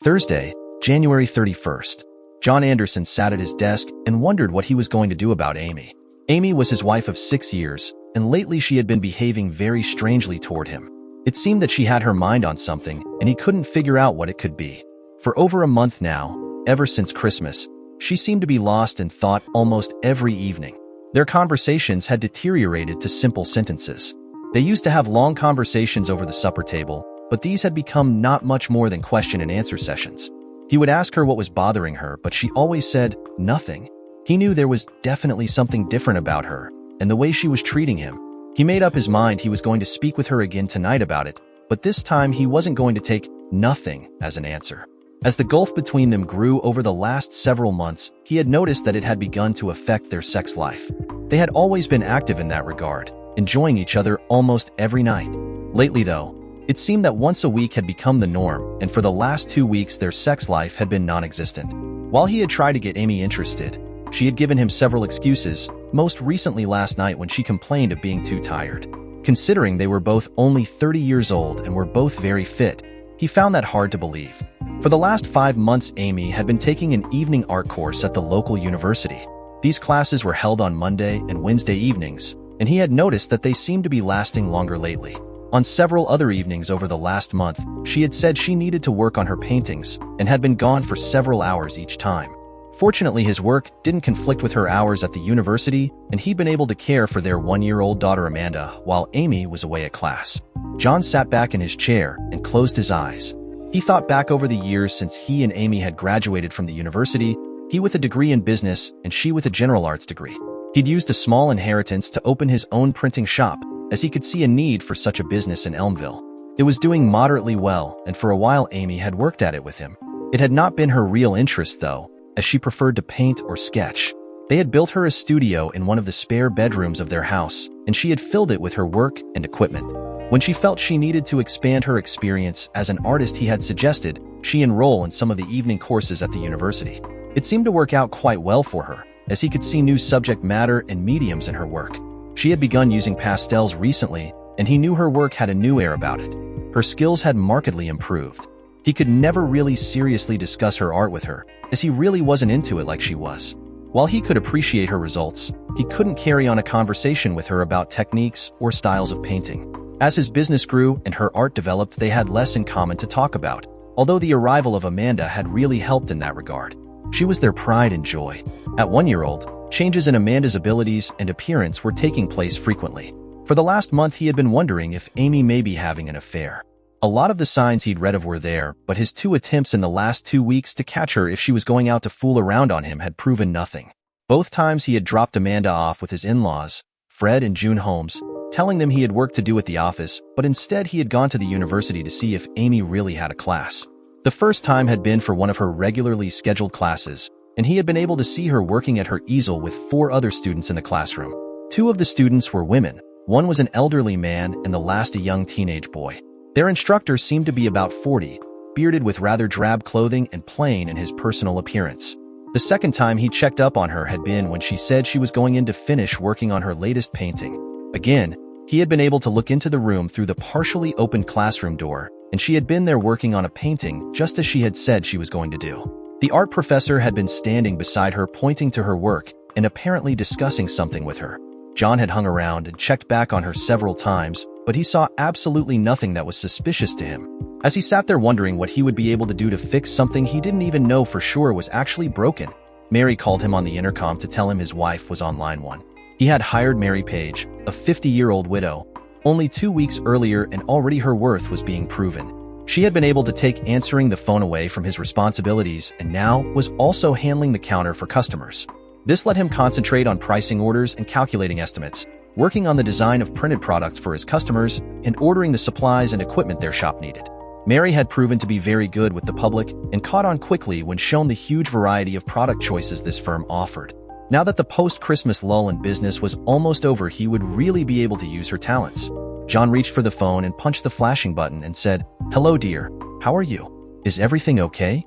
Thursday, January 31st. John Anderson sat at his desk and wondered what he was going to do about Amy. Amy was his wife of 6 years, and lately she had been behaving very strangely toward him. It seemed that she had her mind on something, and he couldn't figure out what it could be. For over a month now, ever since Christmas, she seemed to be lost in thought almost every evening. Their conversations had deteriorated to simple sentences. They used to have long conversations over the supper table, but these had become not much more than question and answer sessions. He would ask her what was bothering her, but she always said nothing. He knew there was definitely something different about her, and the way she was treating him. He made up his mind he was going to speak with her again tonight about it, but this time he wasn't going to take nothing as an answer. As the gulf between them grew over the last several months, he had noticed that it had begun to affect their sex life. They had always been active in that regard, enjoying each other almost every night. Lately, though, it seemed that once a week had become the norm, and for the last 2 weeks their sex life had been non-existent. While he had tried to get Amy interested, she had given him several excuses, most recently last night when she complained of being too tired. Considering they were both only 30 years old and were both very fit, he found that hard to believe. For the last 5 months, Amy had been taking an evening art course at the local university. These classes were held on Monday and Wednesday evenings, and he had noticed that they seemed to be lasting longer lately. On several other evenings over the last month, she had said she needed to work on her paintings and had been gone for several hours each time. Fortunately, his work didn't conflict with her hours at the university, and he'd been able to care for their 1-year-old daughter Amanda while Amy was away at class. John sat back in his chair and closed his eyes. He thought back over the years since he and Amy had graduated from the university, he with a degree in business and she with a general arts degree. He'd used a small inheritance to open his own printing shop, as he could see a need for such a business in Elmville. It was doing moderately well, and for a while Amy had worked at it with him. It had not been her real interest, though, as she preferred to paint or sketch. They had built her a studio in one of the spare bedrooms of their house, and she had filled it with her work and equipment. When she felt she needed to expand her experience as an artist, he had suggested she enroll in some of the evening courses at the university. It seemed to work out quite well for her, as he could see new subject matter and mediums in her work. She had begun using pastels recently, and he knew her work had a new air about it. Her skills had markedly improved. He could never really seriously discuss her art with her, as he really wasn't into it like she was. While he could appreciate her results, he couldn't carry on a conversation with her about techniques or styles of painting. As his business grew and her art developed, they had less in common to talk about, although the arrival of Amanda had really helped in that regard. She was their pride and joy. At 1-year-old, changes in Amanda's abilities and appearance were taking place frequently. For the last month, he had been wondering if Amy may be having an affair. A lot of the signs he'd read of were there, but his 2 attempts in the last 2 weeks to catch her if she was going out to fool around on him had proven nothing. Both times he had dropped Amanda off with his in-laws, Fred and June Holmes, telling them he had work to do at the office, but instead he had gone to the university to see if Amy really had a class. The first time had been for one of her regularly scheduled classes, and he had been able to see her working at her easel with 4 other students in the classroom. 2 of the students were women. One was an elderly man and the last a young teenage boy. Their instructor seemed to be about 40, bearded with rather drab clothing and plain in his personal appearance. The second time he checked up on her had been when she said she was going in to finish working on her latest painting. Again, he had been able to look into the room through the partially opened classroom door, and she had been there working on a painting just as she had said she was going to do. The art professor had been standing beside her, pointing to her work and apparently discussing something with her. John had hung around and checked back on her several times, but he saw absolutely nothing that was suspicious to him. As he sat there wondering what he would be able to do to fix something he didn't even know for sure was actually broken, Mary called him on the intercom to tell him his wife was on line 1. He had hired Mary Page, a 50-year-old widow, only 2 weeks earlier, and already her worth was being proven. She had been able to take answering the phone away from his responsibilities and now was also handling the counter for customers. This let him concentrate on pricing orders and calculating estimates, working on the design of printed products for his customers, and ordering the supplies and equipment their shop needed. Mary had proven to be very good with the public and caught on quickly when shown the huge variety of product choices this firm offered. Now that the post-Christmas lull in business was almost over, he would really be able to use her talents. John reached for the phone and punched the flashing button and said, "Hello, dear. How are you? Is everything okay?"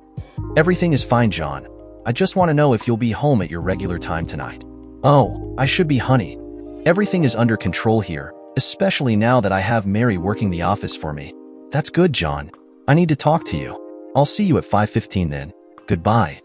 "Everything is fine, John. I just want to know if you'll be home at your regular time tonight." "Oh, I should be, honey. Everything is under control here, especially now that I have Mary working the office for me." "That's good, John. I need to talk to you." I'll see you at 5:15 then. Goodbye.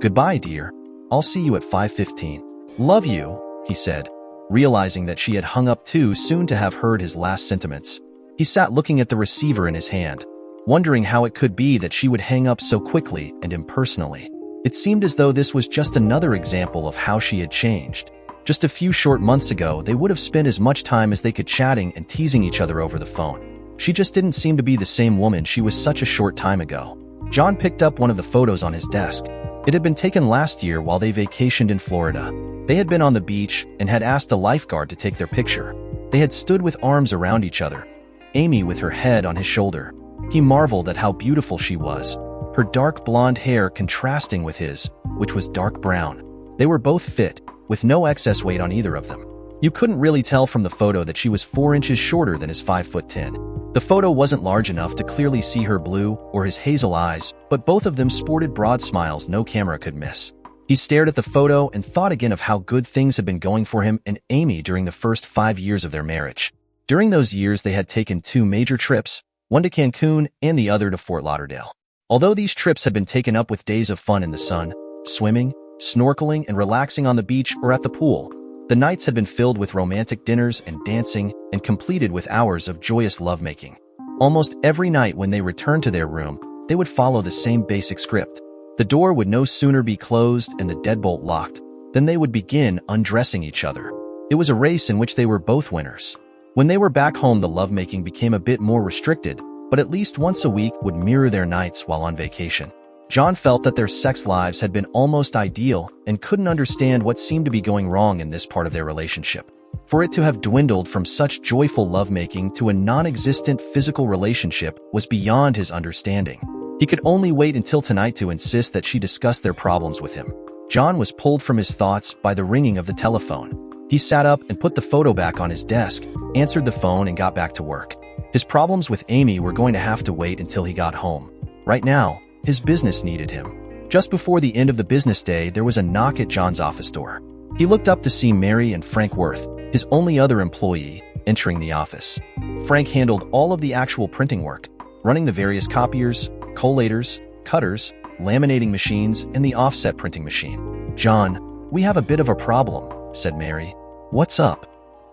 Goodbye, dear. I'll see you at 5:15. Love you, he said, realizing that she had hung up too soon to have heard his last sentiments. He sat looking at the receiver in his hand, wondering how it could be that she would hang up so quickly and impersonally. It seemed as though this was just another example of how she had changed. Just a few short months ago, they would have spent as much time as they could chatting and teasing each other over the phone. She just didn't seem to be the same woman she was such a short time ago. John picked up one of the photos on his desk. It had been taken last year while they vacationed in Florida. They had been on the beach and had asked a lifeguard to take their picture. They had stood with arms around each other, Amy with her head on his shoulder. He marveled at how beautiful she was, her dark blonde hair contrasting with his, which was dark brown. They were both fit, with no excess weight on either of them. You couldn't really tell from the photo that she was 4 inches shorter than his 5'10". The photo wasn't large enough to clearly see her blue or his hazel eyes, but both of them sported broad smiles no camera could miss. He stared at the photo and thought again of how good things had been going for him and Amy during the first 5 years of their marriage. During those years, they had taken 2 major trips, one to Cancun and the other to Fort Lauderdale. Although these trips had been taken up with days of fun in the sun, swimming, snorkeling, and relaxing on the beach or at the pool, the nights had been filled with romantic dinners and dancing and completed with hours of joyous lovemaking. Almost every night when they returned to their room, they would follow the same basic script. The door would no sooner be closed and the deadbolt locked than they would begin undressing each other. It was a race in which they were both winners. When they were back home, the lovemaking became a bit more restricted, but at least once a week would mirror their nights while on vacation. John felt that their sex lives had been almost ideal and couldn't understand what seemed to be going wrong in this part of their relationship. For it to have dwindled from such joyful lovemaking to a non-existent physical relationship was beyond his understanding. He could only wait until tonight to insist that she discuss their problems with him. John was pulled from his thoughts by the ringing of the telephone. He sat up and put the photo back on his desk, answered the phone, and got back to work. His problems with Amy were going to have to wait until he got home. Right now, his business needed him. Just before the end of the business day, there was a knock at John's office door. He looked up to see Mary and Frank Worth, his only other employee, entering the office. Frank handled all of the actual printing work, running the various copiers, collators, cutters, laminating machines, and the offset printing machine. "John, we have a bit of a problem," said Mary. "What's up?"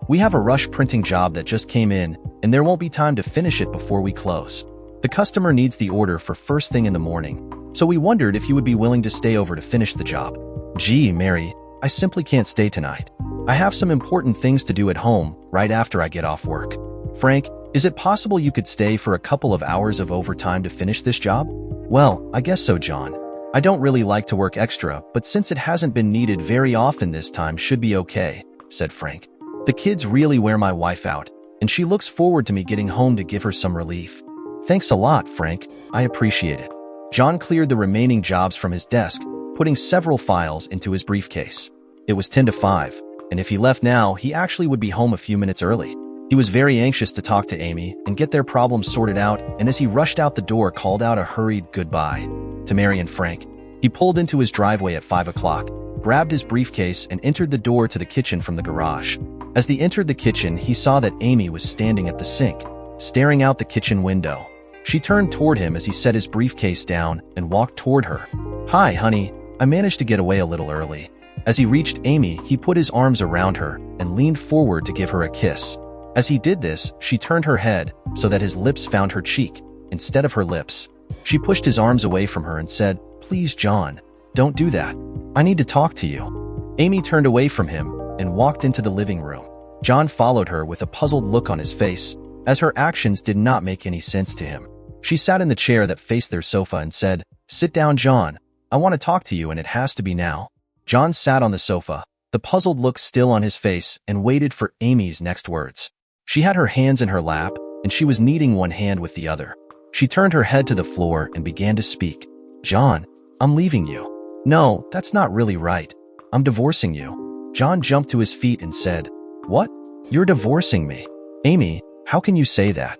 "We have a rush printing job that just came in, and there won't be time to finish it before we close. The customer needs the order for first thing in the morning, so we wondered if you would be willing to stay over to finish the job." "Gee, Mary, I simply can't stay tonight. I have some important things to do at home right after I get off work." "Frank, is it possible you could stay for a couple of hours of overtime to finish this job?" "Well, I guess so, John. I don't really like to work extra, but since it hasn't been needed very often, this time should be okay," said Frank. "The kids really wear my wife out, and she looks forward to me getting home to give her some relief." "Thanks a lot, Frank. I appreciate it." John cleared the remaining jobs from his desk, putting several files into his briefcase. It was 10 to 5, and if he left now, he actually would be home a few minutes early. He was very anxious to talk to Amy and get their problems sorted out, and as he rushed out the door, called out a hurried goodbye to Mary and Frank. He pulled into his driveway at 5 o'clock, grabbed his briefcase, and entered the door to the kitchen from the garage. As they entered the kitchen, he saw that Amy was standing at the sink, staring out the kitchen window. She turned toward him as he set his briefcase down and walked toward her. "Hi, honey. I managed to get away a little early." As he reached Amy, he put his arms around her and leaned forward to give her a kiss. As he did this, she turned her head so that his lips found her cheek instead of her lips. She pushed his arms away from her and said, "Please, John, don't do that. I need to talk to you." Amy turned away from him and walked into the living room. John followed her with a puzzled look on his face, as her actions did not make any sense to him. She sat in the chair that faced their sofa and said, "Sit down, John. I want to talk to you, and it has to be now." John sat on the sofa, the puzzled look still on his face, and waited for Amy's next words. She had her hands in her lap, and she was kneading one hand with the other. She turned her head to the floor and began to speak. "John, I'm leaving you." "No, that's not really right. I'm divorcing you." John jumped to his feet and said, "What? You're divorcing me? Amy, how can you say that?"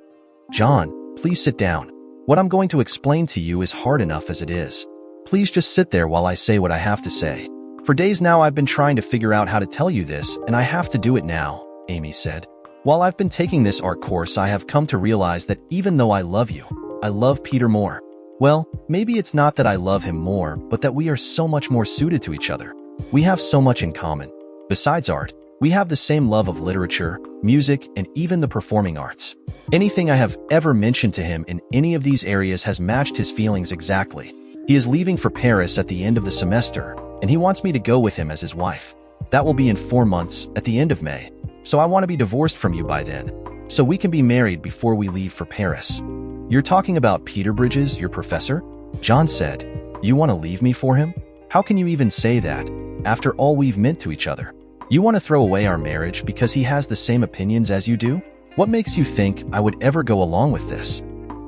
"John, please sit down. What I'm going to explain to you is hard enough as it is. Please just sit there while I say what I have to say. For days now I've been trying to figure out how to tell you this, and I have to do it now," Amy said. "While I've been taking this art course, I have come to realize that even though I love you, I love Peter more. Well, maybe it's not that I love him more, but that we are so much more suited to each other. We have so much in common. Besides art, we have the same love of literature, music, and even the performing arts. Anything I have ever mentioned to him in any of these areas has matched his feelings exactly. He is leaving for Paris at the end of the semester, and he wants me to go with him as his wife. That will be in 4 months, at the end of May. So I want to be divorced from you by then, so we can be married before we leave for Paris. You're talking about Peter Bridges, your professor? John said. You want to leave me for him? How can you even say that, after all we've meant to each other? You want to throw away our marriage because he has the same opinions as you do? What makes you think I would ever go along with this?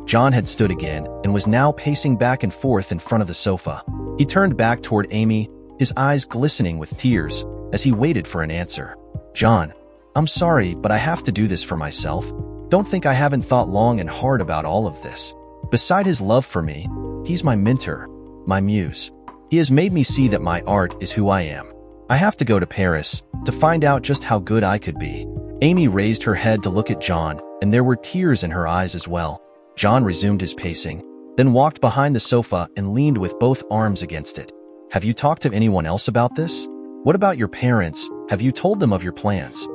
John had stood again and was now pacing back and forth in front of the sofa. He turned back toward Amy, his eyes glistening with tears, as he waited for an answer. John, I'm sorry, but I have to do this for myself. Don't think I haven't thought long and hard about all of this. Beside his love for me, he's my mentor, my muse. He has made me see that my art is who I am. I have to go to Paris to find out just how good I could be. Amy raised her head to look at John, and there were tears in her eyes as well. John resumed his pacing, then walked behind the sofa and leaned with both arms against it. Have you talked to anyone else about this? What about your parents? Have you told them of your plans?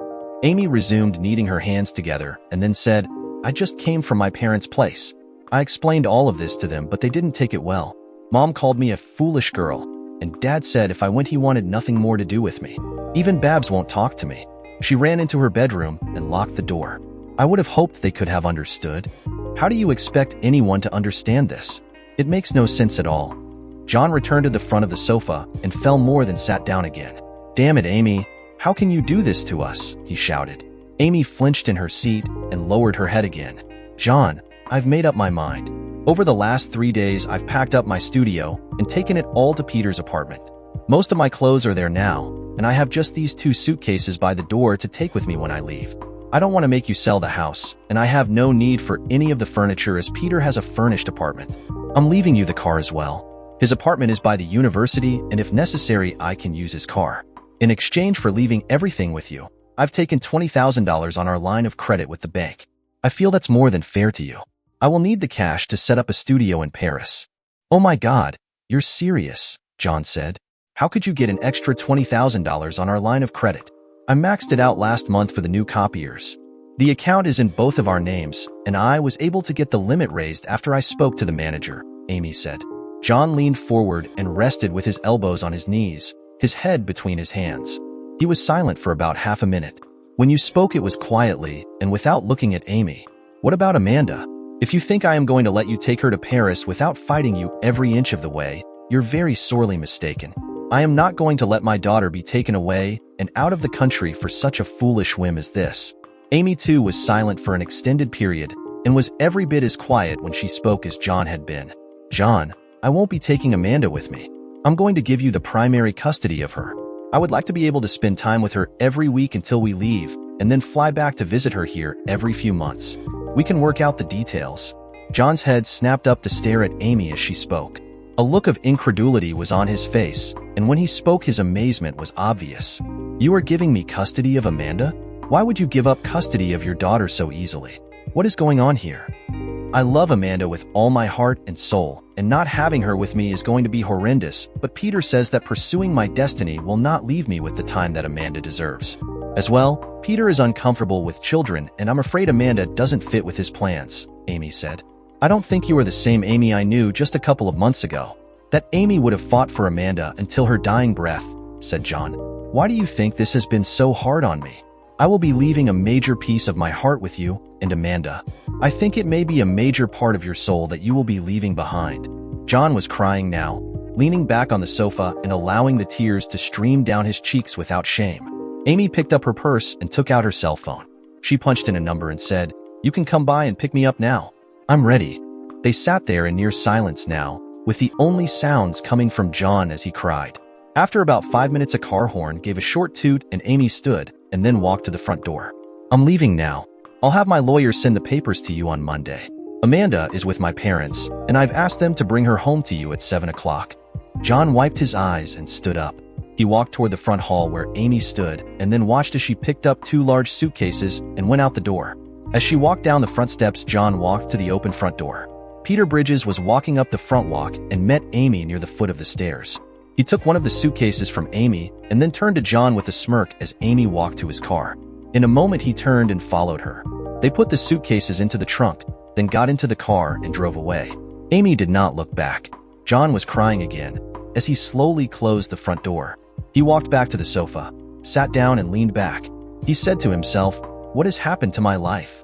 Amy resumed kneading her hands together and then said, I just came from my parents' place. I explained all of this to them, but they didn't take it well. Mom called me a foolish girl, and Dad said if I went he wanted nothing more to do with me. Even Babs won't talk to me. She ran into her bedroom and locked the door. I would have hoped they could have understood. How do you expect anyone to understand this? It makes no sense at all. John returned to the front of the sofa and fell more than sat down again. Damn it, Amy. How can you do this to us? He shouted. Amy flinched in her seat and lowered her head again. John, I've made up my mind. Over the last 3 days, I've packed up my studio and taken it all to Peter's apartment. Most of my clothes are there now, and I have just these 2 suitcases by the door to take with me when I leave. I don't want to make you sell the house, and I have no need for any of the furniture as Peter has a furnished apartment. I'm leaving you the car as well. His apartment is by the university, and if necessary, I can use his car. In exchange for leaving everything with you, I've taken $20,000 on our line of credit with the bank. I feel that's more than fair to you. I will need the cash to set up a studio in Paris. Oh my God, you're serious, John said. How could you get an extra $20,000 on our line of credit? I maxed it out last month for the new copiers. The account is in both of our names, and I was able to get the limit raised after I spoke to the manager, Amy said. John leaned forward and rested with his elbows on his knees, his head between his hands. He was silent for about half a minute. When you spoke, it was quietly and without looking at Amy. What about Amanda? If you think I am going to let you take her to Paris without fighting you every inch of the way, you're very sorely mistaken. I am not going to let my daughter be taken away and out of the country for such a foolish whim as this. Amy, too, was silent for an extended period and was every bit as quiet when she spoke as John had been. John, I won't be taking Amanda with me. I'm going to give you the primary custody of her. I would like to be able to spend time with her every week until we leave, and then fly back to visit her here every few months. We can work out the details. John's head snapped up to stare at Amy as she spoke. A look of incredulity was on his face, and when he spoke, his amazement was obvious. You are giving me custody of Amanda? Why would you give up custody of your daughter so easily? What is going on here? I love Amanda with all my heart and soul, and not having her with me is going to be horrendous, but Peter says that pursuing my destiny will not leave me with the time that Amanda deserves. As well, Peter is uncomfortable with children, and I'm afraid Amanda doesn't fit with his plans, Amy said. I don't think you are the same Amy I knew just a couple of months ago. That Amy would have fought for Amanda until her dying breath, said John. Why do you think this has been so hard on me? I will be leaving a major piece of my heart with you and Amanda. I think it may be a major part of your soul that you will be leaving behind. John was crying now, leaning back on the sofa and allowing the tears to stream down his cheeks without shame. Amy picked up her purse and took out her cell phone. She punched in a number and said, "You can come by and pick me up now. I'm ready." They sat there in near silence now, with the only sounds coming from John as he cried. After about 5 minutes, a car horn gave a short toot and Amy stood and then walked to the front door. "I'm leaving now. I'll have my lawyer send the papers to you on Monday. Amanda is with my parents, and I've asked them to bring her home to you at 7 o'clock. John wiped his eyes and stood up. He walked toward the front hall where Amy stood and then watched as she picked up 2 large suitcases and went out the door. As she walked down the front steps, John walked to the open front door. Peter Bridges was walking up the front walk and met Amy near the foot of the stairs. He took one of the suitcases from Amy and then turned to John with a smirk as Amy walked to his car. In a moment, he turned and followed her. They put the suitcases into the trunk, then got into the car and drove away. Amy did not look back. John was crying again as he slowly closed the front door. He walked back to the sofa, sat down and leaned back. He said to himself, "What has happened to my life?"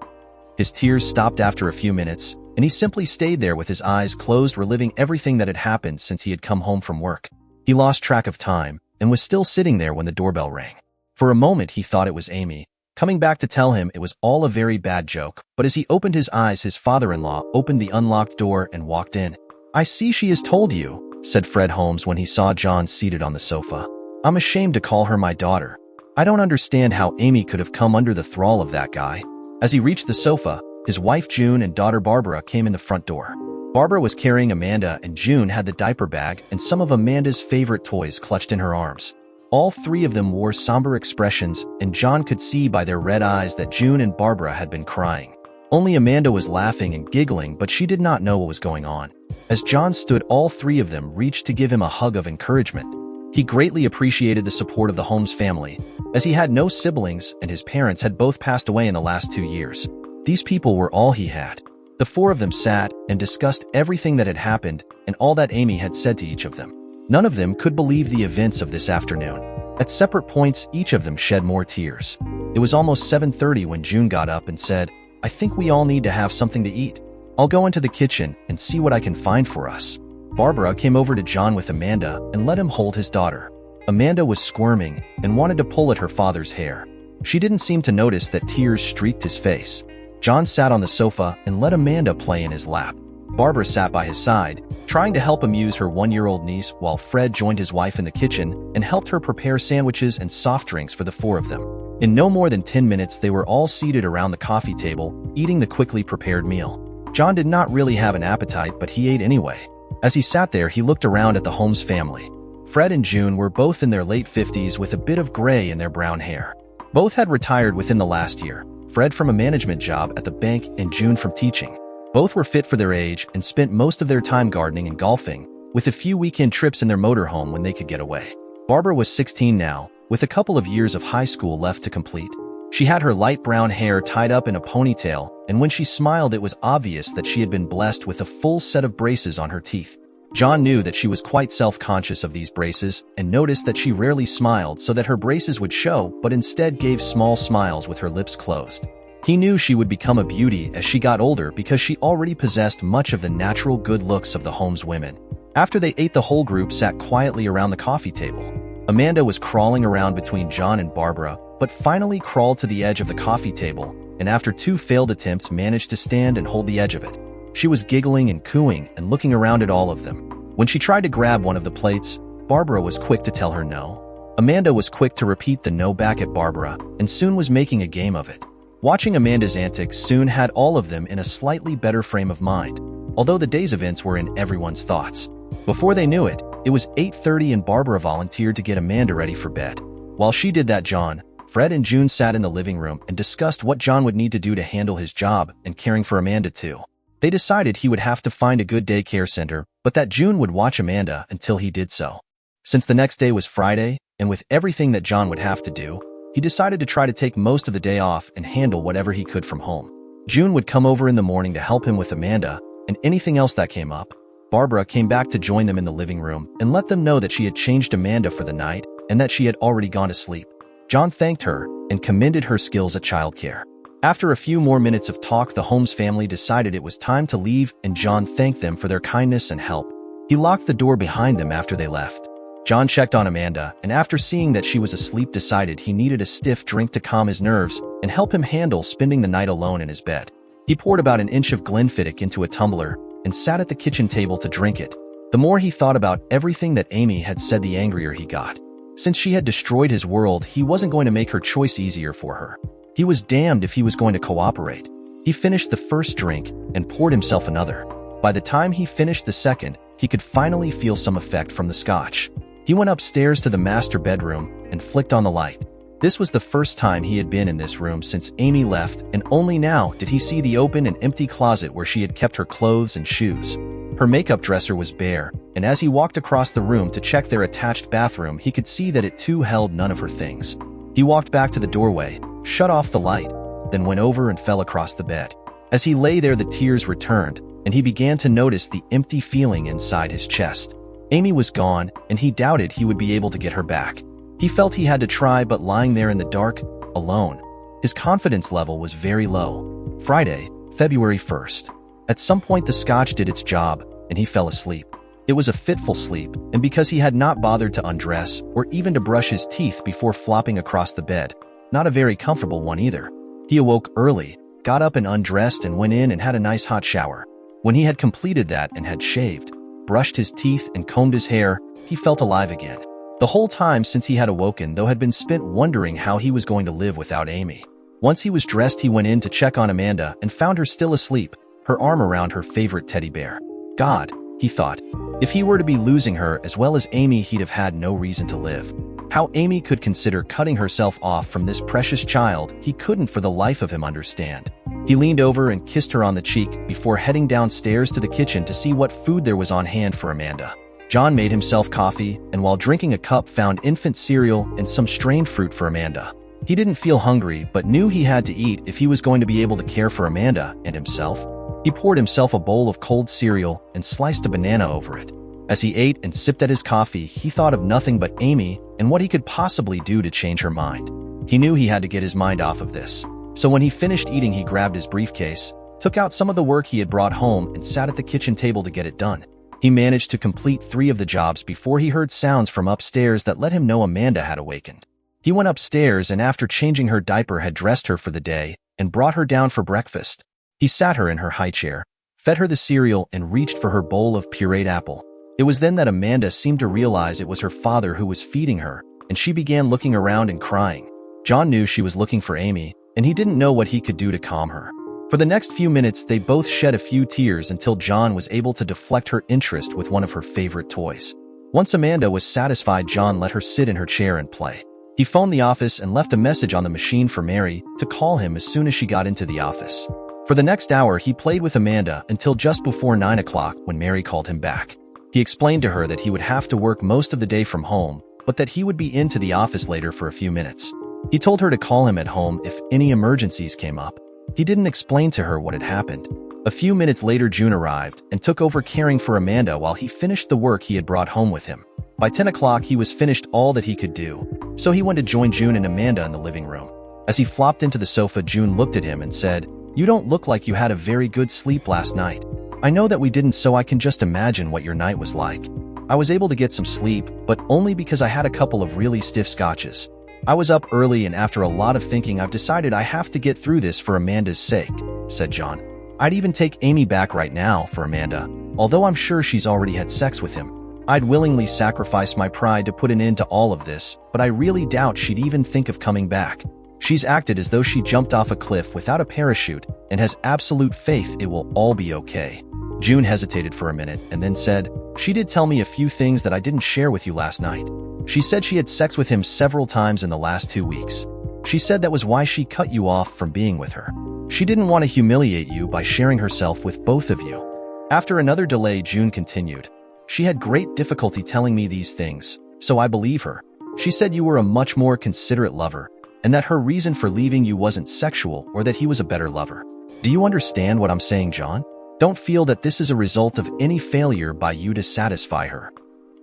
His tears stopped after a few minutes, and he simply stayed there with his eyes closed, reliving everything that had happened since he had come home from work. He lost track of time and was still sitting there when the doorbell rang. For a moment, he thought it was Amy, coming back to tell him it was all a very bad joke, but as he opened his eyes, his father-in-law opened the unlocked door and walked in. "I see she has told you," said Fred Holmes when he saw John seated on the sofa. "I'm ashamed to call her my daughter. I don't understand how Amy could have come under the thrall of that guy." As he reached the sofa, his wife June and daughter Barbara came in the front door. Barbara was carrying Amanda, and June had the diaper bag and some of Amanda's favorite toys clutched in her arms. All three of them wore somber expressions, and John could see by their red eyes that June and Barbara had been crying. Only Amanda was laughing and giggling, but she did not know what was going on. As John stood, all three of them reached to give him a hug of encouragement. He greatly appreciated the support of the Holmes family, as he had no siblings and his parents had both passed away in the last 2 years. These people were all he had. The four of them sat and discussed everything that had happened and all that Amy had said to each of them. None of them could believe the events of this afternoon. At separate points, each of them shed more tears. It was almost 7:30 when June got up and said, "I think we all need to have something to eat. I'll go into the kitchen and see what I can find for us." Barbara came over to John with Amanda and let him hold his daughter. Amanda was squirming and wanted to pull at her father's hair. She didn't seem to notice that tears streaked his face. John sat on the sofa and let Amanda play in his lap. Barbara sat by his side, trying to help amuse her 1-year-old niece, while Fred joined his wife in the kitchen and helped her prepare sandwiches and soft drinks for the four of them. In no more than 10 minutes, they were all seated around the coffee table, eating the quickly prepared meal. John did not really have an appetite, but he ate anyway. As he sat there, he looked around at the Holmes family. Fred and June were both in their late 50s with a bit of gray in their brown hair. Both had retired within the last year, Fred from a management job at the bank and June from teaching. Both were fit for their age and spent most of their time gardening and golfing, with a few weekend trips in their motorhome when they could get away. Barbara was 16 now, with a couple of years of high school left to complete. She had her light brown hair tied up in a ponytail, and when she smiled, it was obvious that she had been blessed with a full set of braces on her teeth. John knew that she was quite self-conscious of these braces and noticed that she rarely smiled so that her braces would show, but instead gave small smiles with her lips closed. He knew she would become a beauty as she got older because she already possessed much of the natural good looks of the Holmes women. After they ate, the whole group sat quietly around the coffee table. Amanda was crawling around between John and Barbara, but finally crawled to the edge of the coffee table, and after 2 failed attempts managed to stand and hold the edge of it. She was giggling and cooing and looking around at all of them. When she tried to grab one of the plates, Barbara was quick to tell her no. Amanda was quick to repeat the no back at Barbara, and soon was making a game of it. Watching Amanda's antics soon had all of them in a slightly better frame of mind, although the day's events were in everyone's thoughts. Before they knew it, it was 8:30 and Barbara volunteered to get Amanda ready for bed. While she did that, John, Fred and June sat in the living room and discussed what John would need to do to handle his job and caring for Amanda too. They decided he would have to find a good daycare center, but that June would watch Amanda until he did so. Since the next day was Friday, and with everything that John would have to do, he decided to try to take most of the day off and handle whatever he could from home. June would come over in the morning to help him with Amanda and anything else that came up. Barbara came back to join them in the living room and let them know that she had changed Amanda for the night and that she had already gone to sleep. John thanked her and commended her skills at childcare. After a few more minutes of talk, the Holmes family decided it was time to leave, and John thanked them for their kindness and help. He locked the door behind them after they left. John checked on Amanda, and after seeing that she was asleep, decided he needed a stiff drink to calm his nerves and help him handle spending the night alone in his bed. He poured about an inch of Glenfiddich into a tumbler and sat at the kitchen table to drink it. The more he thought about everything that Amy had said, the angrier he got. Since she had destroyed his world, he wasn't going to make her choice easier for her. He was damned if he was going to cooperate. He finished the first drink and poured himself another. By the time he finished the second, he could finally feel some effect from the scotch. He went upstairs to the master bedroom and flicked on the light. This was the first time he had been in this room since Amy left, and only now did he see the open and empty closet where she had kept her clothes and shoes. Her makeup dresser was bare, and as he walked across the room to check their attached bathroom, he could see that it too held none of her things. He walked back to the doorway, shut off the light, then went over and fell across the bed. As he lay there, the tears returned, and he began to notice the empty feeling inside his chest. Amy was gone, and he doubted he would be able to get her back. He felt he had to try, but lying there in the dark, alone, his confidence level was very low. Friday, February 1st. At some point the scotch did its job, and he fell asleep. It was a fitful sleep, and because he had not bothered to undress or even to brush his teeth before flopping across the bed, not a very comfortable one either. He awoke early, got up and undressed and went in and had a nice hot shower. When he had completed that and had shaved, brushed his teeth and combed his hair, he felt alive again. The whole time since he had awoken, though, had been spent wondering how he was going to live without Amy. Once he was dressed, he went in to check on Amanda and found her still asleep, her arm around her favorite teddy bear. God, he thought, if he were to be losing her as well as Amy, he'd have had no reason to live. How Amy could consider cutting herself off from this precious child, he couldn't for the life of him understand. He leaned over and kissed her on the cheek before heading downstairs to the kitchen to see what food there was on hand for Amanda. John made himself coffee, and while drinking a cup, found infant cereal and some strained fruit for Amanda. He didn't feel hungry, but knew he had to eat if he was going to be able to care for Amanda and himself. He poured himself a bowl of cold cereal and sliced a banana over it. As he ate and sipped at his coffee, he thought of nothing but Amy and what he could possibly do to change her mind. He knew he had to get his mind off of this. So when he finished eating, he grabbed his briefcase, took out some of the work he had brought home, and sat at the kitchen table to get it done. He managed to complete 3 of the jobs before he heard sounds from upstairs that let him know Amanda had awakened. He went upstairs and after changing her diaper had dressed her for the day and brought her down for breakfast. He sat her in her high chair, fed her the cereal, and reached for her bowl of pureed apple. It was then that Amanda seemed to realize it was her father who was feeding her, and she began looking around and crying. John knew she was looking for Amy, and he didn't know what he could do to calm her. For the next few minutes, they both shed a few tears until John was able to deflect her interest with one of her favorite toys. Once Amanda was satisfied, John let her sit in her chair and play. He phoned the office and left a message on the machine for Mary to call him as soon as she got into the office. For the next hour, he played with Amanda until just before 9 o'clock when Mary called him back. He explained to her that he would have to work most of the day from home, but that he would be into the office later for a few minutes. He told her to call him at home if any emergencies came up. He didn't explain to her what had happened. A few minutes later, June arrived and took over caring for Amanda while he finished the work he had brought home with him. By 10 o'clock, he was finished all that he could do, so he went to join June and Amanda in the living room. As he flopped into the sofa, June looked at him and said, "You don't look like you had a very good sleep last night. I know that we didn't, so I can just imagine what your night was like. I was able to get some sleep, but only because I had a couple of really stiff scotches. I was up early, and after a lot of thinking, I've decided I have to get through this for Amanda's sake," said John. "I'd even take Amy back right now for Amanda, although I'm sure she's already had sex with him. I'd willingly sacrifice my pride to put an end to all of this, but I really doubt she'd even think of coming back. She's acted as though she jumped off a cliff without a parachute and has absolute faith it will all be okay." June hesitated for a minute and then said, "She did tell me a few things that I didn't share with you last night. She said she had sex with him several times in the last 2 weeks. She said that was why she cut you off from being with her. She didn't want to humiliate you by sharing herself with both of you." After another delay, June continued, "She had great difficulty telling me these things, so I believe her. She said you were a much more considerate lover, and that her reason for leaving you wasn't sexual or that he was a better lover. Do you understand what I'm saying, John? Don't feel that this is a result of any failure by you to satisfy her."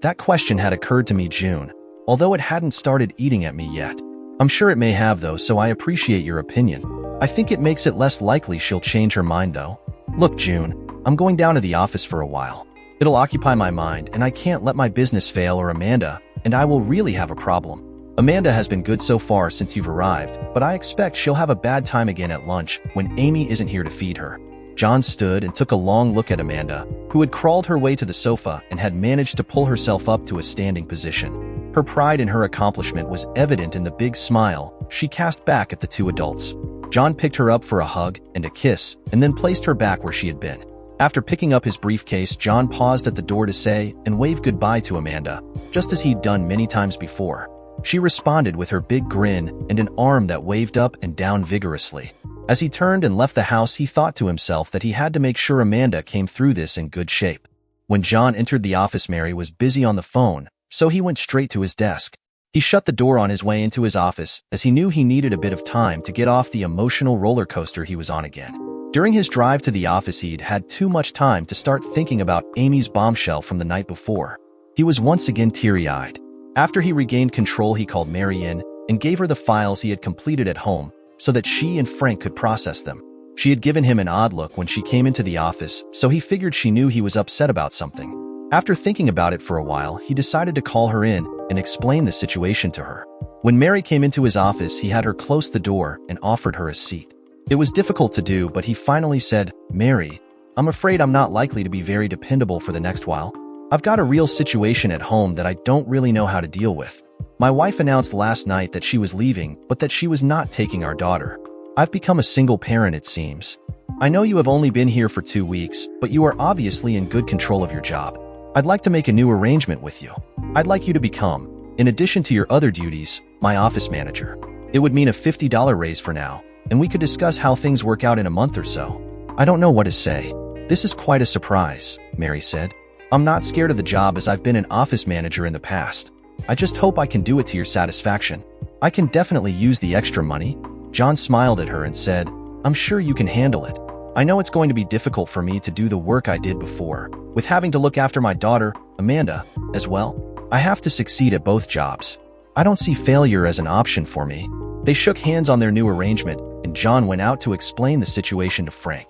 That question had occurred to me, June, although it hadn't started eating at me yet. I'm sure it may have, though, so I appreciate your opinion. I think it makes it less likely she'll change her mind, though. Look, June, I'm going down to the office for a while. It'll occupy my mind, and I can't let my business fail or Amanda, and I will really have a problem. Amanda has been good so far since you've arrived, but I expect she'll have a bad time again at lunch when Amy isn't here to feed her." John stood and took a long look at Amanda, who had crawled her way to the sofa and had managed to pull herself up to a standing position. Her pride in her accomplishment was evident in the big smile she cast back at the 2 adults. John picked her up for a hug and a kiss and then placed her back where she had been. After picking up his briefcase, John paused at the door to say and wave goodbye to Amanda, just as he'd done many times before. She responded with her big grin and an arm that waved up and down vigorously. As he turned and left the house, he thought to himself that he had to make sure Amanda came through this in good shape. When John entered the office, Mary was busy on the phone, so he went straight to his desk. He shut the door on his way into his office, as he knew he needed a bit of time to get off the emotional roller coaster he was on again. During his drive to the office, he'd had too much time to start thinking about Amy's bombshell from the night before. He was once again teary-eyed. After he regained control, he called Mary in and gave her the files he had completed at home so that she and Frank could process them. She had given him an odd look when she came into the office, so he figured she knew he was upset about something. After thinking about it for a while, he decided to call her in and explain the situation to her. When Mary came into his office, he had her close the door and offered her a seat. It was difficult to do, but he finally said, "Mary, I'm afraid I'm not likely to be very dependable for the next while. I've got a real situation at home that I don't really know how to deal with. My wife announced last night that she was leaving, but that she was not taking our daughter. I've become a single parent, it seems. I know you have only been here for 2 weeks, but you are obviously in good control of your job. I'd like to make a new arrangement with you. I'd like you to become, in addition to your other duties, my office manager. It would mean a $50 raise for now, and we could discuss how things work out in a month or so." "I don't know what to say. This is quite a surprise," Mary said. "I'm not scared of the job, as I've been an office manager in the past. I just hope I can do it to your satisfaction. I can definitely use the extra money." John smiled at her and said, "I'm sure you can handle it. I know it's going to be difficult for me to do the work I did before, with having to look after my daughter, Amanda, as well. I have to succeed at both jobs. I don't see failure as an option for me." They shook hands on their new arrangement, and John went out to explain the situation to Frank.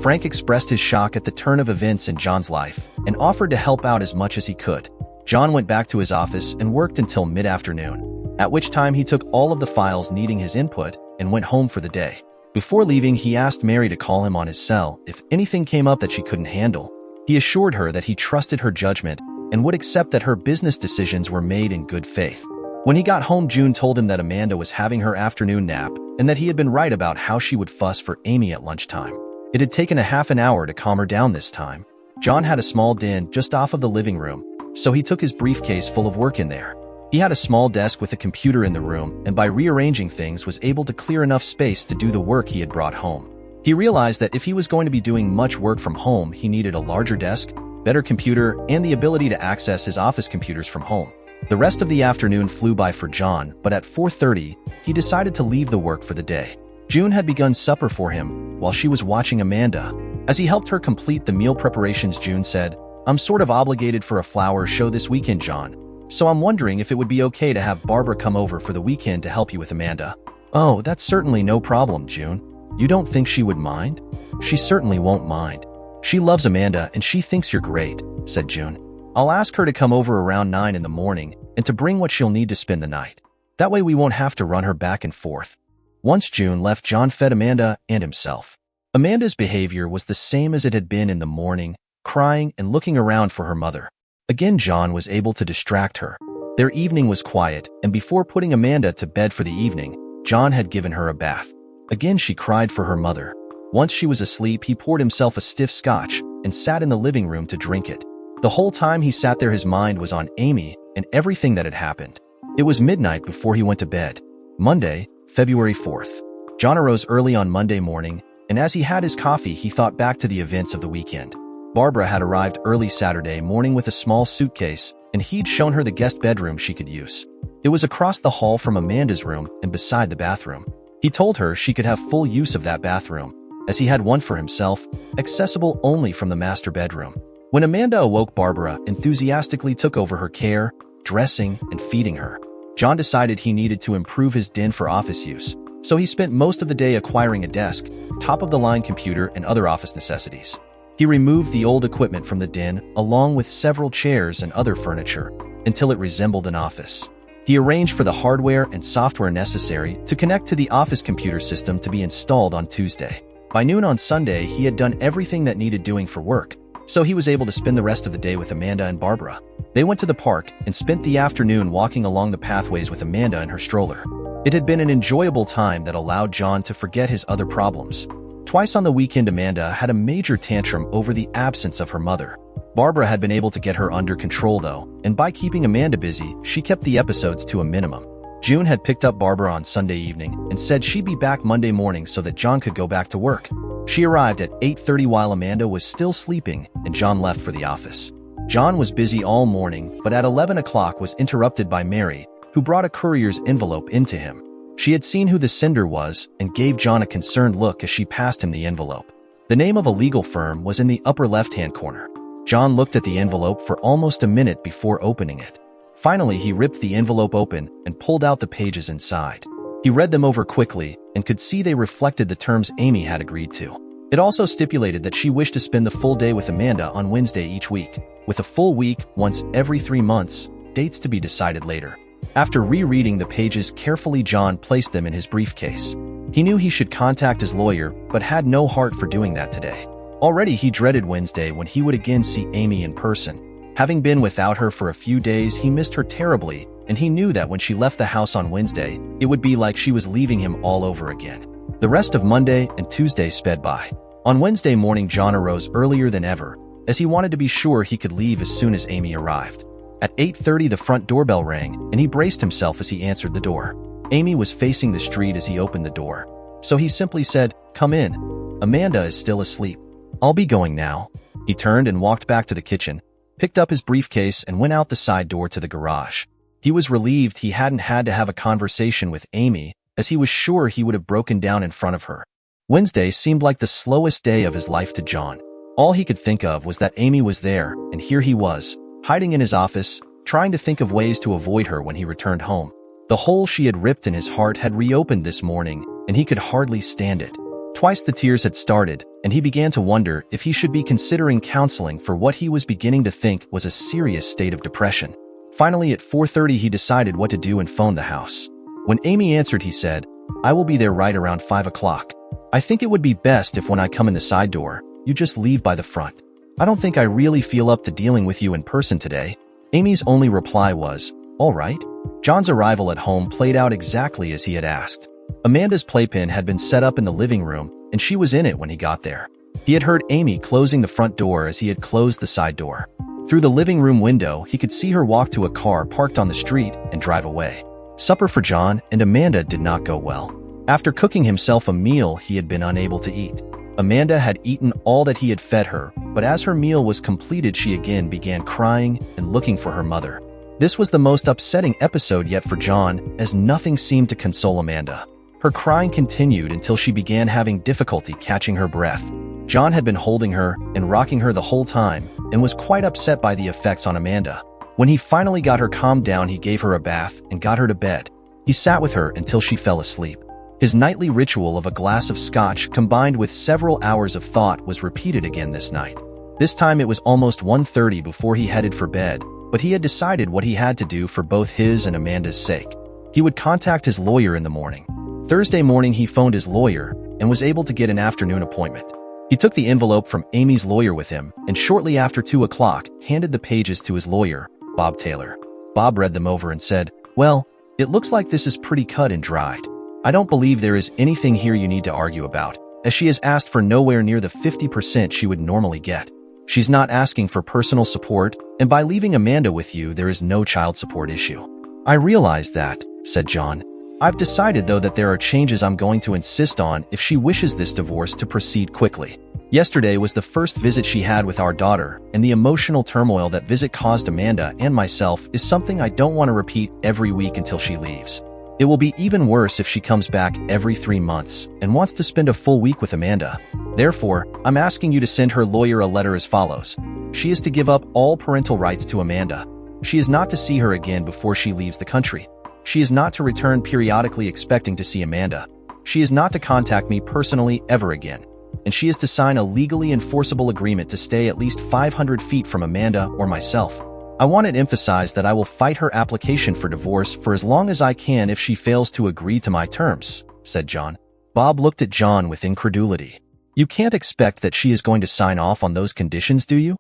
Frank expressed his shock at the turn of events in John's life and offered to help out as much as he could. John went back to his office and worked until mid-afternoon, at which time he took all of the files needing his input and went home for the day. Before leaving, he asked Mary to call him on his cell if anything came up that she couldn't handle. He assured her that he trusted her judgment and would accept that her business decisions were made in good faith. When he got home, June told him that Amanda was having her afternoon nap and that he had been right about how she would fuss for Amy at lunchtime. It had taken a half an hour to calm her down this time. John had a small den just off of the living room, so he took his briefcase full of work in there. He had a small desk with a computer in the room, and by rearranging things was able to clear enough space to do the work he had brought home. He realized that if he was going to be doing much work from home, he needed a larger desk, better computer, and the ability to access his office computers from home. The rest of the afternoon flew by for John, but at 4:30, he decided to leave the work for the day. June had begun supper for him while she was watching Amanda. As he helped her complete the meal preparations, June said, "I'm sort of obligated for a flower show this weekend, John. So I'm wondering if it would be okay to have Barbara come over for the weekend to help you with Amanda." "Oh, that's certainly no problem, June. You don't think she would mind?" "She certainly won't mind. She loves Amanda and she thinks you're great," said June. "I'll ask her to come over around 9 in the morning and to bring what she'll need to spend the night. That way we won't have to run her back and forth." Once June left, John fed Amanda and himself. Amanda's behavior was the same as it had been in the morning, crying and looking around for her mother. Again, John was able to distract her. Their evening was quiet, and before putting Amanda to bed for the evening, John had given her a bath. Again, she cried for her mother. Once she was asleep, he poured himself a stiff scotch and sat in the living room to drink it. The whole time he sat there, his mind was on Amy and everything that had happened. It was midnight before he went to bed. Monday, February 4th. John arose early on Monday morning, and as he had his coffee, he thought back to the events of the weekend. Barbara had arrived early Saturday morning with a small suitcase, and he'd shown her the guest bedroom she could use. It was across the hall from Amanda's room and beside the bathroom. He told her she could have full use of that bathroom, as he had one for himself, accessible only from the master bedroom. When Amanda awoke, Barbara enthusiastically took over her care, dressing, and feeding her. John decided he needed to improve his den for office use, so he spent most of the day acquiring a desk, top-of-the-line computer, and other office necessities. He removed the old equipment from the den, along with several chairs and other furniture, until it resembled an office. He arranged for the hardware and software necessary to connect to the office computer system to be installed on Tuesday. By noon on Sunday, he had done everything that needed doing for work, so he was able to spend the rest of the day with Amanda and Barbara. They went to the park and spent the afternoon walking along the pathways with Amanda in her stroller. It had been an enjoyable time that allowed John to forget his other problems. Twice on the weekend, Amanda had a major tantrum over the absence of her mother. Barbara had been able to get her under control though, and by keeping Amanda busy, she kept the episodes to a minimum. June had picked up Barbara on Sunday evening and said she'd be back Monday morning so that John could go back to work. She arrived at 8:30 while Amanda was still sleeping and John left for the office. John was busy all morning, but at 11 o'clock was interrupted by Mary, who brought a courier's envelope into him. She had seen who the sender was and gave John a concerned look as she passed him the envelope. The name of a legal firm was in the upper left-hand corner. John looked at the envelope for almost a minute before opening it. Finally, he ripped the envelope open and pulled out the pages inside. He read them over quickly and could see they reflected the terms Amy had agreed to. It also stipulated that she wished to spend the full day with Amanda on Wednesday each week, with a full week once every 3 months, dates to be decided later. After rereading the pages carefully, John placed them in his briefcase. He knew he should contact his lawyer, but had no heart for doing that today. Already he dreaded Wednesday when he would again see Amy in person. Having been without her for a few days, he missed her terribly, and he knew that when she left the house on Wednesday, it would be like she was leaving him all over again. The rest of Monday and Tuesday sped by. On Wednesday morning, John arose earlier than ever, as he wanted to be sure he could leave as soon as Amy arrived. At 8:30, the front doorbell rang, and he braced himself as he answered the door. Amy was facing the street as he opened the door, so he simply said, "Come in. Amanda is still asleep. I'll be going now." He turned and walked back to the kitchen, picked up his briefcase, and went out the side door to the garage. He was relieved he hadn't had to have a conversation with Amy, as he was sure he would have broken down in front of her. Wednesday seemed like the slowest day of his life to John. All he could think of was that Amy was there, and here he was, hiding in his office, trying to think of ways to avoid her when he returned home. The hole she had ripped in his heart had reopened this morning, and he could hardly stand it. Twice the tears had started, and he began to wonder if he should be considering counseling for what he was beginning to think was a serious state of depression. Finally, at 4:30, he decided what to do and phoned the house. When Amy answered, he said, "I will be there right around 5 o'clock. I think it would be best if when I come in the side door, you just leave by the front. I don't think I really feel up to dealing with you in person today." Amy's only reply was, "All right." John's arrival at home played out exactly as he had asked. Amanda's playpen had been set up in the living room, and she was in it when he got there. He had heard Amy closing the front door as he had closed the side door. Through the living room window, he could see her walk to a car parked on the street and drive away. Supper for John and Amanda did not go well. After cooking himself a meal he had been unable to eat. Amanda had eaten all that he had fed her, but as her meal was completed, she again began crying and looking for her mother. This was the most upsetting episode yet for John, as nothing seemed to console Amanda. Her crying continued until she began having difficulty catching her breath. John had been holding her and rocking her the whole time and was quite upset by the effects on Amanda. When he finally got her calmed down, he gave her a bath and got her to bed. He sat with her until she fell asleep. His nightly ritual of a glass of scotch combined with several hours of thought was repeated again this night. This time it was almost 1:30 before he headed for bed, but he had decided what he had to do for both his and Amanda's sake. He would contact his lawyer in the morning. Thursday morning he phoned his lawyer and was able to get an afternoon appointment. He took the envelope from Amy's lawyer with him and shortly after 2 o'clock handed the pages to his lawyer, Bob Taylor. Bob read them over and said, "Well, it looks like this is pretty cut and dried. I don't believe there is anything here you need to argue about, as she has asked for nowhere near the 50% she would normally get. She's not asking for personal support, and by leaving Amanda with you, there is no child support issue." "I realize that," said John. "I've decided, though, that there are changes I'm going to insist on if she wishes this divorce to proceed quickly. Yesterday was the first visit she had with our daughter, and the emotional turmoil that visit caused Amanda and myself is something I don't want to repeat every week until she leaves. It will be even worse if she comes back every 3 months and wants to spend a full week with Amanda. Therefore, I'm asking you to send her lawyer a letter as follows. She is to give up all parental rights to Amanda. She is not to see her again before she leaves the country. She is not to return periodically expecting to see Amanda. She is not to contact me personally ever again. And she is to sign a legally enforceable agreement to stay at least 500 feet from Amanda or myself. I want it emphasized that I will fight her application for divorce for as long as I can if she fails to agree to my terms," said John. Bob looked at John with incredulity. "You can't expect that she is going to sign off on those conditions, do you?"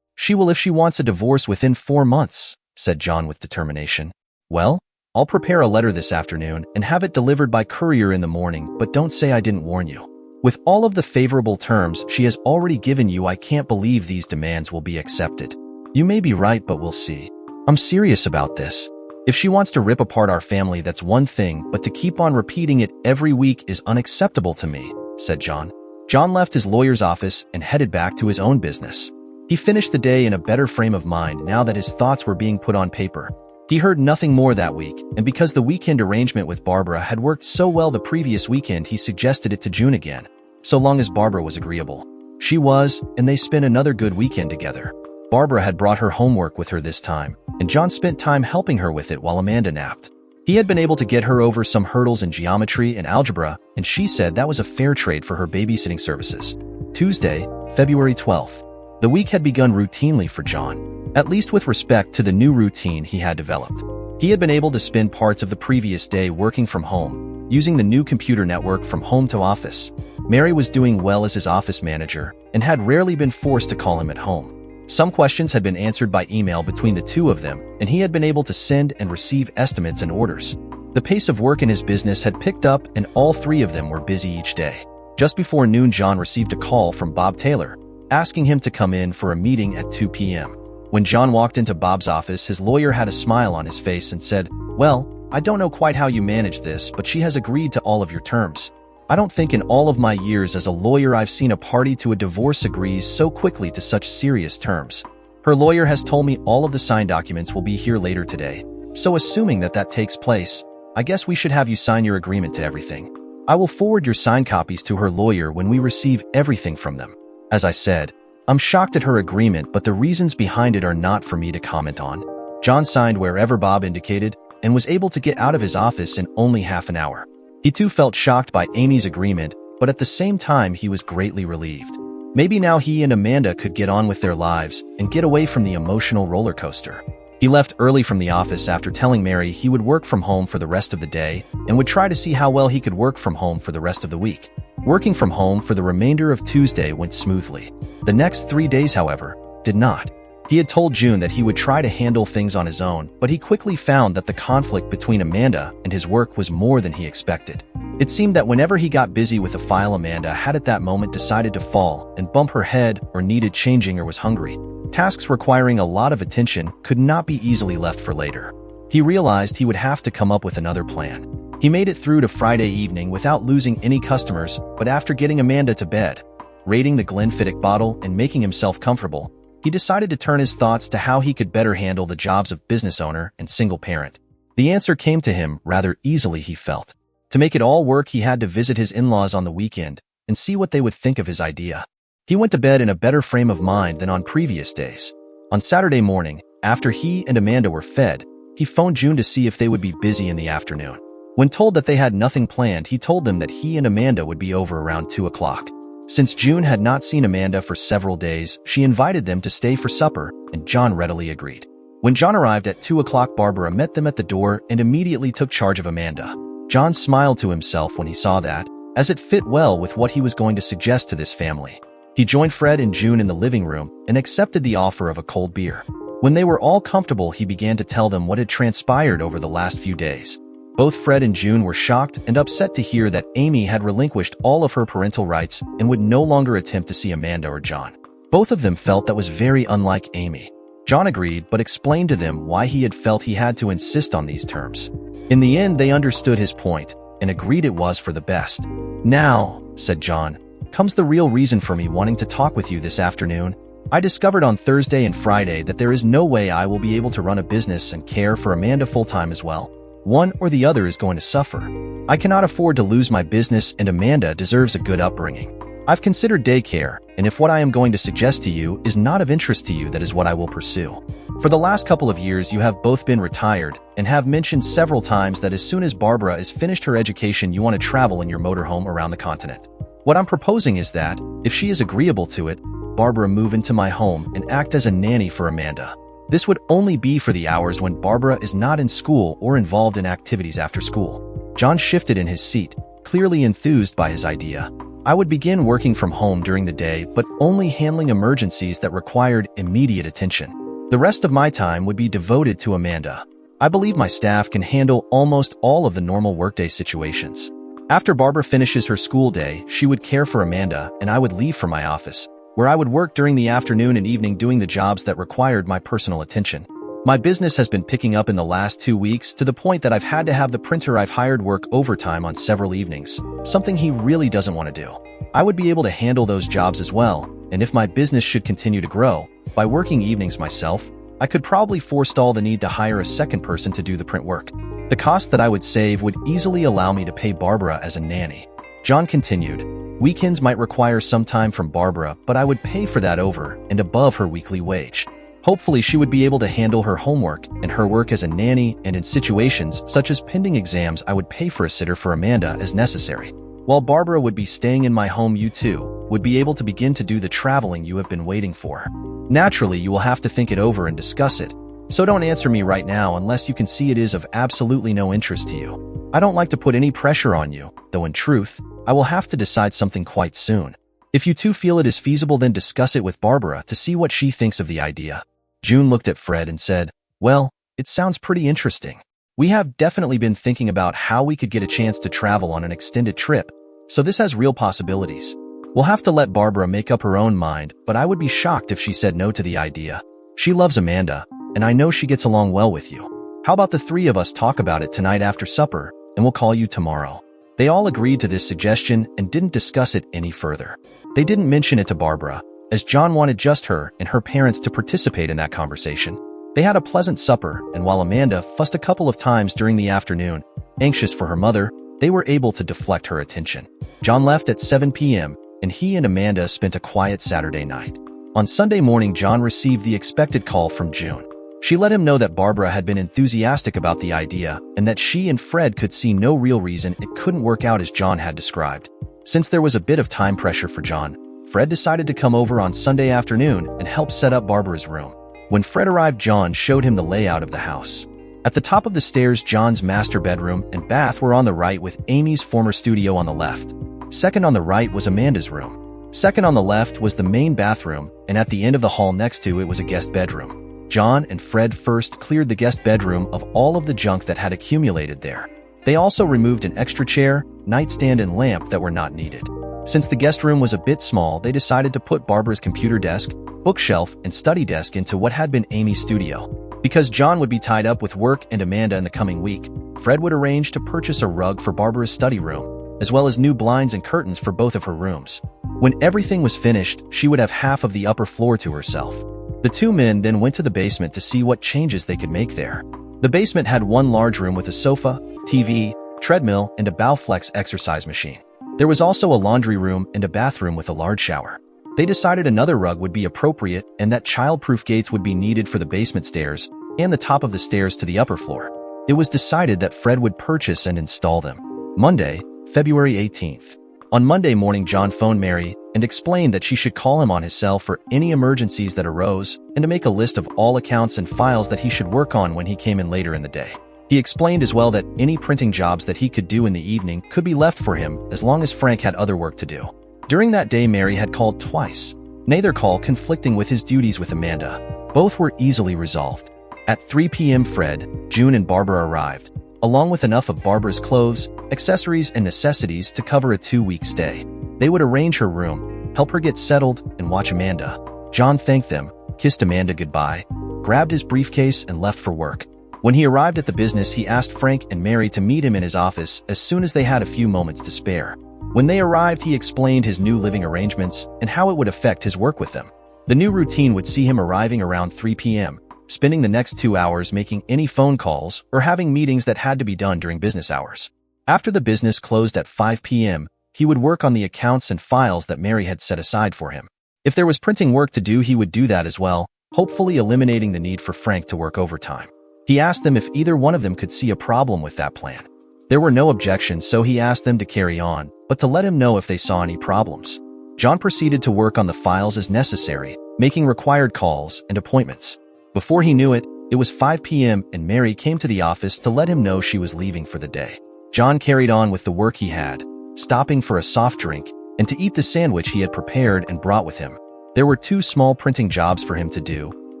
"She will if she wants a divorce within 4 months," said John with determination. "Well, I'll prepare a letter this afternoon and have it delivered by courier in the morning, but don't say I didn't warn you." With all of the favorable terms she has already given you, I can't believe these demands will be accepted. You may be right, but we'll see. I'm serious about this. If she wants to rip apart our family, that's one thing, but to keep on repeating it every week is unacceptable to me, said John. John left his lawyer's office and headed back to his own business. He finished the day in a better frame of mind now that his thoughts were being put on paper. He heard nothing more that week, and because the weekend arrangement with Barbara had worked so well the previous weekend, he suggested it to June again, so long as Barbara was agreeable. She was, and they spent another good weekend together. Barbara had brought her homework with her this time, and John spent time helping her with it while Amanda napped. He had been able to get her over some hurdles in geometry and algebra, and she said that was a fair trade for her babysitting services. Tuesday, February 12th. The week had begun routinely for John, at least with respect to the new routine he had developed. He had been able to spend parts of the previous day working from home, using the new computer network from home to office. Mary was doing well as his office manager and had rarely been forced to call him at home. Some questions had been answered by email between the two of them, and he had been able to send and receive estimates and orders. The pace of work in his business had picked up, and all three of them were busy each day. Just before noon, John received a call from Bob Taylor, asking him to come in for a meeting at 2 p.m. When John walked into Bob's office, his lawyer had a smile on his face and said, "Well, I don't know quite how you manage this, but she has agreed to all of your terms. I don't think in all of my years as a lawyer I've seen a party to a divorce agrees so quickly to such serious terms. Her lawyer has told me all of the signed documents will be here later today, so assuming that takes place, I guess we should have you sign your agreement to everything. I will forward your signed copies to her lawyer when we receive everything from them." As I said, I'm shocked at her agreement, but the reasons behind it are not for me to comment on. John signed wherever Bob indicated and was able to get out of his office in only half an hour. He too felt shocked by Amy's agreement, but at the same time he was greatly relieved. Maybe now he and Amanda could get on with their lives and get away from the emotional roller coaster. He left early from the office after telling Mary he would work from home for the rest of the day and would try to see how well he could work from home for the rest of the week. Working from home for the remainder of Tuesday went smoothly. The next 3 days, however, did not. He had told June that he would try to handle things on his own, but he quickly found that the conflict between Amanda and his work was more than he expected. It seemed that whenever he got busy with a file, Amanda had at that moment decided to fall and bump her head, or needed changing, or was hungry. Tasks requiring a lot of attention could not be easily left for later. He realized he would have to come up with another plan. He made it through to Friday evening without losing any customers, but after getting Amanda to bed, raiding the Glenfiddich bottle, and making himself comfortable, he decided to turn his thoughts to how he could better handle the jobs of business owner and single parent. The answer came to him rather easily, he felt. To make it all work, he had to visit his in-laws on the weekend and see what they would think of his idea. He went to bed in a better frame of mind than on previous days. On Saturday morning, after he and Amanda were fed, he phoned June to see if they would be busy in the afternoon. When told that they had nothing planned, he told them that he and Amanda would be over around 2 o'clock. Since June had not seen Amanda for several days, she invited them to stay for supper, and John readily agreed. When John arrived at 2 o'clock, Barbara met them at the door and immediately took charge of Amanda. John smiled to himself when he saw that, as it fit well with what he was going to suggest to this family. He joined Fred and June in the living room and accepted the offer of a cold beer. When they were all comfortable, he began to tell them what had transpired over the last few days. Both Fred and June were shocked and upset to hear that Amy had relinquished all of her parental rights and would no longer attempt to see Amanda or John. Both of them felt that was very unlike Amy. John agreed, but explained to them why he had felt he had to insist on these terms. In the end, they understood his point and agreed it was for the best. "Now," said John, "comes the real reason for me wanting to talk with you this afternoon. I discovered on Thursday and Friday that there is no way I will be able to run a business and care for Amanda full-time as well. One or the other is going to suffer. I cannot afford to lose my business, and Amanda deserves a good upbringing. I've considered daycare, and if what I am going to suggest to you is not of interest to you, that is what I will pursue. For the last couple of years, you have both been retired and have mentioned several times that as soon as Barbara is finished her education, you want to travel in your motorhome around the continent. What I'm proposing is that, if she is agreeable to it, Barbara move into my home and act as a nanny for Amanda. This would only be for the hours when Barbara is not in school or involved in activities after school." John shifted in his seat, clearly enthused by his idea. "I would begin working from home during the day, but only handling emergencies that required immediate attention. The rest of my time would be devoted to Amanda. I believe my staff can handle almost all of the normal workday situations. After Barbara finishes her school day, she would care for Amanda, and I would leave for my office, where I would work during the afternoon and evening doing the jobs that required my personal attention. My business has been picking up in the last 2 weeks to the point that I've had to have the printer I've hired work overtime on several evenings, something he really doesn't want to do. I would be able to handle those jobs as well, and if my business should continue to grow, by working evenings myself, I could probably forestall the need to hire a second person to do the print work. The cost that I would save would easily allow me to pay Barbara as a nanny. John continued, weekends might require some time from Barbara, but I would pay for that over and above her weekly wage. Hopefully she would be able to handle her homework and her work as a nanny, and in situations such as pending exams I would pay for a sitter for Amanda as necessary. While Barbara would be staying in my home, you too would be able to begin to do the traveling you have been waiting for. Naturally, you will have to think it over and discuss it, so don't answer me right now unless you can see it is of absolutely no interest to you. I don't like to put any pressure on you, though in truth, I will have to decide something quite soon. If you two feel it is feasible, then discuss it with Barbara to see what she thinks of the idea. June looked at Fred and said, well, it sounds pretty interesting. We have definitely been thinking about how we could get a chance to travel on an extended trip, so this has real possibilities. We'll have to let Barbara make up her own mind, but I would be shocked if she said no to the idea. She loves Amanda, and I know she gets along well with you. How about the three of us talk about it tonight after supper, and we'll call you tomorrow? They all agreed to this suggestion and didn't discuss it any further. They didn't mention it to Barbara, as John wanted just her and her parents to participate in that conversation. They had a pleasant supper, and while Amanda fussed a couple of times during the afternoon, anxious for her mother, they were able to deflect her attention. John left at 7 p.m., and he and Amanda spent a quiet Saturday night. On Sunday morning, John received the expected call from June. She let him know that Barbara had been enthusiastic about the idea and that she and Fred could see no real reason it couldn't work out as John had described. Since there was a bit of time pressure for John, Fred decided to come over on Sunday afternoon and help set up Barbara's room. When Fred arrived, John showed him the layout of the house. At the top of the stairs, John's master bedroom and bath were on the right, with Amy's former studio on the left. Second on the right was Amanda's room. Second on the left was the main bathroom, and at the end of the hall next to it was a guest bedroom. John and Fred first cleared the guest bedroom of all of the junk that had accumulated there. They also removed an extra chair, nightstand, and lamp that were not needed. Since the guest room was a bit small, they decided to put Barbara's computer desk, bookshelf, and study desk into what had been Amy's studio. Because John would be tied up with work and Amanda in the coming week, Fred would arrange to purchase a rug for Barbara's study room, as well as new blinds and curtains for both of her rooms. When everything was finished, she would have half of the upper floor to herself. The two men then went to the basement to see what changes they could make there. The basement had one large room with a sofa, TV, treadmill, and a Bowflex exercise machine. There was also a laundry room and a bathroom with a large shower. They decided another rug would be appropriate and that child-proof gates would be needed for the basement stairs and the top of the stairs to the upper floor. It was decided that Fred would purchase and install them. Monday, February 18th. On Monday morning, John phoned Mary and explained that she should call him on his cell for any emergencies that arose and to make a list of all accounts and files that he should work on when he came in later in the day. He explained as well that any printing jobs that he could do in the evening could be left for him as long as Frank had other work to do. During that day, Mary had called twice, neither call conflicting with his duties with Amanda. Both were easily resolved. At 3 p.m., Fred, June, and Barbara arrived, along with enough of Barbara's clothes, accessories, and necessities to cover a 2-week stay. They would arrange her room, help her get settled, and watch Amanda. John thanked them, kissed Amanda goodbye, grabbed his briefcase, and left for work. When he arrived at the business, he asked Frank and Mary to meet him in his office as soon as they had a few moments to spare. When they arrived, he explained his new living arrangements and how it would affect his work with them. The new routine would see him arriving around 3 p.m., spending the next 2 hours making any phone calls or having meetings that had to be done during business hours. After the business closed at 5 p.m., he would work on the accounts and files that Mary had set aside for him. If there was printing work to do, he would do that as well, hopefully eliminating the need for Frank to work overtime. He asked them if either one of them could see a problem with that plan. There were no objections, so he asked them to carry on, but to let him know if they saw any problems. John proceeded to work on the files as necessary, making required calls and appointments. Before he knew it, it was 5 p.m. and Mary came to the office to let him know she was leaving for the day. John carried on with the work he had, stopping for a soft drink and to eat the sandwich he had prepared and brought with him. There were 2 small printing jobs for him to do,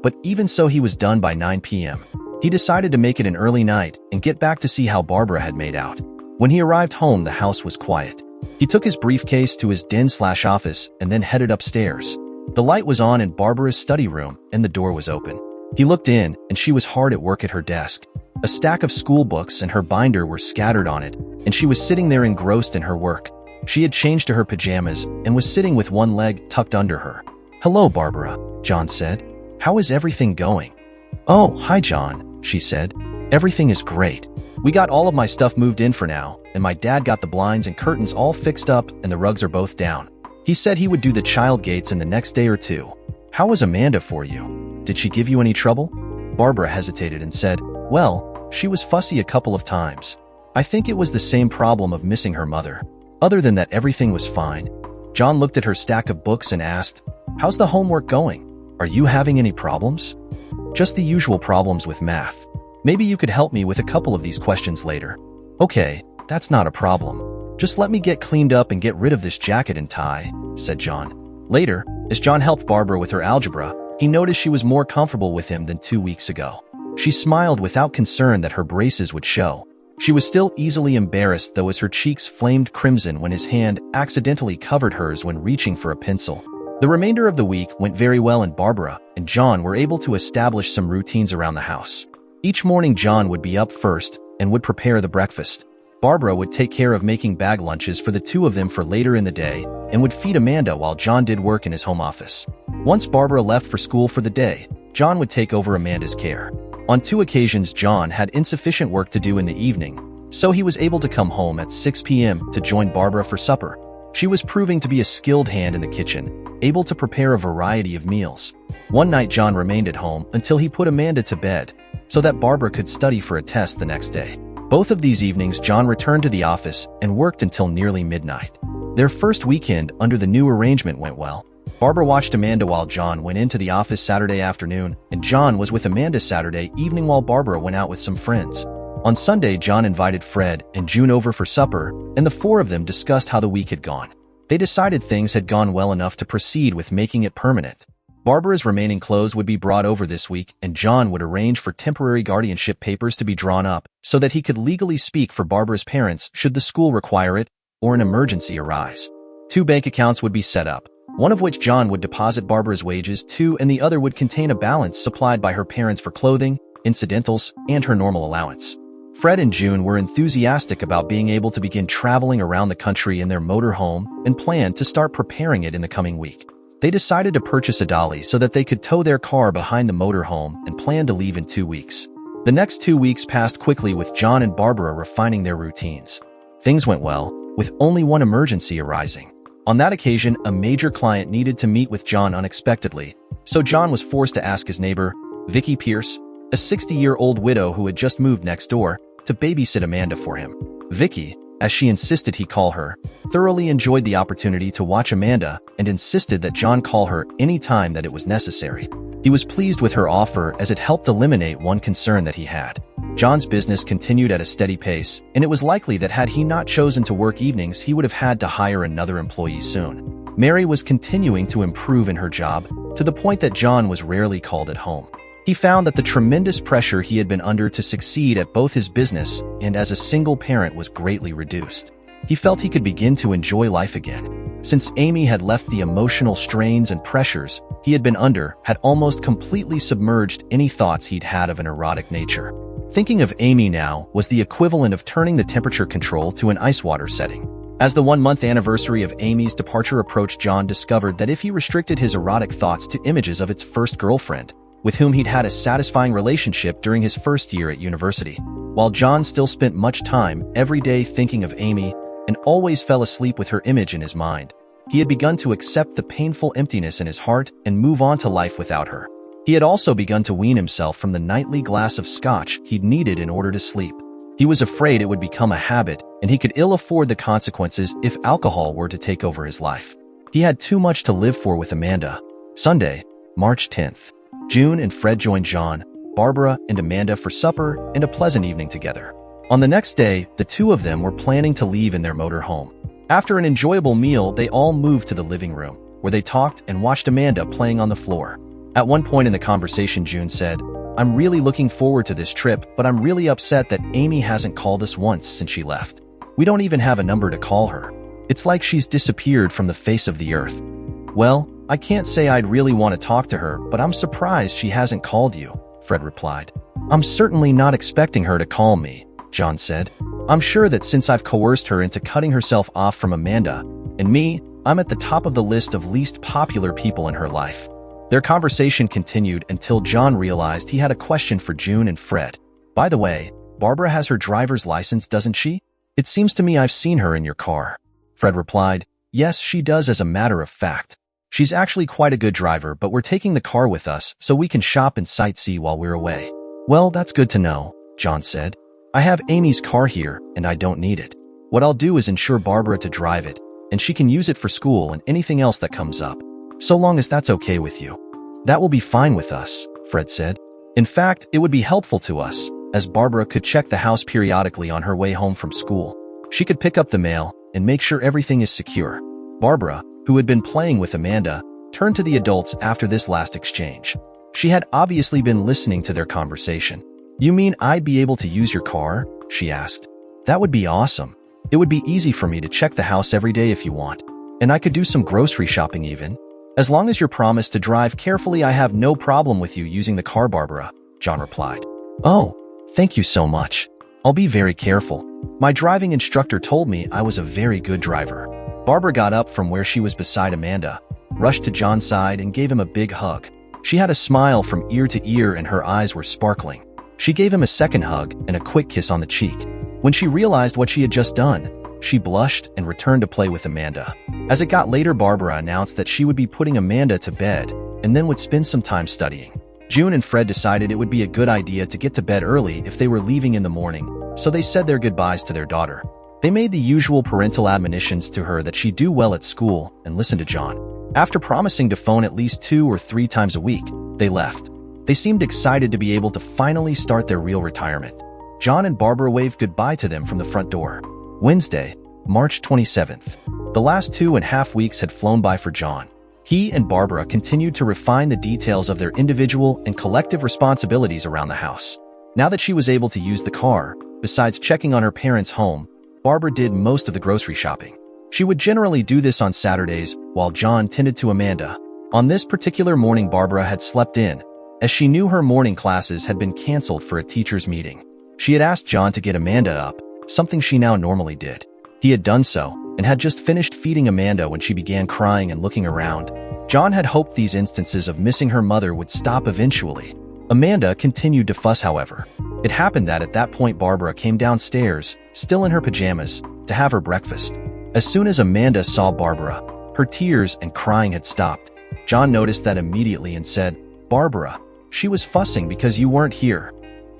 but even so, he was done by 9 p.m. He decided to make it an early night and get back to see how Barbara had made out. When he arrived home, the house was quiet. He took his briefcase to his den/office and then headed upstairs. The light was on in Barbara's study room and the door was open. He looked in and she was hard at work at her desk. A stack of school books and her binder were scattered on it, and she was sitting there engrossed in her work. She had changed to her pajamas and was sitting with one leg tucked under her. "Hello, Barbara," John said. "How is everything going?" "Oh, hi, John," she said. "Everything is great. We got all of my stuff moved in for now, and my dad got the blinds and curtains all fixed up and the rugs are both down. He said he would do the child gates in the next day or two. How was Amanda for you? Did she give you any trouble?" Barbara hesitated and said, "Well, she was fussy a couple of times. I think it was the same problem of missing her mother. Other than that, everything was fine." John looked at her stack of books and asked, "How's the homework going? Are you having any problems?" "Just the usual problems with math. Maybe you could help me with a couple of these questions later." "Okay, that's not a problem. Just let me get cleaned up and get rid of this jacket and tie," said John. Later, as John helped Barbara with her algebra, he noticed she was more comfortable with him than 2 weeks ago. She smiled without concern that her braces would show. She was still easily embarrassed, though, as her cheeks flamed crimson when his hand accidentally covered hers when reaching for a pencil. The remainder of the week went very well, and Barbara and John were able to establish some routines around the house. Each morning, John would be up first and would prepare the breakfast. Barbara would take care of making bag lunches for the two of them for later in the day and would feed Amanda while John did work in his home office. Once Barbara left for school for the day, John would take over Amanda's care. On 2 occasions, John had insufficient work to do in the evening, so he was able to come home at 6 p.m. to join Barbara for supper. She was proving to be a skilled hand in the kitchen, able to prepare a variety of meals. One night, John remained at home until he put Amanda to bed, so that Barbara could study for a test the next day. Both of these evenings, John returned to the office and worked until nearly midnight. Their first weekend under the new arrangement went well. Barbara watched Amanda while John went into the office Saturday afternoon, and John was with Amanda Saturday evening while Barbara went out with some friends. On Sunday, John invited Fred and June over for supper, and the 4 of them discussed how the week had gone. They decided things had gone well enough to proceed with making it permanent. Barbara's remaining clothes would be brought over this week, and John would arrange for temporary guardianship papers to be drawn up so that he could legally speak for Barbara's parents should the school require it or an emergency arise. 2 bank accounts would be set up, one of which John would deposit Barbara's wages to, and the other would contain a balance supplied by her parents for clothing, incidentals, and her normal allowance. Fred and June were enthusiastic about being able to begin traveling around the country in their motorhome and planned to start preparing it in the coming week. They decided to purchase a dolly so that they could tow their car behind the motorhome and planned to leave in 2 weeks. The next 2 weeks passed quickly with John and Barbara refining their routines. Things went well, with only one emergency arising. On that occasion, a major client needed to meet with John unexpectedly, so John was forced to ask his neighbor, Vicky Pierce, a 60-year-old widow who had just moved next door, to babysit Amanda for him. Vicky, as she insisted he call her, thoroughly enjoyed the opportunity to watch Amanda and insisted that John call her any time that it was necessary. He was pleased with her offer as it helped eliminate one concern that he had. John's business continued at a steady pace, and it was likely that had he not chosen to work evenings, he would have had to hire another employee soon. Mary was continuing to improve in her job, to the point that John was rarely called at home. He found that the tremendous pressure he had been under to succeed at both his business and as a single parent was greatly reduced. He felt he could begin to enjoy life again. Since Amy had left, the emotional strains and pressures he had been under had almost completely submerged any thoughts he'd had of an erotic nature. Thinking of Amy now was the equivalent of turning the temperature control to an ice water setting. As the 1-month anniversary of Amy's departure approached, John discovered that if he restricted his erotic thoughts to images of its first girlfriend, with whom he'd had a satisfying relationship during his first year at university, while John still spent much time every day thinking of Amy and always fell asleep with her image in his mind, he had begun to accept the painful emptiness in his heart and move on to life without her. He had also begun to wean himself from the nightly glass of scotch he'd needed in order to sleep. He was afraid it would become a habit, and he could ill afford the consequences if alcohol were to take over his life. He had too much to live for with Amanda. Sunday, March 10th. June and Fred joined John, Barbara, and Amanda for supper and a pleasant evening together. On the next day, the two of them were planning to leave in their motor home. After an enjoyable meal, they all moved to the living room, where they talked and watched Amanda playing on the floor. At one point in the conversation, June said, "I'm really looking forward to this trip, but I'm really upset that Amy hasn't called us once since she left." We don't even have a number to call her. It's like she's disappeared from the face of the earth. Well, I can't say I'd really want to talk to her, but I'm surprised she hasn't called you, Fred replied. I'm certainly not expecting her to call me, John said. I'm sure that since I've coerced her into cutting herself off from Amanda and me, I'm at the top of the list of least popular people in her life. Their conversation continued until John realized he had a question for June and Fred. By the way, Barbara has her driver's license, doesn't she? It seems to me I've seen her in your car. Fred replied, Yes, she does, as a matter of fact. She's actually quite a good driver, but we're taking the car with us so we can shop and sightsee while we're away. Well, that's good to know, John said. I have Amy's car here, and I don't need it. What I'll do is insure Barbara to drive it, and she can use it for school and anything else that comes up, so long as that's okay with you. That will be fine with us, Fred said. In fact, it would be helpful to us, as Barbara could check the house periodically on her way home from school. She could pick up the mail and make sure everything is secure. Barbara, who had been playing with Amanda, turned to the adults after this last exchange. She had obviously been listening to their conversation. You mean I'd be able to use your car? She asked. That would be awesome. It would be easy for me to check the house every day if you want. And I could do some grocery shopping even. As long as you're promised to drive carefully, I have no problem with you using the car, Barbara, John replied. Oh, thank you so much. I'll be very careful. My driving instructor told me I was a very good driver. Barbara got up from where she was beside Amanda, rushed to John's side and gave him a big hug. She had a smile from ear to ear and her eyes were sparkling. She gave him a second hug and a quick kiss on the cheek. When she realized what she had just done, she blushed and returned to play with Amanda. As it got later, Barbara announced that she would be putting Amanda to bed and then would spend some time studying. June and Fred decided it would be a good idea to get to bed early if they were leaving in the morning, so they said their goodbyes to their daughter. They made the usual parental admonitions to her that she'd do well at school and listen to John. After promising to phone at least 2 or 3 times a week, they left. They seemed excited to be able to finally start their real retirement. John and Barbara waved goodbye to them from the front door. Wednesday, March 27th. The last 2.5 weeks had flown by for John. He and Barbara continued to refine the details of their individual and collective responsibilities around the house. Now that she was able to use the car, besides checking on her parents' home, Barbara did most of the grocery shopping. She would generally do this on Saturdays while John tended to Amanda. On this particular morning, Barbara had slept in, as she knew her morning classes had been canceled for a teacher's meeting. She had asked John to get Amanda up, something she now normally did. He had done so, and had just finished feeding Amanda when she began crying and looking around. John had hoped these instances of missing her mother would stop eventually. Amanda continued to fuss, however. It happened that at that point Barbara came downstairs, still in her pajamas, to have her breakfast. As soon as Amanda saw Barbara, her tears and crying had stopped. John noticed that immediately and said, Barbara, she was fussing because you weren't here.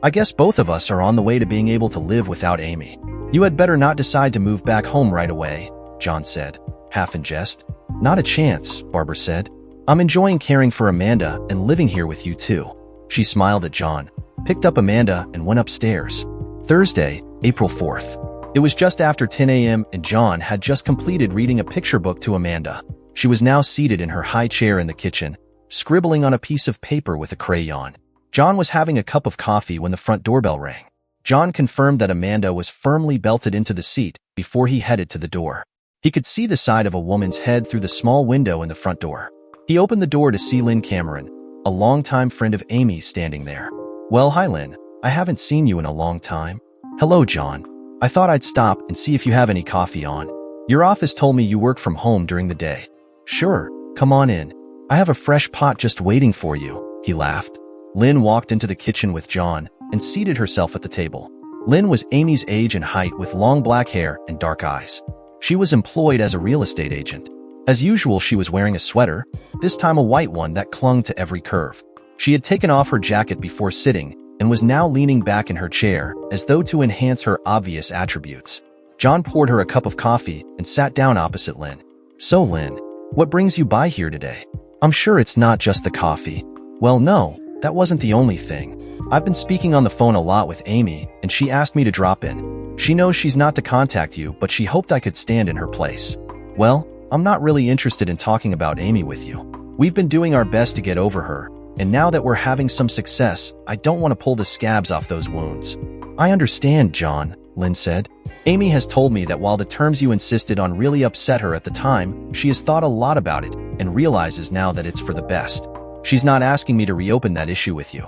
I guess both of us are on the way to being able to live without Amy. You had better not decide to move back home right away, John said, half in jest. Not a chance, Barbara said. I'm enjoying caring for Amanda and living here with you too. She smiled at John, picked up Amanda and went upstairs. Thursday, April 4th. It was just after 10 a.m. and John had just completed reading a picture book to Amanda. She was now seated in her high chair in the kitchen, scribbling on a piece of paper with a crayon. John was having a cup of coffee when the front doorbell rang. John confirmed that Amanda was firmly belted into the seat before he headed to the door. He could see the side of a woman's head through the small window in the front door. He opened the door to see Lynn Cameron, a longtime friend of Amy's, standing there. Well, hi Lynn. I haven't seen you in a long time. Hello, John. I thought I'd stop and see if you have any coffee on. Your office told me you work from home during the day. Sure, come on in. I have a fresh pot just waiting for you, he laughed. Lynn walked into the kitchen with John and seated herself at the table. Lynn was Amy's age and height with long black hair and dark eyes. She was employed as a real estate agent. As usual, she was wearing a sweater, this time a white one that clung to every curve. She had taken off her jacket before sitting and was now leaning back in her chair as though to enhance her obvious attributes. John poured her a cup of coffee and sat down opposite Lynn. So Lynn, what brings you by here today? I'm sure it's not just the coffee. Well, no, that wasn't the only thing. I've been speaking on the phone a lot with Amy, and she asked me to drop in. She knows she's not to contact you, but she hoped I could stand in her place. Well, I'm not really interested in talking about Amy with you. We've been doing our best to get over her, and now that we're having some success, I don't want to pull the scabs off those wounds. I understand, John, Lynn said. Amy has told me that while the terms you insisted on really upset her at the time, she has thought a lot about it and realizes now that it's for the best. She's not asking me to reopen that issue with you.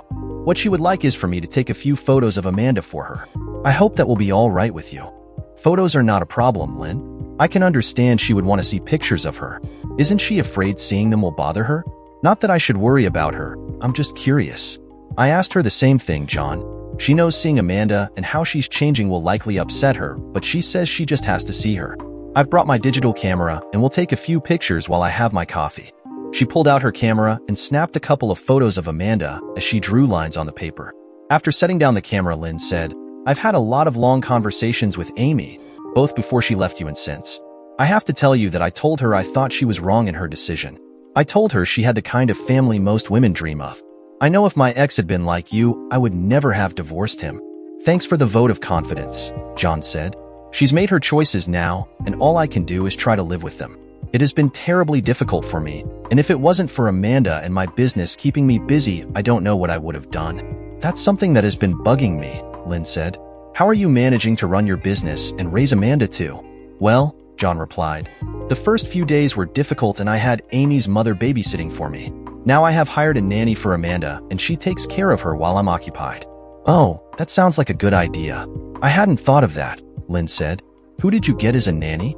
What she would like is for me to take a few photos of Amanda for her. I hope that will be all right with you. Photos are not a problem, Lynn. I can understand she would want to see pictures of her. Isn't she afraid seeing them will bother her? Not that I should worry about her. I'm just curious. I asked her the same thing, John. She knows seeing Amanda and how she's changing will likely upset her, but she says she just has to see her. I've brought my digital camera and will take a few pictures while I have my coffee. She pulled out her camera and snapped a couple of photos of Amanda as she drew lines on the paper. After setting down the camera, Lynn said, I've had a lot of long conversations with Amy, both before she left you and since. I have to tell you that I told her I thought she was wrong in her decision. I told her she had the kind of family most women dream of. I know if my ex had been like you, I would never have divorced him. Thanks for the vote of confidence, John said. She's made her choices now, and all I can do is try to live with them. It has been terribly difficult for me, and if it wasn't for Amanda and my business keeping me busy, I don't know what I would have done. That's something that has been bugging me, Lynn said. How are you managing to run your business and raise Amanda too? Well, John replied, the first few days were difficult and I had Amy's mother babysitting for me. Now I have hired a nanny for Amanda and she takes care of her while I'm occupied. Oh, that sounds like a good idea. I hadn't thought of that, Lynn said. Who did you get as a nanny?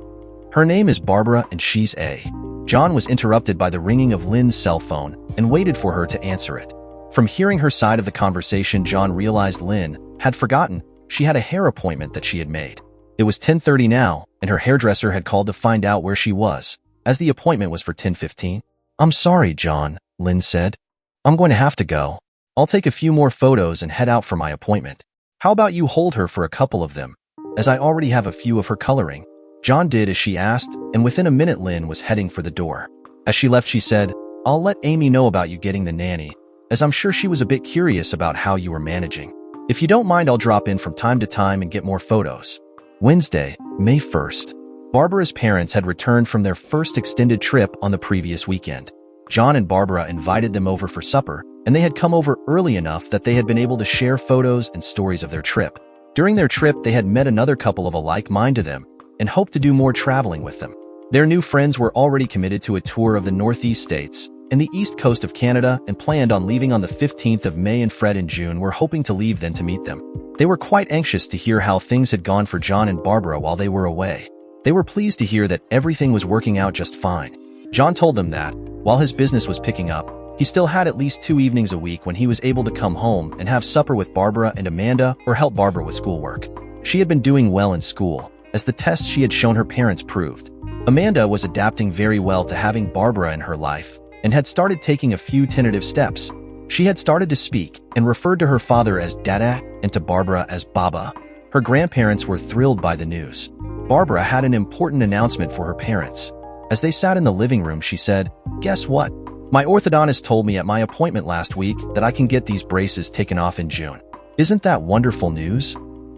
Her name is Barbara and she's a... John was interrupted by the ringing of Lynn's cell phone and waited for her to answer it. From hearing her side of the conversation, John realized Lynn had forgotten she had a hair appointment that she had made. It was 10:30 now, and her hairdresser had called to find out where she was, as the appointment was for 10:15. I'm sorry, John, Lynn said. I'm going to have to go. I'll take a few more photos and head out for my appointment. How about you hold her for a couple of them, as I already have a few of her coloring? John did as she asked, and within a minute Lynn was heading for the door. As she left, she said, I'll let Amy know about you getting the nanny, as I'm sure she was a bit curious about how you were managing. If you don't mind, I'll drop in from time to time and get more photos. Wednesday, May 1st. Barbara's parents had returned from their first extended trip on the previous weekend. John and Barbara invited them over for supper, and they had come over early enough that they had been able to share photos and stories of their trip. During their trip, they had met another couple of a like mind to them and hoped to do more traveling with them. Their new friends were already committed to a tour of the Northeast states and the east coast of Canada and planned on leaving on the 15th of May, and Fred and June were hoping to leave then to meet them. They were quite anxious to hear how things had gone for John and Barbara while they were away. They were pleased to hear that everything was working out just fine. John told them that, while his business was picking up, he still had at least 2 evenings a week when he was able to come home and have supper with Barbara and Amanda or help Barbara with schoolwork. She had been doing well in school, as the tests she had shown her parents proved. Amanda was adapting very well to having Barbara in her life and had started taking a few tentative steps. She had started to speak and referred to her father as Dada and to Barbara as Baba. Her grandparents were thrilled by the news. Barbara had an important announcement for her parents. As they sat in the living room, she said, "Guess what? My orthodontist told me at my appointment last week that I can get these braces taken off in June. Isn't that wonderful news?"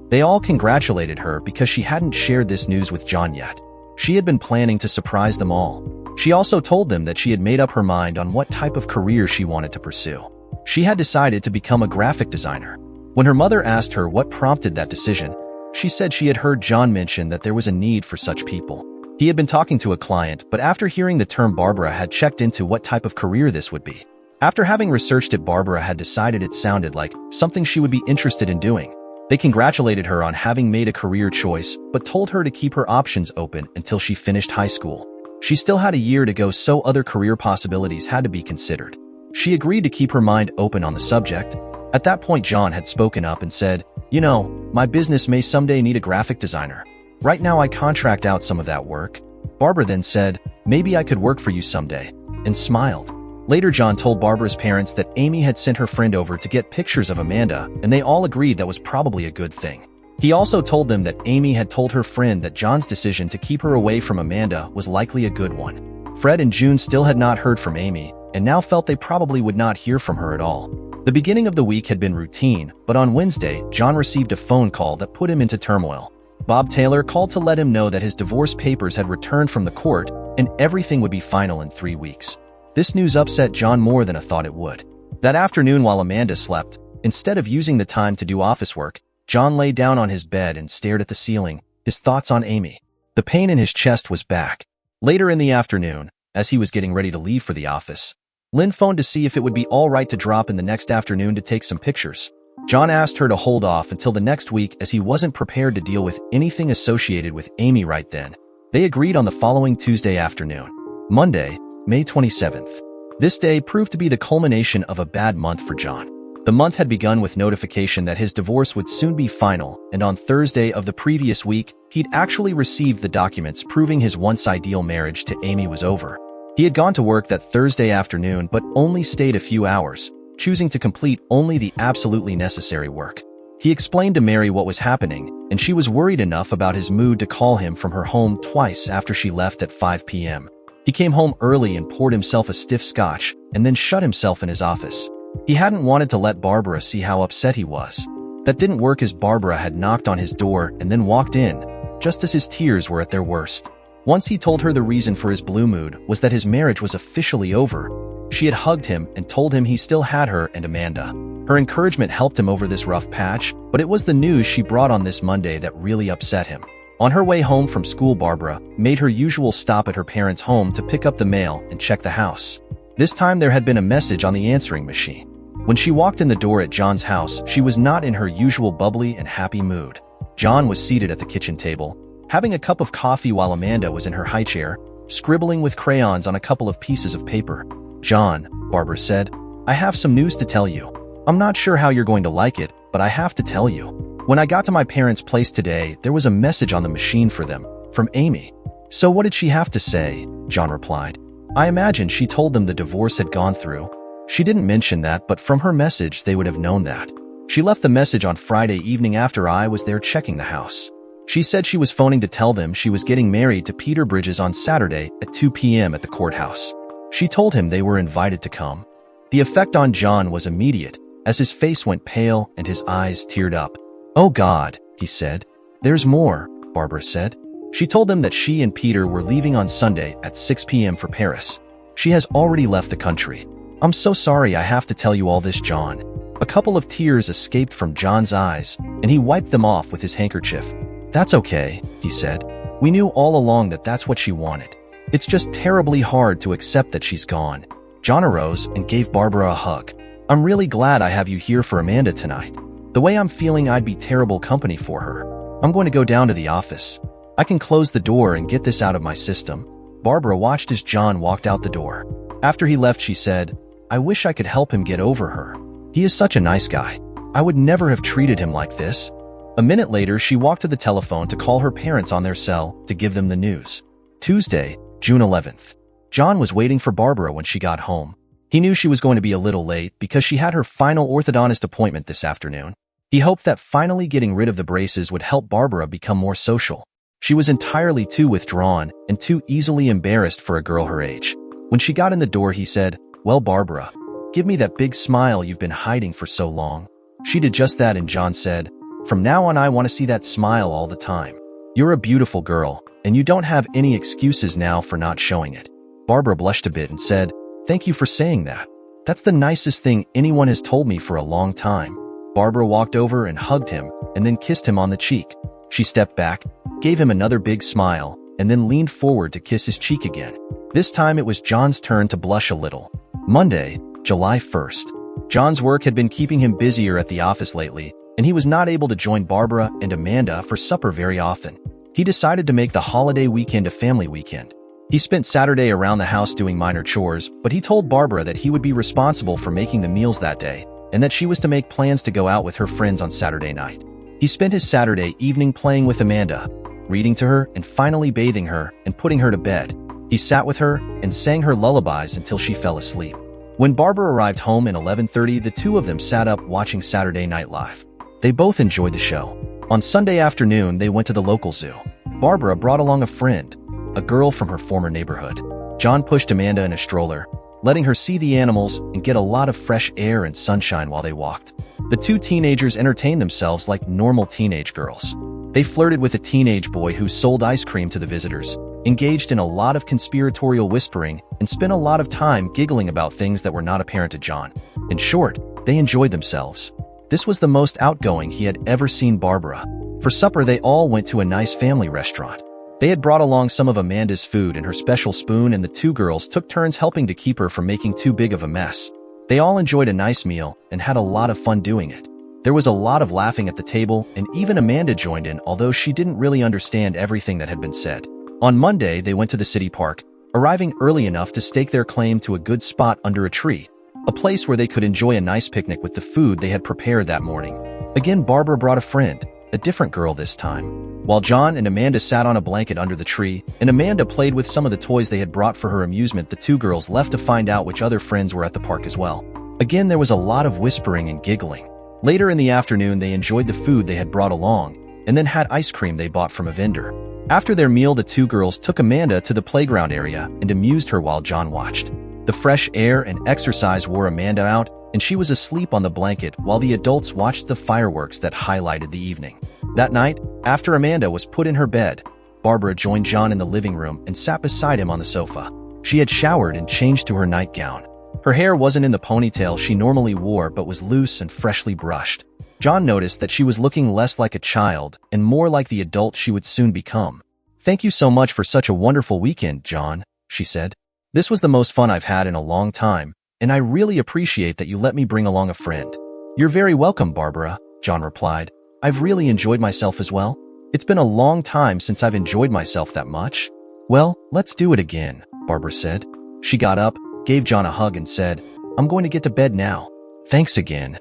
They all congratulated her because she hadn't shared this news with John yet. She had been planning to surprise them all. She also told them that she had made up her mind on what type of career she wanted to pursue. She had decided to become a graphic designer. When her mother asked her what prompted that decision, she said she had heard John mention that there was a need for such people. He had been talking to a client, but after hearing the term, Barbara had checked into what type of career this would be. After having researched it, Barbara had decided it sounded like something she would be interested in doing. They congratulated her on having made a career choice, but told her to keep her options open until she finished high school. She still had a year to go, so other career possibilities had to be considered. She agreed to keep her mind open on the subject. At that point, John had spoken up and said, "You know, my business may someday need a graphic designer. Right now I contract out some of that work." Barbara then said, "Maybe I could work for you someday," and smiled. Later, John told Barbara's parents that Amy had sent her friend over to get pictures of Amanda, and they all agreed that was probably a good thing. He also told them that Amy had told her friend that John's decision to keep her away from Amanda was likely a good one. Fred and June still had not heard from Amy, and now felt they probably would not hear from her at all. The beginning of the week had been routine, but on Wednesday, John received a phone call that put him into turmoil. Bob Taylor called to let him know that his divorce papers had returned from the court and everything would be final in 3 weeks. This news upset John more than I thought it would. That afternoon, while Amanda slept, instead of using the time to do office work, John lay down on his bed and stared at the ceiling, his thoughts on Amy. The pain in his chest was back. Later in the afternoon, as he was getting ready to leave for the office, Lynn phoned to see if it would be all right to drop in the next afternoon to take some pictures. John asked her to hold off until the next week as he wasn't prepared to deal with anything associated with Amy right then. They agreed on the following Tuesday afternoon, Monday, May 27th. This day proved to be the culmination of a bad month for John. The month had begun with notification that his divorce would soon be final, and on Thursday of the previous week, he'd actually received the documents proving his once-ideal marriage to Amy was over. He had gone to work that Thursday afternoon but only stayed a few hours, choosing to complete only the absolutely necessary work. He explained to Mary what was happening, and she was worried enough about his mood to call him from her home twice after she left at 5 p.m. He came home early and poured himself a stiff scotch, and then shut himself in his office. He hadn't wanted to let Barbara see how upset he was. That didn't work as Barbara had knocked on his door and then walked in, just as his tears were at their worst. Once he told her the reason for his blue mood was that his marriage was officially over. She had hugged him and told him he still had her and Amanda. Her encouragement helped him over this rough patch, but it was the news she brought on this Monday that really upset him. On her way home from school, Barbara made her usual stop at her parents' home to pick up the mail and check the house. This time there had been a message on the answering machine. When she walked in the door at John's house, she was not in her usual bubbly and happy mood. John was seated at the kitchen table, having a cup of coffee while Amanda was in her high chair, scribbling with crayons on a couple of pieces of paper. "John," Barbara said, "I have some news to tell you. I'm not sure how you're going to like it, but I have to tell you. When I got to my parents' place today, there was a message on the machine for them, from Amy." "So what did she have to say?" John replied. "I imagine she told them the divorce had gone through." "She didn't mention that, but from her message they would have known that. She left the message on Friday evening after I was there checking the house. She said she was phoning to tell them she was getting married to Peter Bridges on Saturday at 2 p.m. at the courthouse. She told him they were invited to come." The effect on John was immediate, as his face went pale and his eyes teared up. "Oh God," he said. "There's more," Barbara said. She told them that she and Peter were leaving on Sunday at 6 p.m. for Paris. "She has already left the country. I'm so sorry I have to tell you all this, John." A couple of tears escaped from John's eyes, and he wiped them off with his handkerchief. "That's okay," he said. "We knew all along that that's what she wanted. It's just terribly hard to accept that she's gone." John arose and gave Barbara a hug. "I'm really glad I have you here for Amanda tonight. The way I'm feeling, I'd be terrible company for her. I'm going to go down to the office. I can close the door and get this out of my system." Barbara watched as John walked out the door. After he left, she said, "I wish I could help him get over her. He is such a nice guy. I would never have treated him like this." A minute later, she walked to the telephone to call her parents on their cell to give them the news. Tuesday, June 11th. John was waiting for Barbara when she got home. He knew she was going to be a little late because she had her final orthodontist appointment this afternoon. He hoped that finally getting rid of the braces would help Barbara become more social. She was entirely too withdrawn and too easily embarrassed for a girl her age. When she got in the door, he said, "Well, Barbara, give me that big smile you've been hiding for so long." She did just that, and John said, "From now on, I want to see that smile all the time. You're a beautiful girl, and you don't have any excuses now for not showing it." Barbara blushed a bit and said, "Thank you for saying that. That's the nicest thing anyone has told me for a long time." Barbara walked over and hugged him and then kissed him on the cheek. She stepped back, gave him another big smile, and then leaned forward to kiss his cheek again. This time it was John's turn to blush a little. Monday, July 1st. John's work had been keeping him busier at the office lately, and he was not able to join Barbara and Amanda for supper very often. He decided to make the holiday weekend a family weekend. He spent Saturday around the house doing minor chores, but he told Barbara that he would be responsible for making the meals that day, and that she was to make plans to go out with her friends on Saturday night. He spent his Saturday evening playing with Amanda, reading to her, and finally bathing her and putting her to bed. He sat with her and sang her lullabies until she fell asleep. When Barbara arrived home at 11:30, the two of them sat up watching Saturday Night Live. They both enjoyed the show. On Sunday afternoon, they went to the local zoo. Barbara brought along a friend, a girl from her former neighborhood. John pushed Amanda in a stroller, letting her see the animals and get a lot of fresh air and sunshine while they walked. The two teenagers entertained themselves like normal teenage girls. They flirted with a teenage boy who sold ice cream to the visitors, engaged in a lot of conspiratorial whispering, and spent a lot of time giggling about things that were not apparent to John. In short, they enjoyed themselves. This was the most outgoing he had ever seen Barbara. For supper, they all went to a nice family restaurant. They had brought along some of Amanda's food and her special spoon, and the two girls took turns helping to keep her from making too big of a mess. They all enjoyed a nice meal and had a lot of fun doing it. There was a lot of laughing at the table, and even Amanda joined in, although she didn't really understand everything that had been said. On Monday, they went to the city park, arriving early enough to stake their claim to a good spot under a tree, a place where they could enjoy a nice picnic with the food they had prepared that morning. Again, Barbara brought a friend, a different girl this time. While John and Amanda sat on a blanket under the tree, and Amanda played with some of the toys they had brought for her amusement, the two girls left to find out which other friends were at the park as well. Again, there was a lot of whispering and giggling. Later in the afternoon, they enjoyed the food they had brought along, and then had ice cream they bought from a vendor. After their meal, the two girls took Amanda to the playground area and amused her while John watched. The fresh air and exercise wore Amanda out, and she was asleep on the blanket while the adults watched the fireworks that highlighted the evening. That night, after Amanda was put in her bed, Barbara joined John in the living room and sat beside him on the sofa. She had showered and changed to her nightgown. Her hair wasn't in the ponytail she normally wore, but was loose and freshly brushed. John noticed that she was looking less like a child and more like the adult she would soon become. "Thank you so much for such a wonderful weekend, John," she said. "This was the most fun I've had in a long time, and I really appreciate that you let me bring along a friend." "You're very welcome, Barbara," John replied. "I've really enjoyed myself as well. It's been a long time since I've enjoyed myself that much." "Well, let's do it again," Barbara said. She got up, gave John a hug, and said, "I'm going to get to bed now. Thanks again."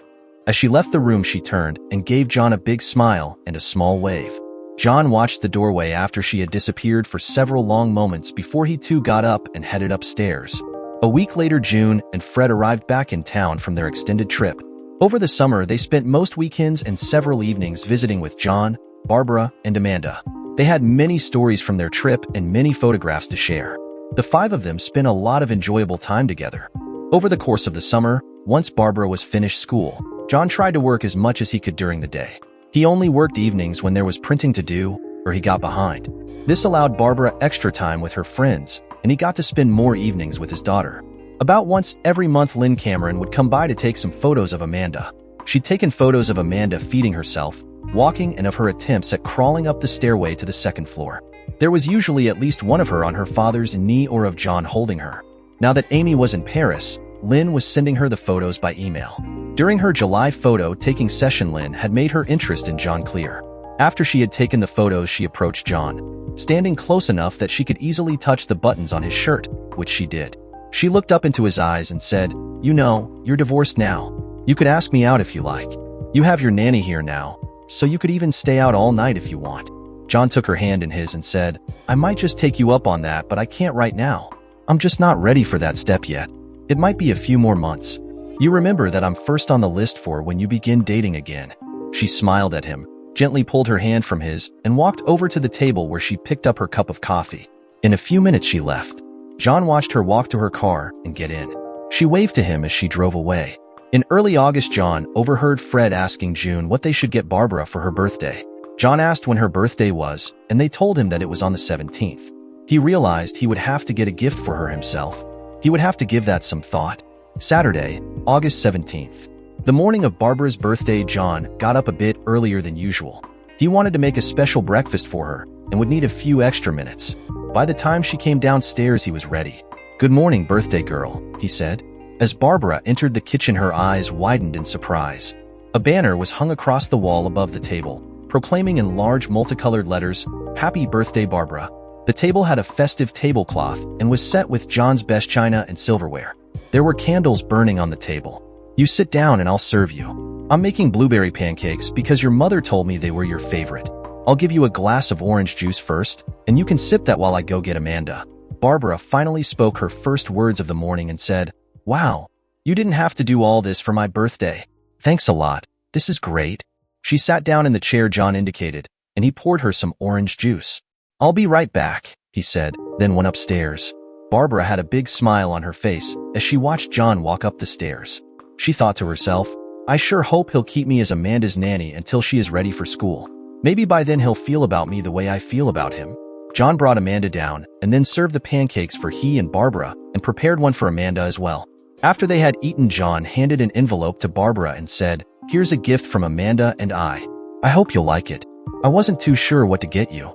As she left the room, she turned and gave John a big smile and a small wave. John watched the doorway after she had disappeared for several long moments before he too got up and headed upstairs. A week later, June and Fred arrived back in town from their extended trip. Over the summer, they spent most weekends and several evenings visiting with John, Barbara, and Amanda. They had many stories from their trip and many photographs to share. The five of them spent a lot of enjoyable time together. Over the course of the summer, once Barbara was finished school, John tried to work as much as he could during the day. He only worked evenings when there was printing to do or he got behind. This allowed Barbara extra time with her friends, and he got to spend more evenings with his daughter. About once every month, Lynn Cameron would come by to take some photos of Amanda. She'd taken photos of Amanda feeding herself, walking, and of her attempts at crawling up the stairway to the second floor. There was usually at least one of her on her father's knee or of John holding her. Now that Amy was in Paris, Lynn was sending her the photos by email. During her July photo-taking session, Lynn had made her interest in John clear. After she had taken the photos, she approached John, standing close enough that she could easily touch the buttons on his shirt, which she did. She looked up into his eyes and said, "You know, you're divorced now. You could ask me out if you like. You have your nanny here now, so you could even stay out all night if you want." John took her hand in his and said, "I might just take you up on that, but I can't right now. I'm just not ready for that step yet. It might be a few more months. You remember that I'm first on the list for when you begin dating again." She smiled at him, gently pulled her hand from his, and walked over to the table where she picked up her cup of coffee. In a few minutes, she left. John watched her walk to her car and get in. She waved to him as she drove away. In early August, John overheard Fred asking June what they should get Barbara for her birthday. John asked when her birthday was, and they told him that it was on the 17th. He realized he would have to get a gift for her himself. He would have to give that some thought. Saturday, August 17th. The morning of Barbara's birthday, John got up a bit earlier than usual. He wanted to make a special breakfast for her and would need a few extra minutes. By the time she came downstairs, he was ready. "Good morning, birthday girl," he said. As Barbara entered the kitchen, her eyes widened in surprise. A banner was hung across the wall above the table, proclaiming in large multicolored letters, "Happy Birthday, Barbara." The table had a festive tablecloth and was set with John's best china and silverware. There were candles burning on the table. "You sit down and I'll serve you. I'm making blueberry pancakes because your mother told me they were your favorite. I'll give you a glass of orange juice first, and you can sip that while I go get Amanda." Barbara finally spoke her first words of the morning and said, "Wow, you didn't have to do all this for my birthday. Thanks a lot. This is great." She sat down in the chair John indicated, and he poured her some orange juice. "I'll be right back," he said, then went upstairs. Barbara had a big smile on her face as she watched John walk up the stairs. She thought to herself, "I sure hope he'll keep me as Amanda's nanny until she is ready for school. Maybe by then he'll feel about me the way I feel about him." John brought Amanda down and then served the pancakes for he and Barbara and prepared one for Amanda as well. After they had eaten, John handed an envelope to Barbara and said, Here's a gift from Amanda and I. I hope you'll like it. I wasn't too sure what to get you."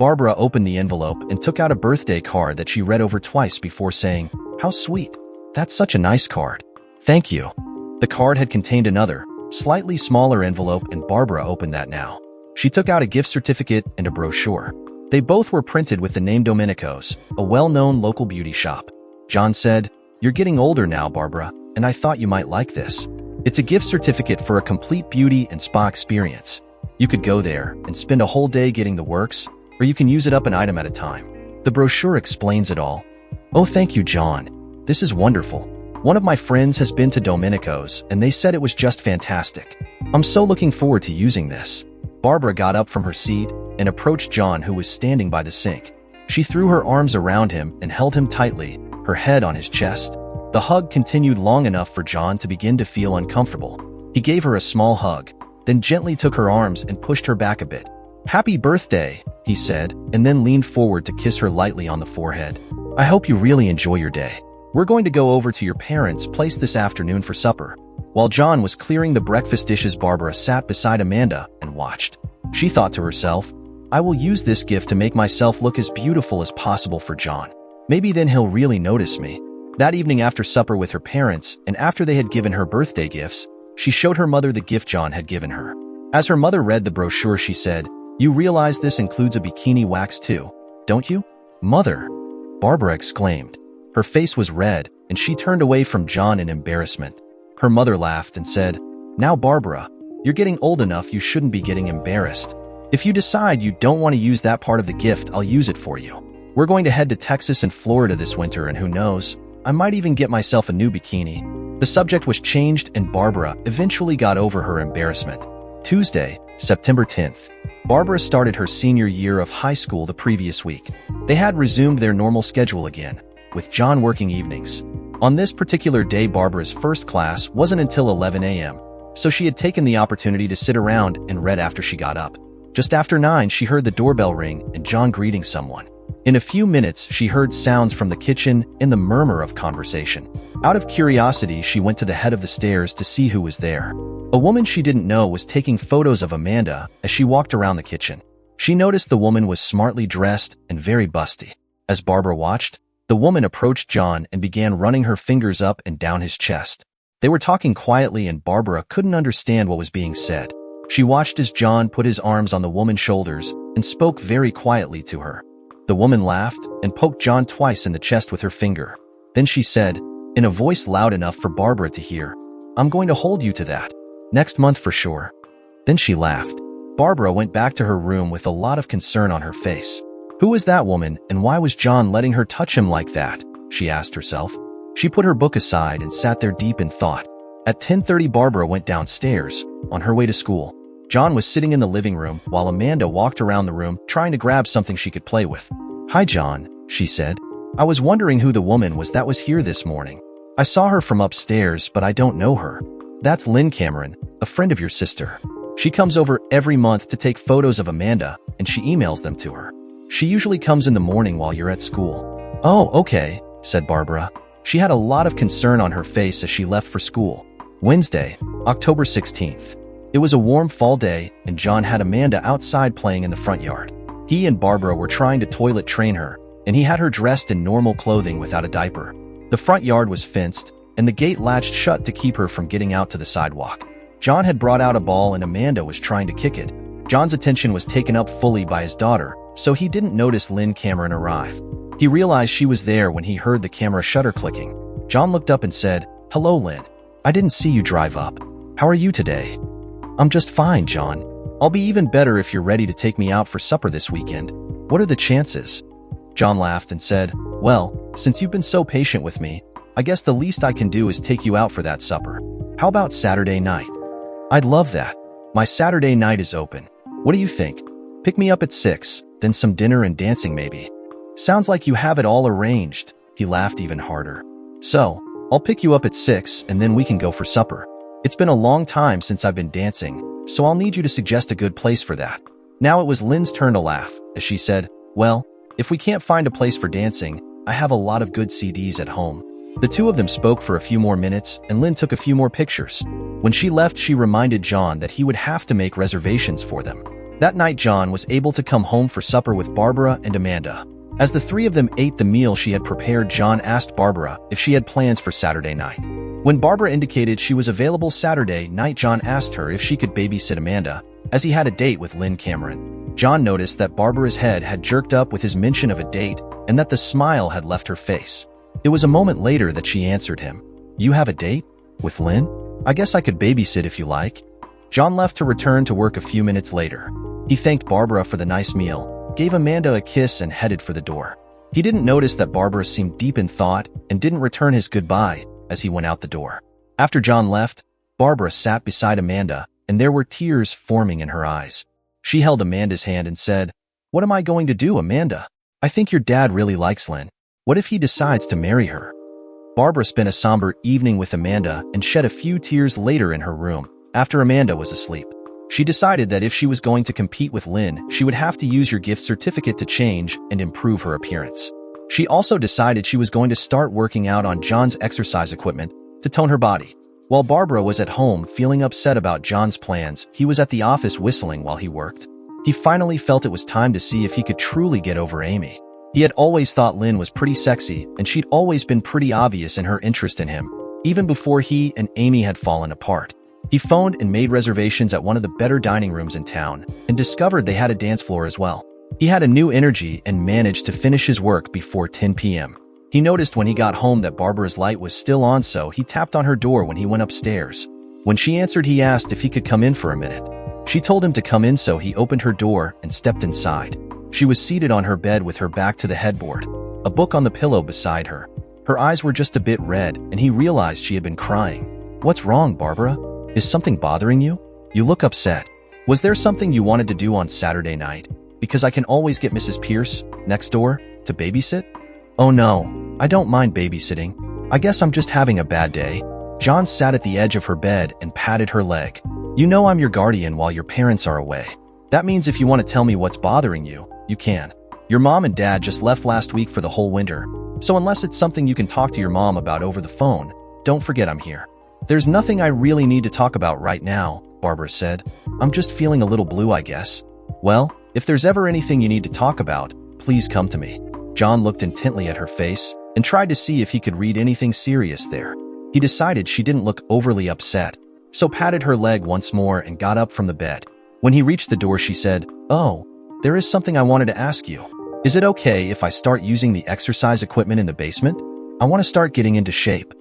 Barbara opened the envelope and took out a birthday card that she read over twice before saying, "How sweet. That's such a nice card. Thank you." The card had contained another, slightly smaller envelope, and Barbara opened that now. She took out a gift certificate and a brochure. They both were printed with the name Domenico's, a well-known local beauty shop. John said, "You're getting older now, Barbara, and I thought you might like this. It's a gift certificate for a complete beauty and spa experience. You could go there and spend a whole day getting the works, or you can use it up an item at a time." The brochure explains it all. "Oh, thank you, John. This is wonderful. One of my friends has been to Domenico's, and they said it was just fantastic. I'm so looking forward to using this." Barbara got up from her seat and approached John, who was standing by the sink. She threw her arms around him and held him tightly, her head on his chest. The hug continued long enough for John to begin to feel uncomfortable. He gave her a small hug, then gently took her arms and pushed her back a bit. "Happy birthday," he said, and then leaned forward to kiss her lightly on the forehead. "I hope you really enjoy your day. We're going to go over to your parents' place this afternoon for supper." While John was clearing the breakfast dishes, Barbara sat beside Amanda and watched. She thought to herself, "I will use this gift to make myself look as beautiful as possible for John. Maybe then he'll really notice me." That evening after supper with her parents, and after they had given her birthday gifts, she showed her mother the gift John had given her. As her mother read the brochure, she said, "You realize this includes a bikini wax too, don't you?" "Mother!" Barbara exclaimed. Her face was red, and she turned away from John in embarrassment. Her mother laughed and said, "Now, Barbara, you're getting old enough you shouldn't be getting embarrassed. If you decide you don't want to use that part of the gift, I'll use it for you. We're going to head to Texas and Florida this winter, and who knows, I might even get myself a new bikini." The subject was changed, and Barbara eventually got over her embarrassment. Tuesday, September 10th. Barbara started her senior year of high school the previous week. They had resumed their normal schedule again, with John working evenings. On this particular day, Barbara's first class wasn't until 11 a.m., so she had taken the opportunity to sit around and read after she got up. Just after 9, she heard the doorbell ring and John greeting someone. In a few minutes, she heard sounds from the kitchen and the murmur of conversation. Out of curiosity, she went to the head of the stairs to see who was there. A woman she didn't know was taking photos of Amanda as she walked around the kitchen. She noticed the woman was smartly dressed and very busty. As Barbara watched, the woman approached John and began running her fingers up and down his chest. They were talking quietly, and Barbara couldn't understand what was being said. She watched as John put his arms on the woman's shoulders and spoke very quietly to her. The woman laughed and poked John twice in the chest with her finger. Then she said, in a voice loud enough for Barbara to hear, "I'm going to hold you to that. Next month for sure." Then she laughed. Barbara went back to her room with a lot of concern on her face. Who was that woman, and why was John letting her touch him like that? She asked herself. She put her book aside and sat there deep in thought. At 10:30, Barbara went downstairs, on her way to school. John was sitting in the living room while Amanda walked around the room trying to grab something she could play with. "Hi, John," she said. "I was wondering who the woman was that was here this morning. I saw her from upstairs, but I don't know her." "That's Lynn Cameron, a friend of your sister. She comes over every month to take photos of Amanda, and she emails them to her. She usually comes in the morning while you're at school." "Oh, okay," said Barbara. She had a lot of concern on her face as she left for school. Wednesday, October 16th. It was a warm fall day, and John had Amanda outside playing in the front yard. He and Barbara were trying to toilet train her, and he had her dressed in normal clothing without a diaper. The front yard was fenced, and the gate latched shut to keep her from getting out to the sidewalk. John had brought out a ball, and Amanda was trying to kick it. John's attention was taken up fully by his daughter, so he didn't notice Lynn Cameron arrive. He realized she was there when he heard the camera shutter clicking. John looked up and said, "Hello, Lynn. I didn't see you drive up. How are you today?" "I'm just fine, John. I'll be even better if you're ready to take me out for supper this weekend. What are the chances?" John laughed and said, "Well, since you've been so patient with me, I guess the least I can do is take you out for that supper. How about Saturday night?" "I'd love that. My Saturday night is open. What do you think? Pick me up at 6, then some dinner and dancing maybe." "Sounds like you have it all arranged." He laughed even harder. "So, I'll pick you up at 6 and then we can go for supper. It's been a long time since I've been dancing, so I'll need you to suggest a good place for that." Now it was Lynn's turn to laugh, as she said, "Well, if we can't find a place for dancing, I have a lot of good CDs at home. The two of them spoke for a few more minutes, and Lynn took a few more pictures. When she left, she reminded John that he would have to make reservations for them. That night, John was able to come home for supper with Barbara and Amanda. As the three of them ate the meal she had prepared, John asked Barbara if she had plans for Saturday night. When Barbara indicated she was available Saturday night, John asked her if she could babysit Amanda, as he had a date with Lynn Cameron. John noticed that Barbara's head had jerked up with his mention of a date and that the smile had left her face. It was a moment later that she answered him. "You have a date? With Lynn? I guess I could babysit if you like." John left to return to work a few minutes later. He thanked Barbara for the nice meal, gave Amanda a kiss, and headed for the door. He didn't notice that Barbara seemed deep in thought and didn't return his goodbye as he went out the door. After John left, Barbara sat beside Amanda, and there were tears forming in her eyes. She held Amanda's hand and said, "What am I going to do, Amanda? I think your dad really likes Lynn. What if he decides to marry her?" Barbara spent a somber evening with Amanda and shed a few tears later in her room, after Amanda was asleep. She decided that if she was going to compete with Lynn, she would have to use her gift certificate to change and improve her appearance. She also decided she was going to start working out on John's exercise equipment to tone her body. While Barbara was at home feeling upset about John's plans, he was at the office whistling while he worked. He finally felt it was time to see if he could truly get over Amy. He had always thought Lynn was pretty sexy, and she'd always been pretty obvious in her interest in him, even before he and Amy had fallen apart. He phoned and made reservations at one of the better dining rooms in town, and discovered they had a dance floor as well. He had a new energy and managed to finish his work before 10 p.m. He noticed when he got home that Barbara's light was still on, so he tapped on her door when he went upstairs. When she answered, he asked if he could come in for a minute. She told him to come in, so he opened her door and stepped inside. She was seated on her bed with her back to the headboard, a book on the pillow beside her. Her eyes were just a bit red, and he realized she had been crying. "What's wrong, Barbara? Is something bothering you? You look upset. Was there something you wanted to do on Saturday night? Because I can always get Mrs. Pierce, next door, to babysit." "Oh no, I don't mind babysitting. I guess I'm just having a bad day." John sat at the edge of her bed and patted her leg. "You know I'm your guardian while your parents are away. That means if you want to tell me what's bothering you, you can. Your mom and dad just left last week for the whole winter, so unless it's something you can talk to your mom about over the phone, don't forget I'm here." "There's nothing I really need to talk about right now," Barbara said. "I'm just feeling a little blue, I guess." "Well, if there's ever anything you need to talk about, please come to me." John looked intently at her face and tried to see if he could read anything serious there. He decided she didn't look overly upset, so patted her leg once more and got up from the bed. When he reached the door, she said, "Oh, there is something I wanted to ask you. Is it okay if I start using the exercise equipment in the basement? I want to start getting into shape."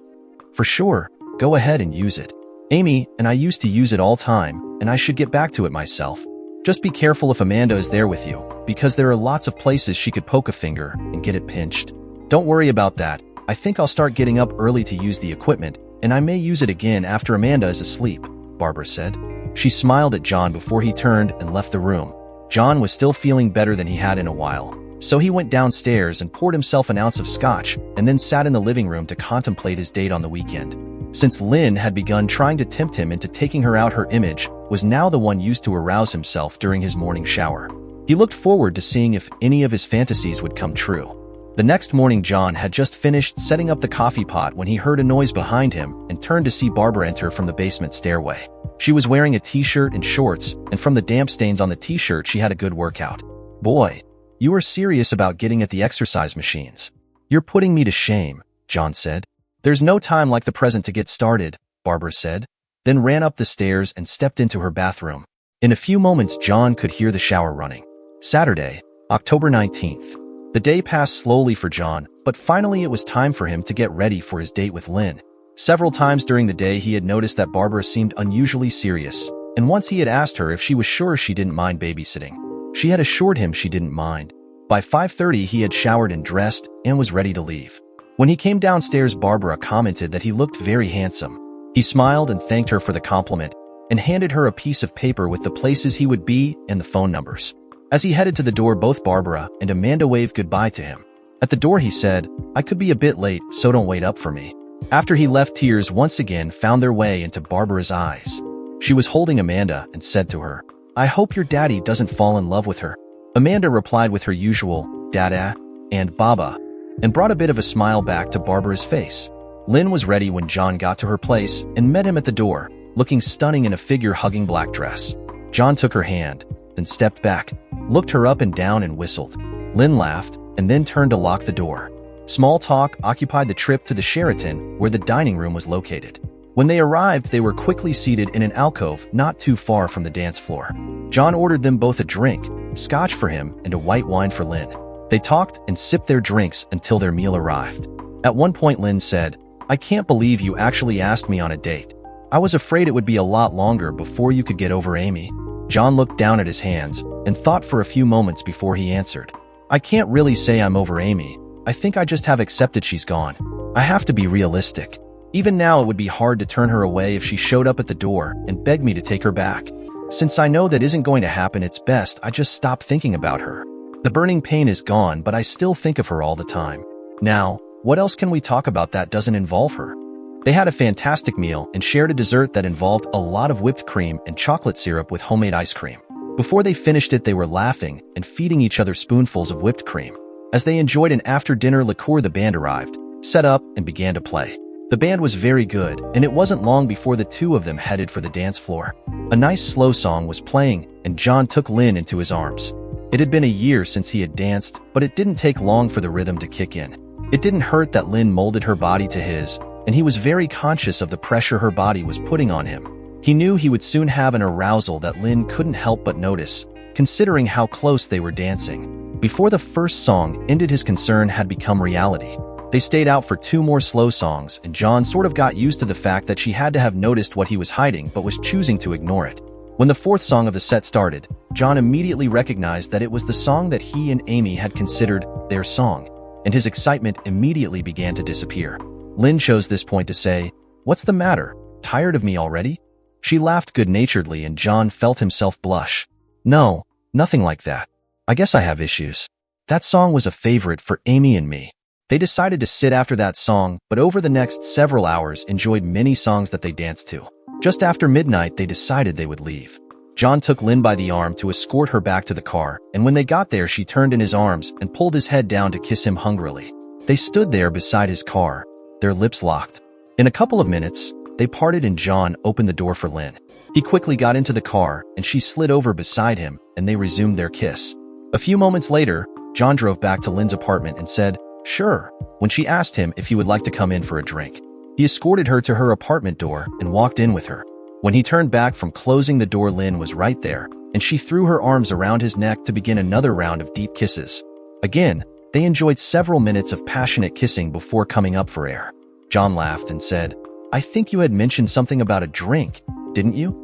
"For sure, go ahead and use it. Amy and I used to use it all time, and I should get back to it myself. Just be careful if Amanda is there with you, because there are lots of places she could poke a finger and get it pinched. Don't worry about that. I think I'll start getting up early to use the equipment, and I may use it again after Amanda is asleep," Barbara said. She smiled at John before he turned and left the room. John was still feeling better than he had in a while, so he went downstairs and poured himself an ounce of scotch and then sat in the living room to contemplate his date on the weekend. Since Lynn had begun trying to tempt him into taking her out, her image was now the one used to arouse himself during his morning shower. He looked forward to seeing if any of his fantasies would come true. The next morning, John had just finished setting up the coffee pot when he heard a noise behind him and turned to see Barbara enter from the basement stairway. She was wearing a t-shirt and shorts, and from the damp stains on the t-shirt, she had a good workout. "Boy, you are serious about getting at the exercise machines. You're putting me to shame," John said. "There's no time like the present to get started," Barbara said, then ran up the stairs and stepped into her bathroom. In a few moments, John could hear the shower running. Saturday, October 19th. The day passed slowly for John, but finally it was time for him to get ready for his date with Lynn. Several times during the day he had noticed that Barbara seemed unusually serious, and once he had asked her if she was sure she didn't mind babysitting. She had assured him she didn't mind. By 5:30 he had showered and dressed and was ready to leave. When he came downstairs, Barbara commented that he looked very handsome. He smiled and thanked her for the compliment, and handed her a piece of paper with the places he would be and the phone numbers. As he headed to the door, both Barbara and Amanda waved goodbye to him. At the door he said, "I could be a bit late, so don't wait up for me." After he left, tears once again found their way into Barbara's eyes. She was holding Amanda and said to her, "I hope your daddy doesn't fall in love with her." Amanda replied with her usual "Dada" and "Baba," and brought a bit of a smile back to Barbara's face. Lynn was ready when John got to her place and met him at the door, looking stunning in a figure-hugging black dress. John took her hand, then stepped back, looked her up and down and whistled. Lynn laughed and then turned to lock the door. Small talk occupied the trip to the Sheraton, where the dining room was located. When they arrived, they were quickly seated in an alcove not too far from the dance floor. John ordered them both a drink, scotch for him and a white wine for Lynn. They talked and sipped their drinks until their meal arrived. At one point, Lynn said, "I can't believe you actually asked me on a date. I was afraid it would be a lot longer before you could get over Amy." John looked down at his hands and thought for a few moments before he answered, "I can't really say I'm over Amy. I think I just have accepted she's gone. I have to be realistic. Even now, it would be hard to turn her away if she showed up at the door and begged me to take her back. Since I know that isn't going to happen, it's best I just stop thinking about her. The burning pain is gone, but I still think of her all the time. Now, what else can we talk about that doesn't involve her?" They had a fantastic meal and shared a dessert that involved a lot of whipped cream and chocolate syrup with homemade ice cream. Before they finished it, they were laughing and feeding each other spoonfuls of whipped cream. As they enjoyed an after-dinner liqueur, the band arrived, set up, and began to play. The band was very good, and it wasn't long before the two of them headed for the dance floor. A nice slow song was playing, and John took Lynn into his arms. It had been a year since he had danced, but it didn't take long for the rhythm to kick in. It didn't hurt that Lynn molded her body to his, and he was very conscious of the pressure her body was putting on him. He knew he would soon have an arousal that Lynn couldn't help but notice, considering how close they were dancing. Before the first song ended, his concern had become reality. They stayed out for 2 more slow songs, and John sort of got used to the fact that she had to have noticed what he was hiding but was choosing to ignore it. When the 4th song of the set started, John immediately recognized that it was the song that he and Amy had considered their song, and his excitement immediately began to disappear. Lynn chose this point to say, "What's the matter? Tired of me already?" She laughed good-naturedly, and John felt himself blush. "No, nothing like that. I guess I have issues. That song was a favorite for Amy and me." They decided to sit after that song, but over the next several hours enjoyed many songs that they danced to. Just after midnight, they decided they would leave. John took Lynn by the arm to escort her back to the car, and when they got there, she turned in his arms and pulled his head down to kiss him hungrily. They stood there beside his car, their lips locked. In a couple of minutes, they parted and John opened the door for Lynn. He quickly got into the car, and she slid over beside him, and they resumed their kiss. A few moments later, John drove back to Lynn's apartment and said, "Sure," when she asked him if he would like to come in for a drink. He escorted her to her apartment door and walked in with her. When he turned back from closing the door, Lynn was right there, and she threw her arms around his neck to begin another round of deep kisses. Again, they enjoyed several minutes of passionate kissing before coming up for air. John laughed and said, "I think you had mentioned something about a drink, didn't you?"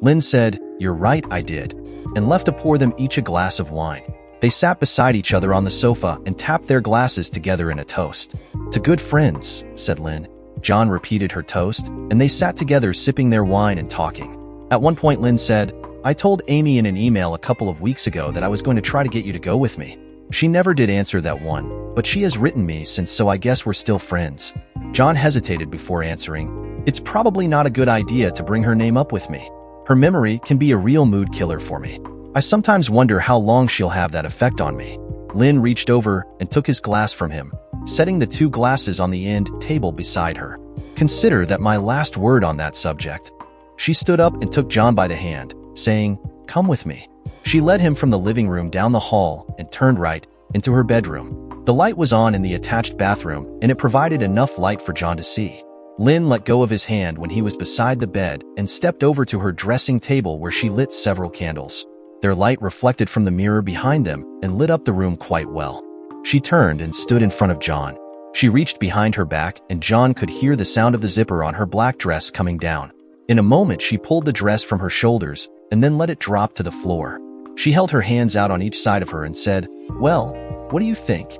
Lynn said, "You're right, I did," and left to pour them each a glass of wine. They sat beside each other on the sofa and tapped their glasses together in a toast. "To good friends," said Lynn. John repeated her toast, and they sat together sipping their wine and talking. At one point, Lynn said, "I told Amy in an email a couple of weeks ago that I was going to try to get you to go with me. She never did answer that one, but she has written me since, so I guess we're still friends." John hesitated before answering, "It's probably not a good idea to bring her name up with me. Her memory can be a real mood killer for me. I sometimes wonder how long she'll have that effect on me." Lynn reached over and took his glass from him, setting the 2 glasses on the end table beside her. "Consider that my last word on that subject." She stood up and took John by the hand, saying, "Come with me." She led him from the living room down the hall and turned right into her bedroom. The light was on in the attached bathroom, and it provided enough light for John to see. Lynn let go of his hand when he was beside the bed and stepped over to her dressing table, where she lit several candles. Their light reflected from the mirror behind them and lit up the room quite well. She turned and stood in front of John. She reached behind her back, and John could hear the sound of the zipper on her black dress coming down. In a moment, she pulled the dress from her shoulders and then let it drop to the floor. She held her hands out on each side of her and said, "Well, what do you think?"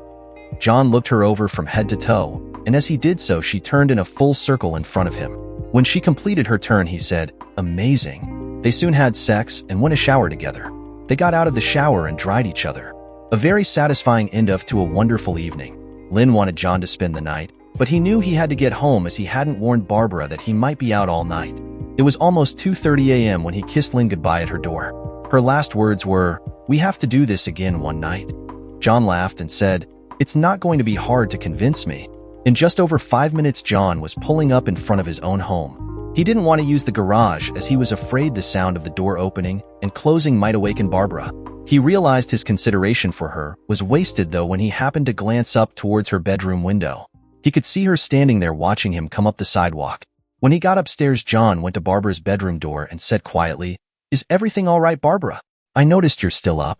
John looked her over from head to toe, and as he did so, she turned in a full circle in front of him. When she completed her turn, he said, "Amazing." They soon had sex and went a shower together. They got out of the shower and dried each other. A very satisfying end to a wonderful evening. Lynn wanted John to spend the night, but he knew he had to get home as he hadn't warned Barbara that he might be out all night. It was almost 2:30 a.m. when he kissed Lynn goodbye at her door. Her last words were, "We have to do this again one night." John laughed and said, "It's not going to be hard to convince me. In just over 5 minutes, John was pulling up in front of his own home. He didn't want to use the garage as he was afraid the sound of the door opening and closing might awaken Barbara. He realized his consideration for her was wasted though when he happened to glance up towards her bedroom window. He could see her standing there watching him come up the sidewalk. When he got upstairs, John went to Barbara's bedroom door and said quietly, "Is everything all right, Barbara? I noticed you're still up."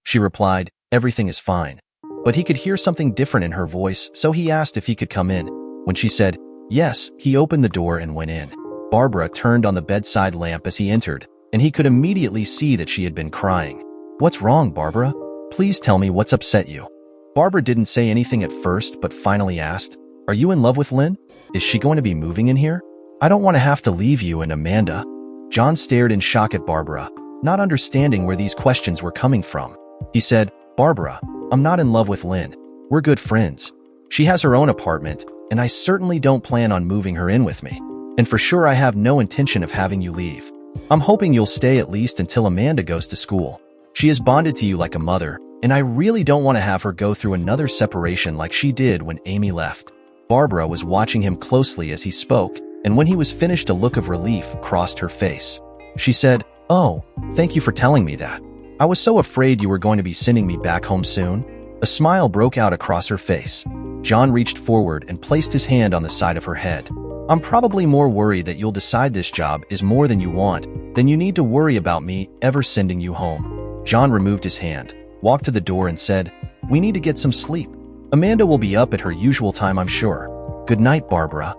She replied, "Everything is fine." But he could hear something different in her voice, so he asked if he could come in. When she said yes, he opened the door and went in. Barbara turned on the bedside lamp as he entered, and he could immediately see that she had been crying. "What's wrong, Barbara? Please tell me what's upset you." Barbara didn't say anything at first, but finally asked, "Are you in love with Lynn? Is she going to be moving in here? I don't want to have to leave you and Amanda." John stared in shock at Barbara, not understanding where these questions were coming from. He said, "Barbara, I'm not in love with Lynn. We're good friends. She has her own apartment, and I certainly don't plan on moving her in with me. And for sure I have no intention of having you leave. I'm hoping you'll stay at least until Amanda goes to school. She is bonded to you like a mother, and I really don't want to have her go through another separation like she did when Amy left." Barbara was watching him closely as he spoke, and when he was finished, a look of relief crossed her face. She said, "Oh, thank you for telling me that. I was so afraid you were going to be sending me back home soon." A smile broke out across her face. John reached forward and placed his hand on the side of her head. "I'm probably more worried that you'll decide this job is more than you want, than you need to worry about me ever sending you home." John removed his hand, walked to the door and said, "We need to get some sleep. Amanda will be up at her usual time, I'm sure. Good night, Barbara."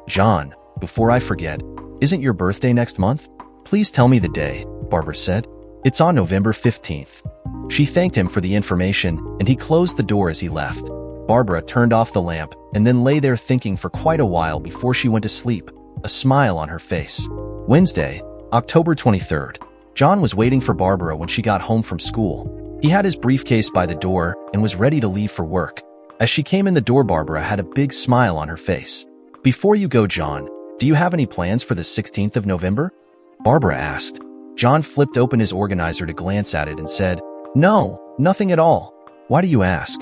"John, before I forget, isn't your birthday next month? Please tell me the day," Barbara said. "It's on November 15th. She thanked him for the information, and he closed the door as he left. Barbara turned off the lamp and then lay there thinking for quite a while before she went to sleep, a smile on her face. Wednesday, October 23rd. John was waiting for Barbara when she got home from school. He had his briefcase by the door and was ready to leave for work. As she came in the door, Barbara had a big smile on her face. "Before you go, John, do you have any plans for the 16th of November? Barbara asked. John flipped open his organizer to glance at it and said, "No, nothing at all. Why do you ask?"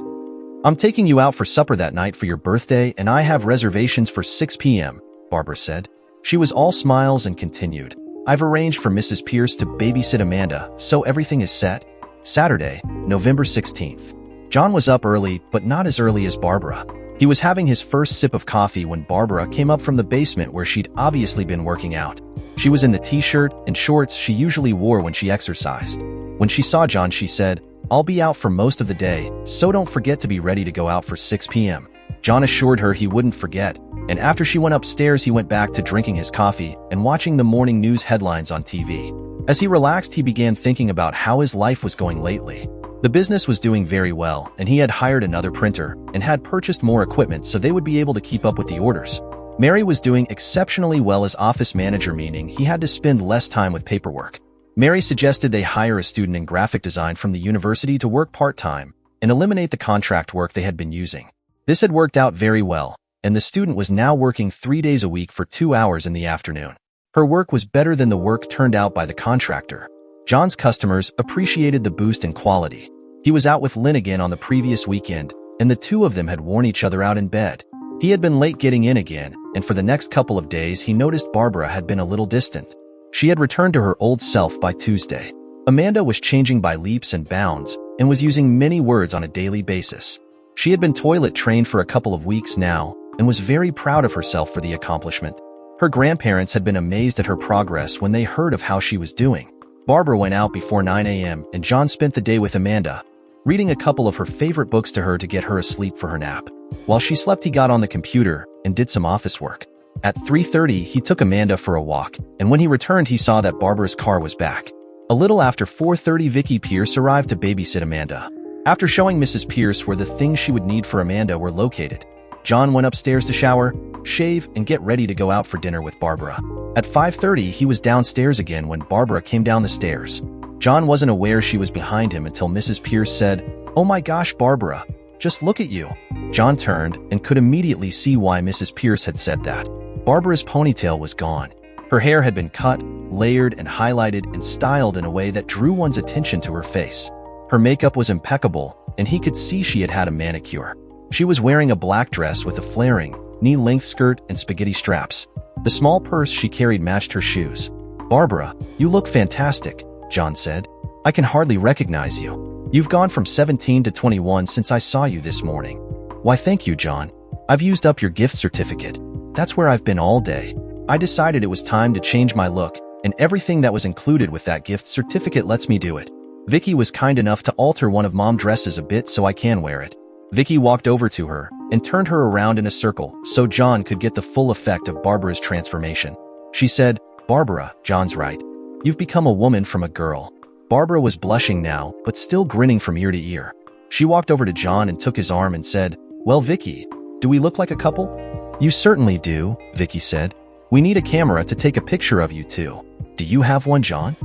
"I'm taking you out for supper that night for your birthday, and I have reservations for 6 p.m., Barbara said. She was all smiles and continued, "I've arranged for Mrs. Pierce to babysit Amanda, so everything is set." Saturday, November 16th. John was up early, but not as early as Barbara. He was having his first sip of coffee when Barbara came up from the basement where she'd obviously been working out. She was in the t-shirt and shorts she usually wore when she exercised. When she saw John, she said, "I'll be out for most of the day, so don't forget to be ready to go out for 6 p.m. John assured her he wouldn't forget, and after she went upstairs, he went back to drinking his coffee and watching the morning news headlines on TV. As he relaxed, he began thinking about how his life was going lately. The business was doing very well, and he had hired another printer and had purchased more equipment so they would be able to keep up with the orders. Mary was doing exceptionally well as office manager, meaning he had to spend less time with paperwork. Mary suggested they hire a student in graphic design from the university to work part-time and eliminate the contract work they had been using. This had worked out very well, and the student was now working 3 days a week for 2 hours in the afternoon. Her work was better than the work turned out by the contractor. John's customers appreciated the boost in quality. He was out with Lynn again on the previous weekend, and the two of them had worn each other out in bed. He had been late getting in again, and for the next couple of days he noticed Barbara had been a little distant. She had returned to her old self by Tuesday. Amanda was changing by leaps and bounds and was using many words on a daily basis. She had been toilet trained for a couple of weeks now and was very proud of herself for the accomplishment. Her grandparents had been amazed at her progress when they heard of how she was doing. Barbara went out before 9 a.m. and John spent the day with Amanda, reading a couple of her favorite books to her to get her asleep for her nap. While she slept, he got on the computer and did some office work. At 3:30, he took Amanda for a walk, and when he returned, he saw that Barbara's car was back. A little after 4:30, Vicky Pierce arrived to babysit Amanda. After showing Mrs. Pierce where the things she would need for Amanda were located, John went upstairs to shower, shave, and get ready to go out for dinner with Barbara. At 5:30, he was downstairs again when Barbara came down the stairs. John wasn't aware she was behind him until Mrs. Pierce said, "Oh my gosh, Barbara, just look at you." John turned and could immediately see why Mrs. Pierce had said that. Barbara's ponytail was gone. Her hair had been cut, layered, and highlighted and styled in a way that drew one's attention to her face. Her makeup was impeccable, and he could see she had had a manicure. She was wearing a black dress with a flaring, knee-length skirt and spaghetti straps. The small purse she carried matched her shoes. "Barbara, you look fantastic," John said. "I can hardly recognize you. You've gone from 17 to 21 since I saw you this morning." "Why, thank you, John. I've used up your gift certificate. That's where I've been all day. I decided it was time to change my look, and everything that was included with that gift certificate lets me do it. Vicky was kind enough to alter one of Mom's dresses a bit so I can wear it." Vicky walked over to her and turned her around in a circle so John could get the full effect of Barbara's transformation. She said, "Barbara, John's right. You've become a woman from a girl." Barbara was blushing now, but still grinning from ear to ear. She walked over to John and took his arm and said, "Well, Vicky, do we look like a couple?" "You certainly do," Vicky said. "We need a camera to take a picture of you two. Do you have one, John?"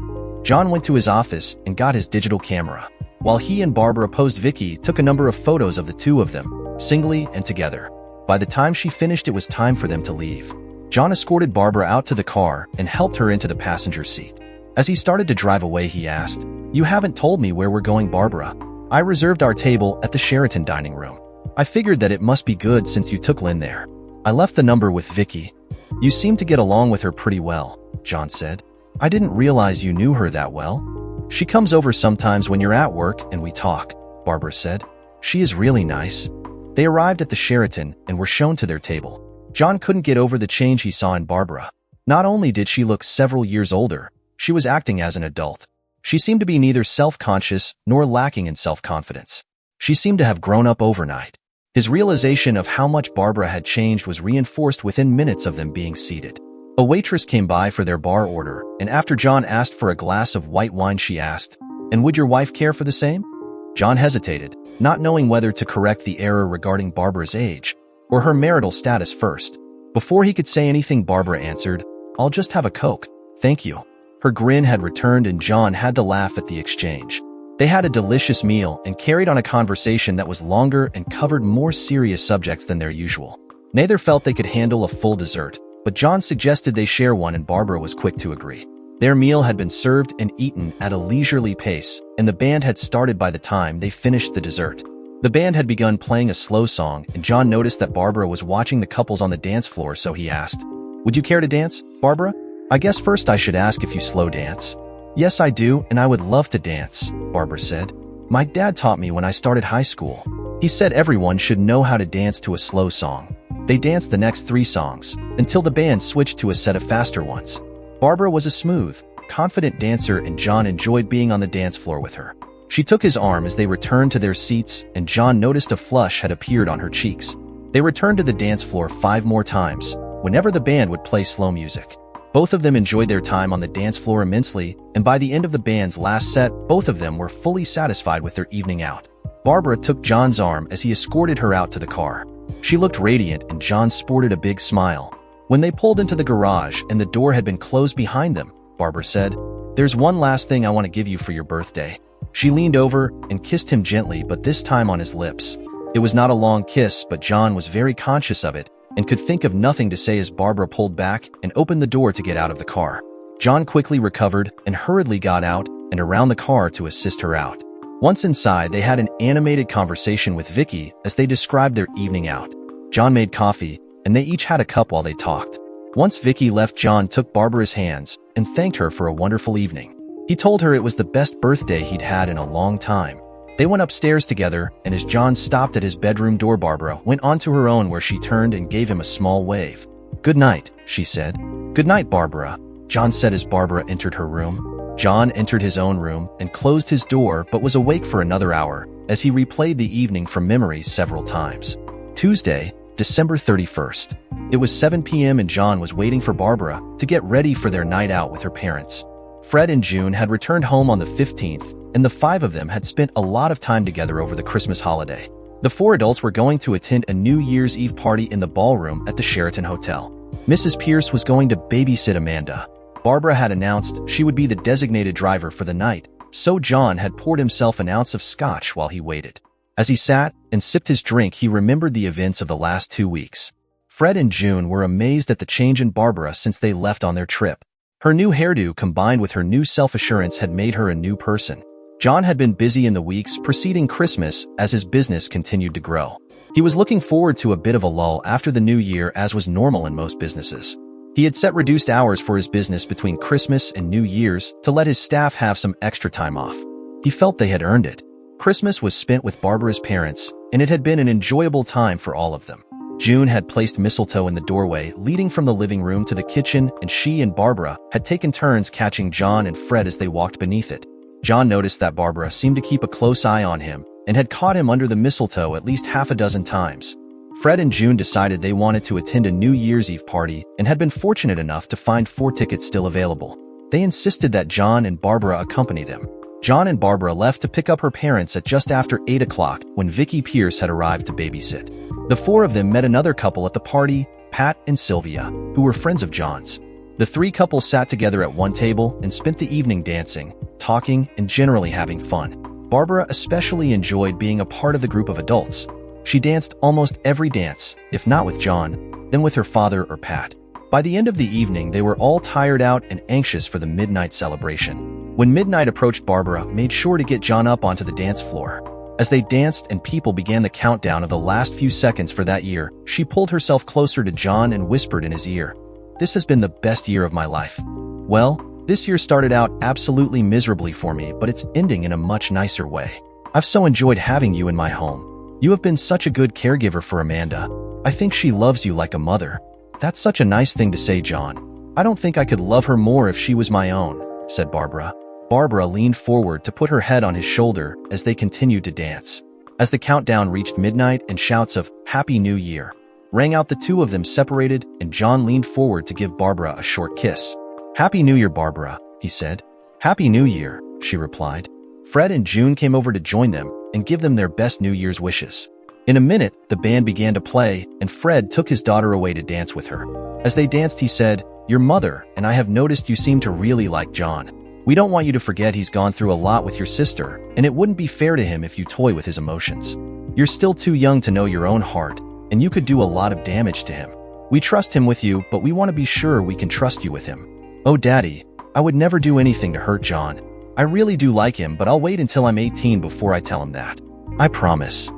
John went to his office and got his digital camera. While he and Barbara posed, Vicky took a number of photos of the two of them, singly and together. By the time she finished, it was time for them to leave. John escorted Barbara out to the car and helped her into the passenger seat. As he started to drive away, he asked, "You haven't told me where we're going, Barbara." "I reserved our table at the Sheraton dining room. I figured that it must be good since you took Lynn there. I left the number with Vicky." "You seem to get along with her pretty well," John said. "I didn't realize you knew her that well." "She comes over sometimes when you're at work and we talk," Barbara said. "She is really nice." They arrived at the Sheraton and were shown to their table. John couldn't get over the change he saw in Barbara. Not only did she look several years older, she was acting as an adult. She seemed to be neither self-conscious nor lacking in self-confidence. She seemed to have grown up overnight. His realization of how much Barbara had changed was reinforced within minutes of them being seated. A waitress came by for their bar order, and after John asked for a glass of white wine, she asked, "And would your wife care for the same?" John hesitated, not knowing whether to correct the error regarding Barbara's age or her marital status first. Before he could say anything, Barbara answered, "I'll just have a Coke, thank you." Her grin had returned and John had to laugh at the exchange. They had a delicious meal and carried on a conversation that was longer and covered more serious subjects than their usual. Neither felt they could handle a full dessert, but John suggested they share one and Barbara was quick to agree. Their meal had been served and eaten at a leisurely pace, and the band had started by the time they finished the dessert. The band had begun playing a slow song, and John noticed that Barbara was watching the couples on the dance floor, so he asked, "Would you care to dance, Barbara?" "I guess first I should ask if you slow dance." "Yes, I do, and I would love to dance," Barbara said. "My dad taught me when I started high school. He said everyone should know how to dance to a slow song." They danced the next 3 songs, until the band switched to a set of faster ones. Barbara was a smooth, confident dancer, and John enjoyed being on the dance floor with her. She took his arm as they returned to their seats, and John noticed a flush had appeared on her cheeks. They returned to the dance floor 5 more times, whenever the band would play slow music. Both of them enjoyed their time on the dance floor immensely, and by the end of the band's last set, both of them were fully satisfied with their evening out. Barbara took John's arm as he escorted her out to the car. She looked radiant, and John sported a big smile. When they pulled into the garage and the door had been closed behind them, Barbara said, "There's one last thing I want to give you for your birthday." She leaned over and kissed him gently, but this time on his lips. It was not a long kiss, but John was very conscious of it and could think of nothing to say as Barbara pulled back and opened the door to get out of the car. John quickly recovered and hurriedly got out and around the car to assist her out. Once inside, they had an animated conversation with Vicky as they described their evening out. John made coffee, and they each had a cup while they talked. Once Vicky left, John took Barbara's hands and thanked her for a wonderful evening. He told her it was the best birthday he'd had in a long time. They went upstairs together, and as John stopped at his bedroom door, Barbara went onto her own, where she turned and gave him a small wave. "Good night," she said. "Good night, Barbara," John said as Barbara entered her room. John entered his own room and closed his door, but was awake for another hour as he replayed the evening from memory several times. Tuesday, December 31st. It was 7 p.m. and John was waiting for Barbara to get ready for their night out with her parents. Fred and June had returned home on the 15th, and the 5 of them had spent a lot of time together over the Christmas holiday. The 4 adults were going to attend a New Year's Eve party in the ballroom at the Sheraton Hotel. Mrs. Pierce was going to babysit Amanda. Barbara had announced she would be the designated driver for the night, so John had poured himself an ounce of scotch while he waited. As he sat and sipped his drink, he remembered the events of the last 2 weeks. Fred and June were amazed at the change in Barbara since they left on their trip. Her new hairdo combined with her new self-assurance had made her a new person. John had been busy in the weeks preceding Christmas as his business continued to grow. He was looking forward to a bit of a lull after the new year, as was normal in most businesses. He had set reduced hours for his business between Christmas and New Year's to let his staff have some extra time off. He felt they had earned it. Christmas was spent with Barbara's parents, and it had been an enjoyable time for all of them. June had placed mistletoe in the doorway leading from the living room to the kitchen, and she and Barbara had taken turns catching John and Fred as they walked beneath it. John noticed that Barbara seemed to keep a close eye on him and had caught him under the mistletoe at least half a dozen times. Fred and June decided they wanted to attend a New Year's Eve party and had been fortunate enough to find 4 tickets still available. They insisted that John and Barbara accompany them. John and Barbara left to pick up her parents at just after 8 o'clock when Vicky Pierce had arrived to babysit. The 4 of them met another couple at the party, Pat and Sylvia, who were friends of John's. The 3 couples sat together at one table and spent the evening dancing, talking, and generally having fun. Barbara especially enjoyed being a part of the group of adults. She danced almost every dance, if not with John, then with her father or Pat. By the end of the evening, they were all tired out and anxious for the midnight celebration. When midnight approached, Barbara made sure to get John up onto the dance floor. As they danced and people began the countdown of the last few seconds for that year, she pulled herself closer to John and whispered in his ear, "This has been the best year of my life. Well, this year started out absolutely miserably for me, but it's ending in a much nicer way. I've so enjoyed having you in my home. You have been such a good caregiver for Amanda. I think she loves you like a mother." "That's such a nice thing to say, John. I don't think I could love her more if she was my own," said Barbara. Barbara leaned forward to put her head on his shoulder as they continued to dance. As the countdown reached midnight and shouts of "Happy New Year" rang out, the 2 of them separated and John leaned forward to give Barbara a short kiss. "Happy New Year, Barbara," he said. "Happy New Year," she replied. Fred and June came over to join them and give them their best New Year's wishes. In a minute, the band began to play, and Fred took his daughter away to dance with her. As they danced, he said, "Your mother and I have noticed you seem to really like John. We don't want you to forget he's gone through a lot with your sister, and it wouldn't be fair to him if you toy with his emotions. You're still too young to know your own heart, and you could do a lot of damage to him. We trust him with you, but we want to be sure we can trust you with him." "Oh, Daddy, I would never do anything to hurt John. I really do like him, but I'll wait until I'm 18 before I tell him that. I promise."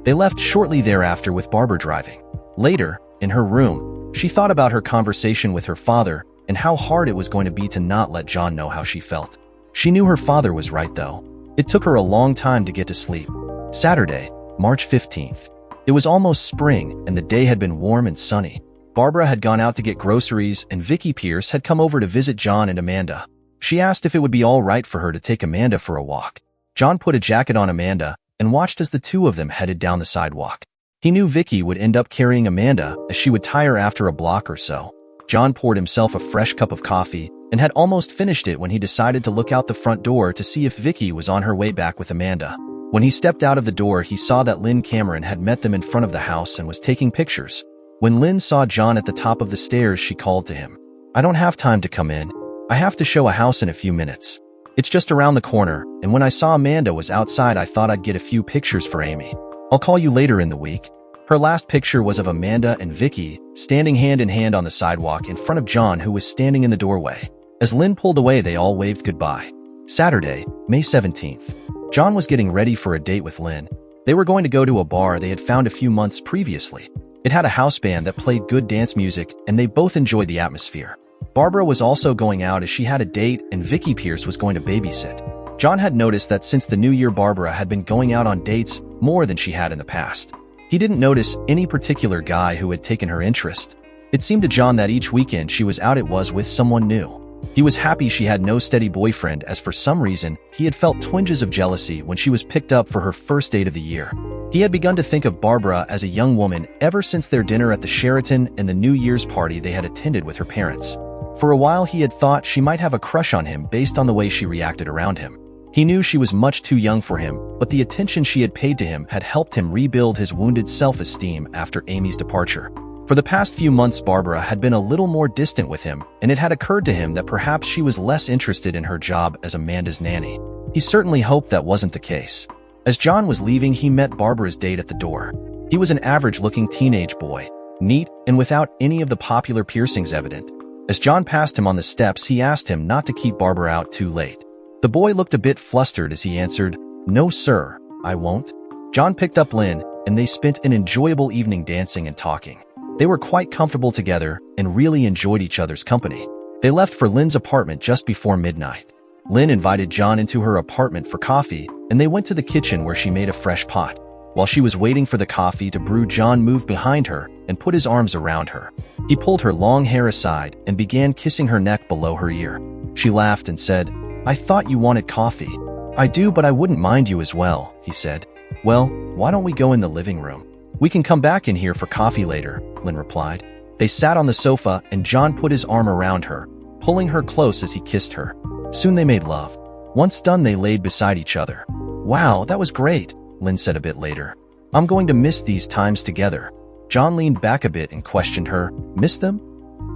They left shortly thereafter with Barbara driving. Later, in her room, she thought about her conversation with her father and how hard it was going to be to not let John know how she felt. She knew her father was right, though. It took her a long time to get to sleep. Saturday, March 15th. It was almost spring, and the day had been warm and sunny. Barbara had gone out to get groceries, and Vicky Pierce had come over to visit John and Amanda. She asked if it would be all right for her to take Amanda for a walk. John put a jacket on Amanda and watched as the 2 of them headed down the sidewalk. He knew Vicky would end up carrying Amanda, as she would tire after a block or so. John poured himself a fresh cup of coffee and had almost finished it when he decided to look out the front door to see if Vicky was on her way back with Amanda. When he stepped out of the door, he saw that Lynn Cameron had met them in front of the house and was taking pictures. When Lynn saw John at the top of the stairs, she called to him, "I don't have time to come in. I have to show a house in a few minutes. It's just around the corner, and when I saw Amanda was outside, I thought I'd get a few pictures for Amy. I'll call you later in the week." Her last picture was of Amanda and Vicky standing hand in hand on the sidewalk in front of John, who was standing in the doorway. As Lynn pulled away, they all waved goodbye. Saturday, May 17th. John was getting ready for a date with Lynn. They were going to go to a bar they had found a few months previously. It had a house band that played good dance music, and they both enjoyed the atmosphere. Barbara was also going out as she had a date, and Vicky Pierce was going to babysit. John had noticed that since the new year, Barbara had been going out on dates more than she had in the past. He didn't notice any particular guy who had taken her interest. It seemed to John that each weekend she was out, it was with someone new. He was happy she had no steady boyfriend, as for some reason, he had felt twinges of jealousy when she was picked up for her first date of the year. He had begun to think of Barbara as a young woman ever since their dinner at the Sheraton and the New Year's party they had attended with her parents. For a while, he had thought she might have a crush on him based on the way she reacted around him. He knew she was much too young for him, but the attention she had paid to him had helped him rebuild his wounded self-esteem after Amy's departure. For the past few months, Barbara had been a little more distant with him, and it had occurred to him that perhaps she was less interested in her job as Amanda's nanny. He certainly hoped that wasn't the case. As John was leaving, he met Barbara's date at the door. He was an average-looking teenage boy, neat and without any of the popular piercings evident. As John passed him on the steps, he asked him not to keep Barbara out too late. The boy looked a bit flustered as he answered, "No, sir, I won't." John picked up Lynn and they spent an enjoyable evening dancing and talking. They were quite comfortable together and really enjoyed each other's company. They left for Lynn's apartment just before midnight. Lynn invited John into her apartment for coffee, and they went to the kitchen where she made a fresh pot. While she was waiting for the coffee to brew, John moved behind her and put his arms around her. He pulled her long hair aside and began kissing her neck below her ear. She laughed and said, "I thought you wanted coffee." "I do, but I wouldn't mind you as well," he said. "Well, why don't we go in the living room? We can come back in here for coffee later," Lynn replied. They sat on the sofa and John put his arm around her, pulling her close as he kissed her. Soon they made love. Once done, they laid beside each other. "Wow, that was great," Lynn said a bit later. "I'm going to miss these times together." John leaned back a bit and questioned her, "Miss them?"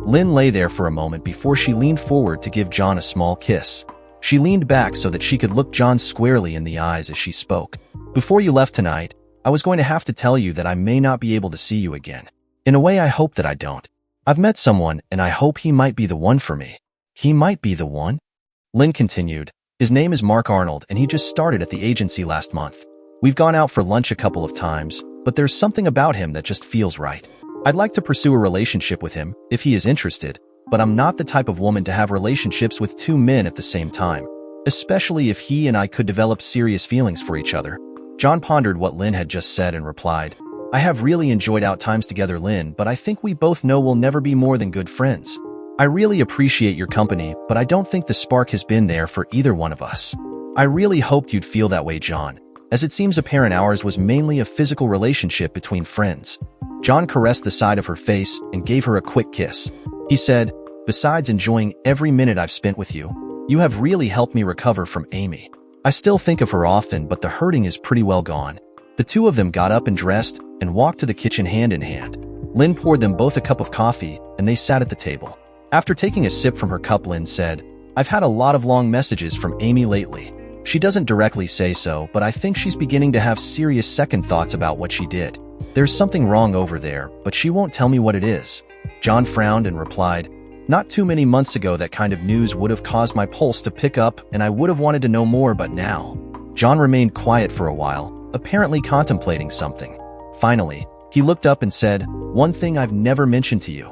Lynn lay there for a moment before she leaned forward to give John a small kiss. She leaned back so that she could look John squarely in the eyes as she spoke. "Before you left tonight, I was going to have to tell you that I may not be able to see you again. In a way, I hope that I don't. I've met someone, and I hope he might be the one for me." "He might be the one?" Lynn continued. "His name is Mark Arnold, and he just started at the agency last month. We've gone out for lunch a couple of times, but there's something about him that just feels right. I'd like to pursue a relationship with him, if he is interested, but I'm not the type of woman to have relationships with two men at the same time, especially if he and I could develop serious feelings for each other." John pondered what Lynn had just said and replied, "I have really enjoyed our times together, Lynn, but I think we both know we'll never be more than good friends. I really appreciate your company, but I don't think the spark has been there for either one of us. I really hoped you'd feel that way, John, as it seems apparent ours was mainly a physical relationship between friends." John caressed the side of her face and gave her a quick kiss. He said, "Besides enjoying every minute I've spent with you, you have really helped me recover from Amy. I still think of her often, but the hurting is pretty well gone." The two of them got up and dressed and walked to the kitchen hand in hand. Lynn poured them both a cup of coffee, and they sat at the table. After taking a sip from her cup, Lynn said, "I've had a lot of long messages from Amy lately. She doesn't directly say so, but I think she's beginning to have serious second thoughts about what she did. There's something wrong over there, but she won't tell me what it is." John frowned and replied, "Not too many months ago that kind of news would have caused my pulse to pick up and I would have wanted to know more, but now." John remained quiet for a while, apparently contemplating something. Finally, he looked up and said, "One thing I've never mentioned to you.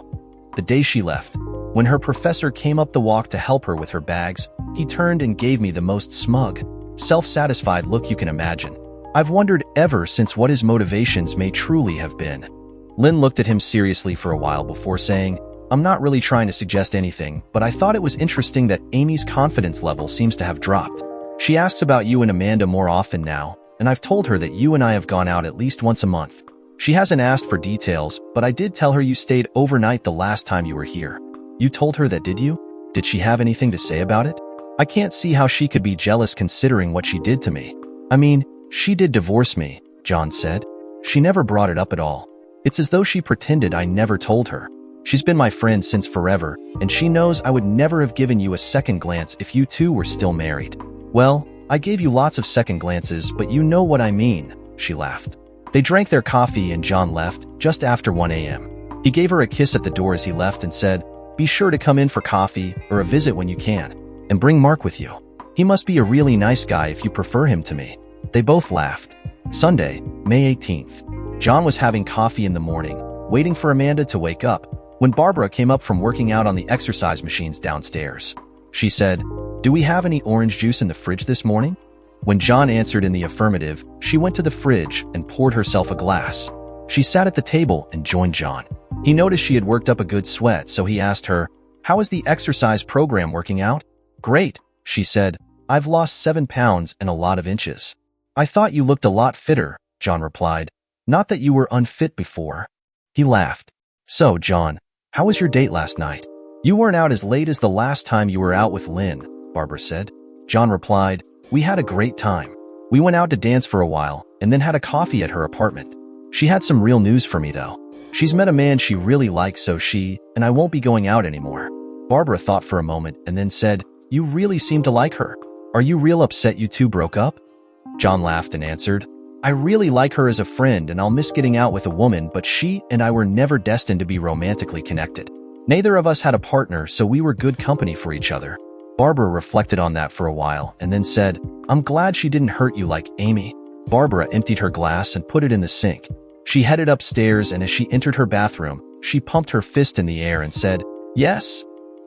The day she left, when her professor came up the walk to help her with her bags, he turned and gave me the most smug, self-satisfied look you can imagine. I've wondered ever since what his motivations may truly have been." Lynn looked at him seriously for a while before saying, "I'm not really trying to suggest anything, but I thought it was interesting that Amy's confidence level seems to have dropped. She asks about you and Amanda more often now, and I've told her that you and I have gone out at least once a month. She hasn't asked for details, but I did tell her you stayed overnight the last time you were here. You told her that, did you? Did she have anything to say about it? I can't see how she could be jealous considering what she did to me. I mean, she did divorce me," John said. "She never brought it up at all. It's as though she pretended I never told her. She's been my friend since forever, and she knows I would never have given you a second glance if you two were still married." "Well, I gave you lots of second glances, but you know what I mean," she laughed. They drank their coffee and John left just after 1 a.m. He gave her a kiss at the door as he left and said, "Be sure to come in for coffee or a visit when you can, and bring Mark with you. He must be a really nice guy if you prefer him to me." They both laughed. Sunday, May 18th. John was having coffee in the morning, waiting for Amanda to wake up, when Barbara came up from working out on the exercise machines downstairs. She said, "Do we have any orange juice in the fridge this morning?" When John answered in the affirmative, she went to the fridge and poured herself a glass. She sat at the table and joined John. He noticed she had worked up a good sweat, so he asked her, "How is the exercise program working out?" "Great," she said. "I've lost 7 pounds and a lot of inches." "I thought you looked a lot fitter," John replied. "Not that you were unfit before." He laughed. "So, John, how was your date last night?" "You weren't out as late as the last time you were out with Lynn," Barbara said. John replied, "We had a great time. We went out to dance for a while and then had a coffee at her apartment. She had some real news for me, though. She's met a man she really likes, so she and I won't be going out anymore." Barbara thought for a moment and then said, "You really seem to like her. Are you real upset you two broke up?" John laughed and answered, "I really like her as a friend and I'll miss getting out with a woman, but she and I were never destined to be romantically connected. Neither of us had a partner, so we were good company for each other." Barbara reflected on that for a while and then said, "I'm glad she didn't hurt you like Amy." Barbara emptied her glass and put it in the sink. She headed upstairs, and as she entered her bathroom, she pumped her fist in the air and said, "Yes."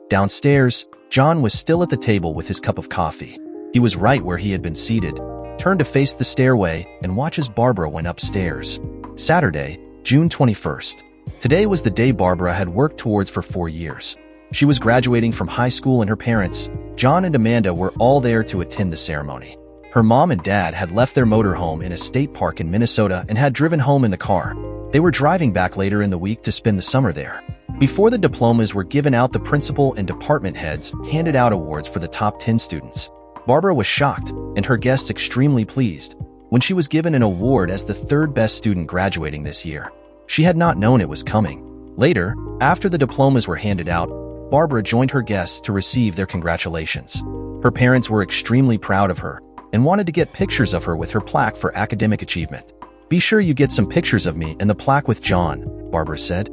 Downstairs, John was still at the table with his cup of coffee. He was right where he had been seated, turned to face the stairway and watch as Barbara went upstairs. Saturday, June 21st. Today was the day Barbara had worked towards for 4 years. She was graduating from high school, and her parents, John and Amanda, were all there to attend the ceremony. Her mom and dad had left their motorhome in a state park in Minnesota and had driven home in the car. They were driving back later in the week to spend the summer there. Before the diplomas were given out, the principal and department heads handed out awards for the top 10 students. Barbara was shocked, and her guests extremely pleased, when she was given an award as the third best student graduating this year. She had not known it was coming. Later, after the diplomas were handed out, Barbara joined her guests to receive their congratulations. Her parents were extremely proud of her and wanted to get pictures of her with her plaque for academic achievement. "Be sure you get some pictures of me and the plaque with John," Barbara said.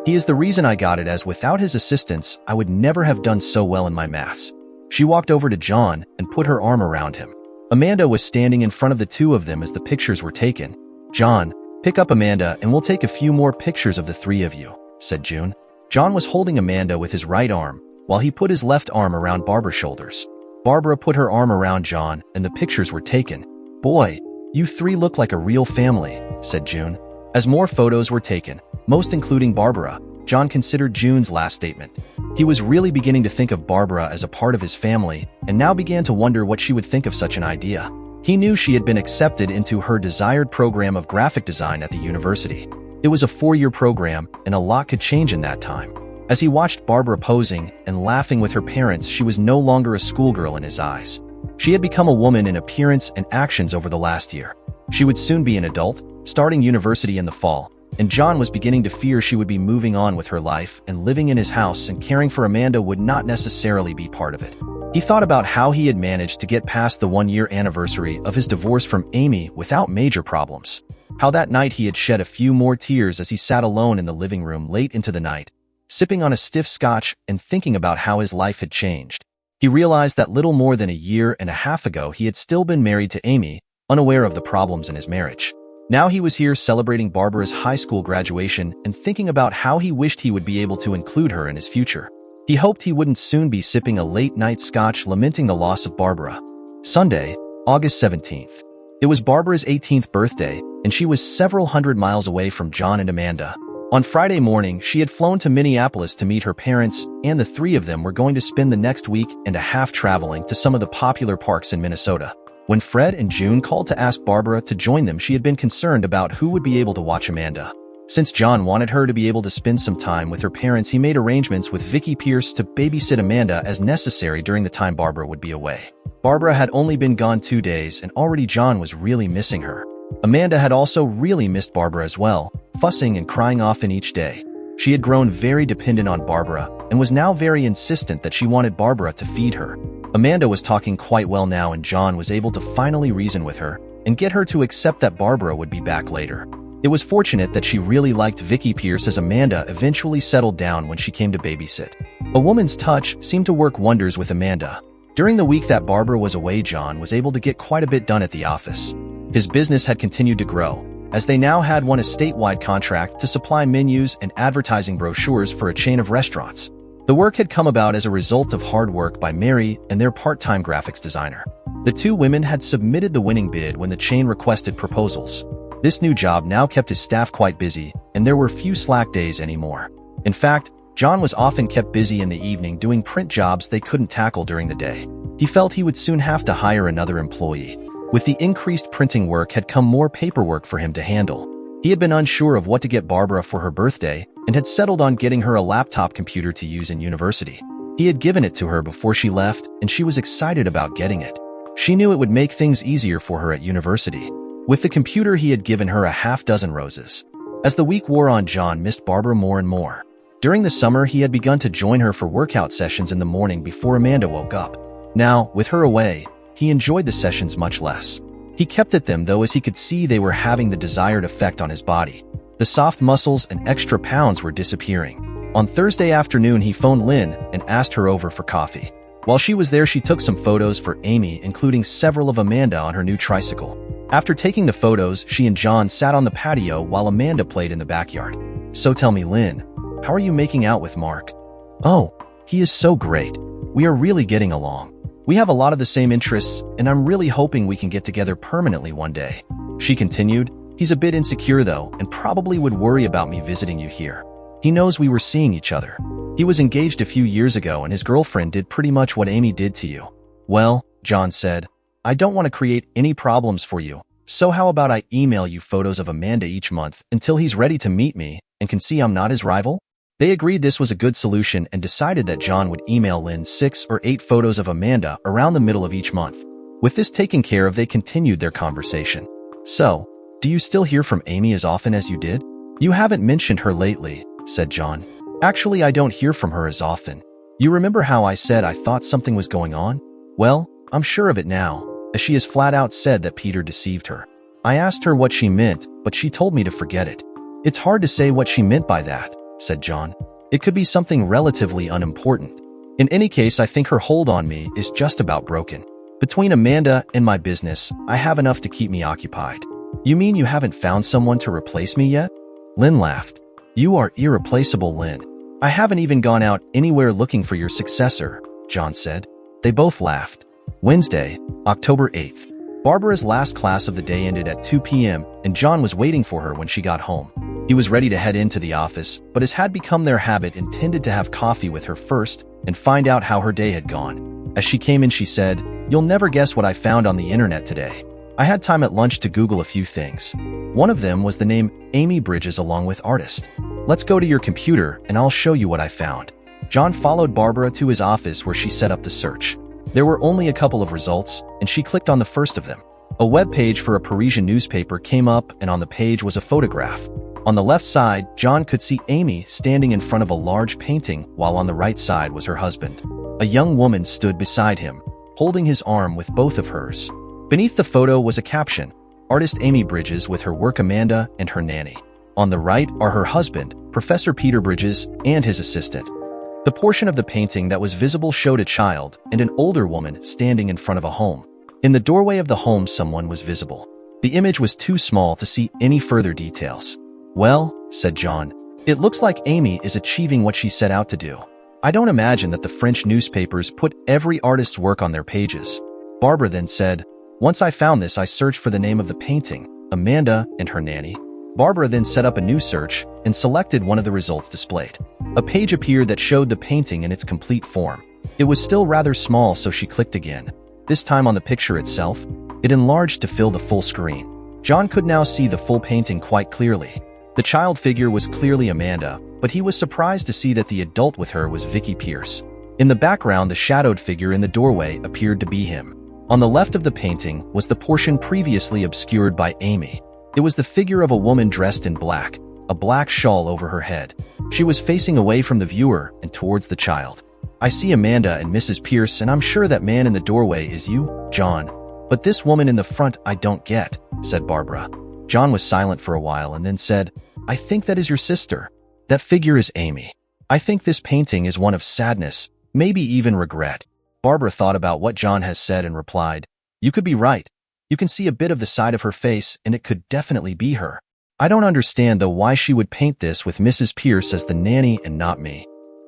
"He is the reason I got it, as without his assistance, I would never have done so well in my maths." She walked over to John and put her arm around him. Amanda was standing in front of the two of them as the pictures were taken. "John, pick up Amanda and we'll take a few more pictures of the three of you," said June. John was holding Amanda with his right arm, while he put his left arm around Barbara's shoulders. Barbara put her arm around John, and the pictures were taken. "Boy, you three look like a real family," said June. As more photos were taken, most including Barbara, John considered June's last statement. He was really beginning to think of Barbara as a part of his family, and now began to wonder what she would think of such an idea. He knew she had been accepted into her desired program of graphic design at the university. It was a 4-year program, and a lot could change in that time. As he watched Barbara posing and laughing with her parents, she was no longer a schoolgirl in his eyes. She had become a woman in appearance and actions over the last year. She would soon be an adult, starting university in the fall, and John was beginning to fear she would be moving on with her life and living in his house, and caring for Amanda would not necessarily be part of it. He thought about how he had managed to get past the 1-year anniversary of his divorce from Amy without major problems. How that night he had shed a few more tears as he sat alone in the living room late into the night, sipping on a stiff scotch and thinking about how his life had changed. He realized that little more than a year and a half ago he had still been married to Amy, unaware of the problems in his marriage. Now he was here celebrating Barbara's high school graduation and thinking about how he wished he would be able to include her in his future. He hoped he wouldn't soon be sipping a late-night scotch lamenting the loss of Barbara. Sunday, August 17th. It was Barbara's 18th birthday, and she was several hundred miles away from John and Amanda. On Friday morning, she had flown to Minneapolis to meet her parents, and the three of them were going to spend the next week and a half traveling to some of the popular parks in Minnesota. When Fred and June called to ask Barbara to join them, she had been concerned about who would be able to watch Amanda. Since John wanted her to be able to spend some time with her parents, he made arrangements with Vicky Pierce to babysit Amanda as necessary during the time Barbara would be away. Barbara had only been gone 2 days, and already John was really missing her. Amanda had also really missed Barbara as well, fussing and crying often each day. She had grown very dependent on Barbara and was now very insistent that she wanted Barbara to feed her. Amanda was talking quite well now, and John was able to finally reason with her and get her to accept that Barbara would be back later. It was fortunate that she really liked Vicky Pierce, as Amanda eventually settled down when she came to babysit. A woman's touch seemed to work wonders with Amanda. During the week that Barbara was away, John was able to get quite a bit done at the office. His business had continued to grow, as they now had won a statewide contract to supply menus and advertising brochures for a chain of restaurants. The work had come about as a result of hard work by Mary and their part-time graphics designer. The two women had submitted the winning bid when the chain requested proposals. This new job now kept his staff quite busy, and there were few slack days anymore. In fact, John was often kept busy in the evening doing print jobs they couldn't tackle during the day. He felt he would soon have to hire another employee. With the increased printing work had come more paperwork for him to handle. He had been unsure of what to get Barbara for her birthday and had settled on getting her a laptop computer to use in university. He had given it to her before she left, and she was excited about getting it. She knew it would make things easier for her at university. With the computer, he had given her a half-dozen roses. As the week wore on, John missed Barbara more and more. During the summer, he had begun to join her for workout sessions in the morning before Amanda woke up. Now, with her away, he enjoyed the sessions much less. He kept at them, though, as he could see they were having the desired effect on his body. The soft muscles and extra pounds were disappearing. On Thursday afternoon, he phoned Lynn and asked her over for coffee. While she was there, she took some photos for Amy, including several of Amanda on her new tricycle. After taking the photos, she and John sat on the patio while Amanda played in the backyard. "So tell me, Lynn, how are you making out with Mark?" "Oh, he is so great. We are really getting along. We have a lot of the same interests, and I'm really hoping we can get together permanently one day," she continued. "He's a bit insecure though, and probably would worry about me visiting you here. He knows we were seeing each other. He was engaged a few years ago and his girlfriend did pretty much what Amy did to you." "Well," John said, "I don't want to create any problems for you, so how about I email you photos of Amanda each month until he's ready to meet me and can see I'm not his rival?" They agreed this was a good solution and decided that John would email Lynn 6 or 8 photos of Amanda around the middle of each month. With this taken care of, they continued their conversation. "So, do you still hear from Amy as often as you did?" "You haven't mentioned her lately," said John. "Actually, I don't hear from her as often. You remember how I said I thought something was going on? Well, I'm sure of it now, as she has flat out said that Peter deceived her. I asked her what she meant, but she told me to forget it." "It's hard to say what she meant by that," said John. "It could be something relatively unimportant. In any case, I think her hold on me is just about broken. Between Amanda and my business, I have enough to keep me occupied." "You mean you haven't found someone to replace me yet?" Lynn laughed. "You are irreplaceable, Lynn. I haven't even gone out anywhere looking for your successor," John said. They both laughed. Wednesday, October 8th. Barbara's last class of the day ended at 2 p.m., and John was waiting for her when she got home. He was ready to head into the office, but as had become their habit, intended to have coffee with her first and find out how her day had gone. As she came in, she said, "You'll never guess what I found on the internet today. I had time at lunch to Google a few things. One of them was the name Amy Bridges along with artist. Let's go to your computer and I'll show you what I found." John followed Barbara to his office where she set up the search. There were only a couple of results, and she clicked on the first of them. A web page for a Parisian newspaper came up, and on the page was a photograph. On the left side, John could see Amy standing in front of a large painting, while on the right side was her husband. A young woman stood beside him, holding his arm with both of hers. Beneath the photo was a caption, "Artist Amy Bridges with her work Amanda and her nanny." On the right are her husband, Professor Peter Bridges, and his assistant. The portion of the painting that was visible showed a child and an older woman standing in front of a home. In the doorway of the home, someone was visible. The image was too small to see any further details. "Well," said John, "it looks like Amy is achieving what she set out to do. I don't imagine that the French newspapers put every artist's work on their pages." Barbara then said, "Once I found this, I searched for the name of the painting, Amanda and her nanny." Barbara then set up a new search and selected one of the results displayed. A page appeared that showed the painting in its complete form. It was still rather small, so she clicked again. This time on the picture itself, it enlarged to fill the full screen. John could now see the full painting quite clearly. The child figure was clearly Amanda, but he was surprised to see that the adult with her was Vicky Pierce. In the background, the shadowed figure in the doorway appeared to be him. On the left of the painting was the portion previously obscured by Amy. It was the figure of a woman dressed in black, a black shawl over her head. She was facing away from the viewer and towards the child. "I see Amanda and Mrs. Pierce, and I'm sure that man in the doorway is you, John. But this woman in the front I don't get," said Barbara. John was silent for a while and then said, "I think that is your sister. That figure is Amy. I think this painting is one of sadness, maybe even regret." Barbara thought about what John has said and replied, "You could be right. You can see a bit of the side of her face, and it could definitely be her. I don't understand, though, why she would paint this with Mrs. Pierce as the nanny and not me.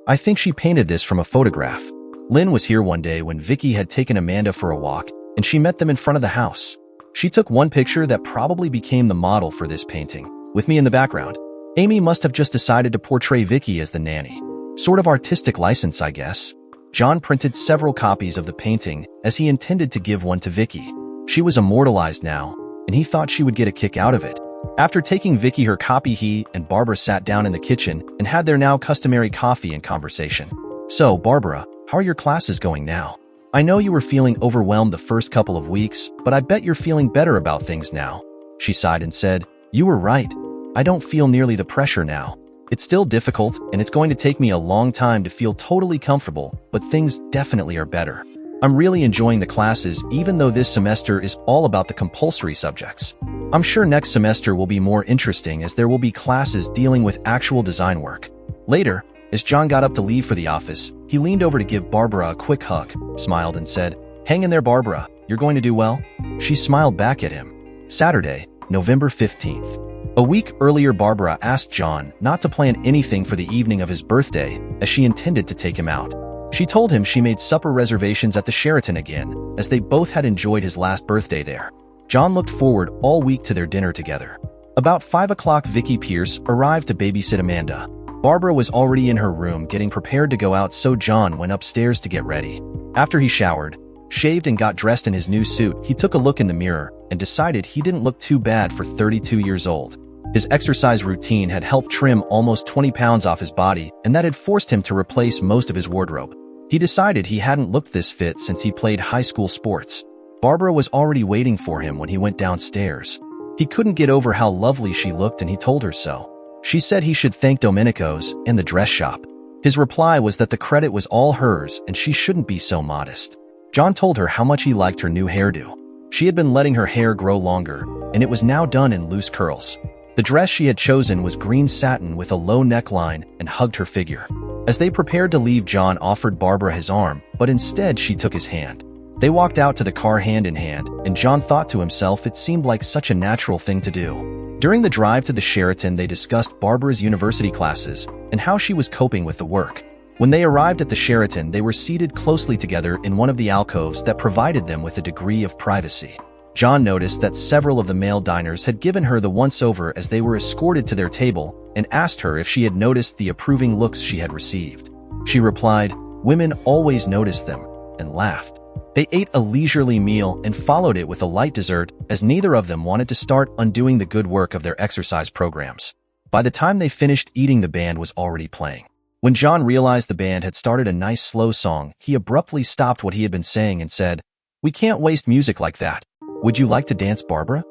I think she painted this from a photograph." Lynn was here one day when Vicky had taken Amanda for a walk, and she met them in front of the house. She took one picture that probably became the model for this painting, with me in the background. Amy must have just decided to portray Vicky as the nanny. Sort of artistic license, I guess. John printed several copies of the painting, as he intended to give one to Vicky. She was immortalized now, and he thought she would get a kick out of it. After taking Vicky her copy, he and Barbara sat down in the kitchen and had their now customary coffee and conversation. "So, Barbara, how are your classes going now? I know you were feeling overwhelmed the first couple of weeks, but I bet you're feeling better about things now." She sighed and said, "You were right. I don't feel nearly the pressure now. It's still difficult, and it's going to take me a long time to feel totally comfortable, but things definitely are better. I'm really enjoying the classes, even though this semester is all about the compulsory subjects. I'm sure next semester will be more interesting, as there will be classes dealing with actual design work." Later, as John got up to leave for the office, he leaned over to give Barbara a quick hug, smiled and said, "Hang in there, Barbara. You're going to do well." She smiled back at him. Saturday, November 15th. A week earlier, Barbara asked John not to plan anything for the evening of his birthday, as she intended to take him out. She told him she made supper reservations at the Sheraton again, as they both had enjoyed his last birthday there. John looked forward all week to their dinner together. About 5 o'clock, Vicky Pierce arrived to babysit Amanda. Barbara was already in her room getting prepared to go out, so John went upstairs to get ready. After he showered, shaved, and got dressed in his new suit, he took a look in the mirror and decided he didn't look too bad for 32 years old. His exercise routine had helped trim almost 20 pounds off his body, and that had forced him to replace most of his wardrobe. He decided he hadn't looked this fit since he played high school sports. Barbara was already waiting for him when he went downstairs. He couldn't get over how lovely she looked, and he told her so. She said he should thank Domenico's and the dress shop. His reply was that the credit was all hers and she shouldn't be so modest. John told her how much he liked her new hairdo. She had been letting her hair grow longer, and it was now done in loose curls. The dress she had chosen was green satin with a low neckline and hugged her figure. As they prepared to leave, John offered Barbara his arm, but instead she took his hand. They walked out to the car hand in hand, and John thought to himself it seemed like such a natural thing to do. During the drive to the Sheraton, they discussed Barbara's university classes and how she was coping with the work. When they arrived at the Sheraton, they were seated closely together in one of the alcoves that provided them with a degree of privacy. John noticed that several of the male diners had given her the once-over as they were escorted to their table, and asked her if she had noticed the approving looks she had received. She replied, "Women always notice them," and laughed. They ate a leisurely meal and followed it with a light dessert, as neither of them wanted to start undoing the good work of their exercise programs. By the time they finished eating, the band was already playing. When John realized the band had started a nice slow song, he abruptly stopped what he had been saying and said, "We can't waste music like that. Would you like to dance, Barbara?"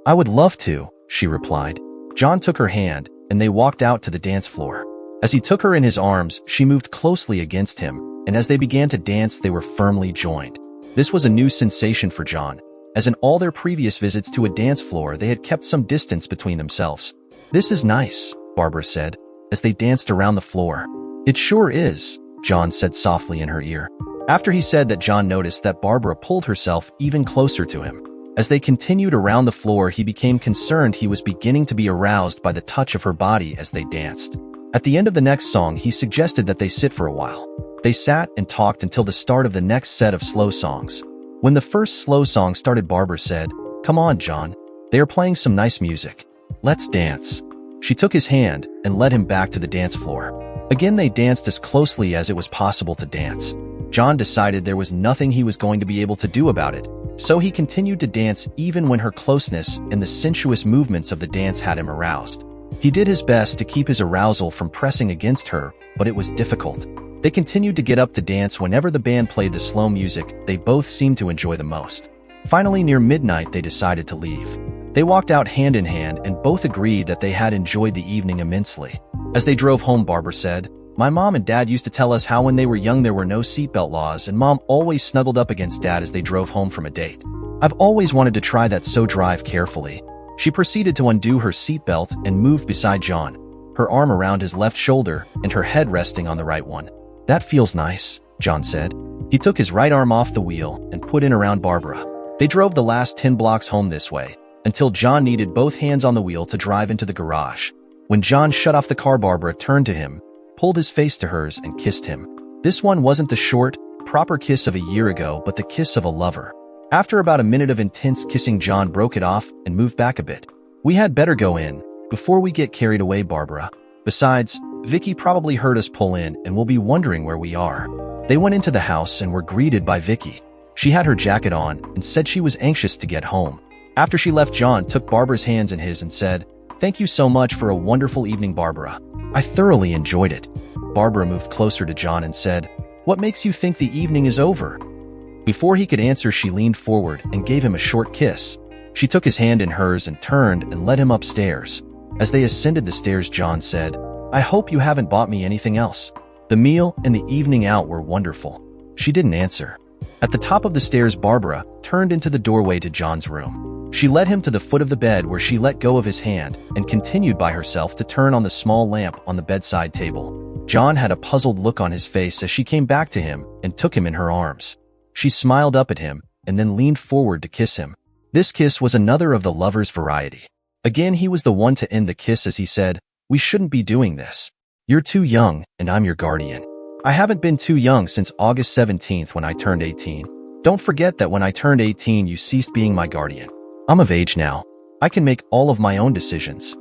"I would love to," she replied. John took her hand, and they walked out to the dance floor. As he took her in his arms, she moved closely against him, and as they began to dance, they were firmly joined. This was a new sensation for John, as in all their previous visits to a dance floor, they had kept some distance between themselves. "This is nice," Barbara said, as they danced around the floor. "It sure is," John said softly in her ear. After he said that, John noticed that Barbara pulled herself even closer to him. As they continued around the floor, he became concerned he was beginning to be aroused by the touch of her body as they danced. At the end of the next song, he suggested that they sit for a while. They sat and talked until the start of the next set of slow songs. When the first slow song started, Barbara said, "Come on, John. They are playing some nice music. Let's dance." She took his hand and led him back to the dance floor. Again, they danced as closely as it was possible to dance. John decided there was nothing he was going to be able to do about it, so he continued to dance even when her closeness and the sensuous movements of the dance had him aroused. He did his best to keep his arousal from pressing against her, but it was difficult. They continued to get up to dance whenever the band played the slow music they both seemed to enjoy the most. Finally, near midnight, they decided to leave. They walked out hand in hand and both agreed that they had enjoyed the evening immensely. As they drove home, Barbara said, "My mom and dad used to tell us how when they were young there were no seatbelt laws, and mom always snuggled up against dad as they drove home from a date. I've always wanted to try that, so drive carefully." She proceeded to undo her seatbelt and moved beside John, her arm around his left shoulder and her head resting on the right one. "That feels nice," John said. He took his right arm off the wheel and put it around Barbara. They drove the last 10 blocks home this way, until John needed both hands on the wheel to drive into the garage. When John shut off the car, Barbara turned to him, pulled his face to hers, and kissed him. This one wasn't the short, proper kiss of a year ago, but the kiss of a lover. After about a minute of intense kissing, John broke it off and moved back a bit. "We had better go in, before we get carried away, Barbara. Besides, Vicky probably heard us pull in and will be wondering where we are." They went into the house and were greeted by Vicky. She had her jacket on and said she was anxious to get home. After she left, John took Barbara's hands in his and said, "Thank you so much for a wonderful evening, Barbara. I thoroughly enjoyed it." Barbara moved closer to John and said, "What makes you think the evening is over?" Before he could answer, she leaned forward and gave him a short kiss. She took his hand in hers and turned and led him upstairs. As they ascended the stairs, John said, "I hope you haven't bought me anything else." The meal and the evening out were wonderful. She didn't answer. At the top of the stairs, Barbara turned into the doorway to John's room. She led him to the foot of the bed, where she let go of his hand and continued by herself to turn on the small lamp on the bedside table. John had a puzzled look on his face as she came back to him and took him in her arms. She smiled up at him and then leaned forward to kiss him. This kiss was another of the lover's variety. Again, he was the one to end the kiss as he said, "We shouldn't be doing this. You're too young, and I'm your guardian. I haven't been too young since August 17th when I turned 18. Don't forget that when I turned 18, you ceased being my guardian. I'm of age now. I can make all of my own decisions."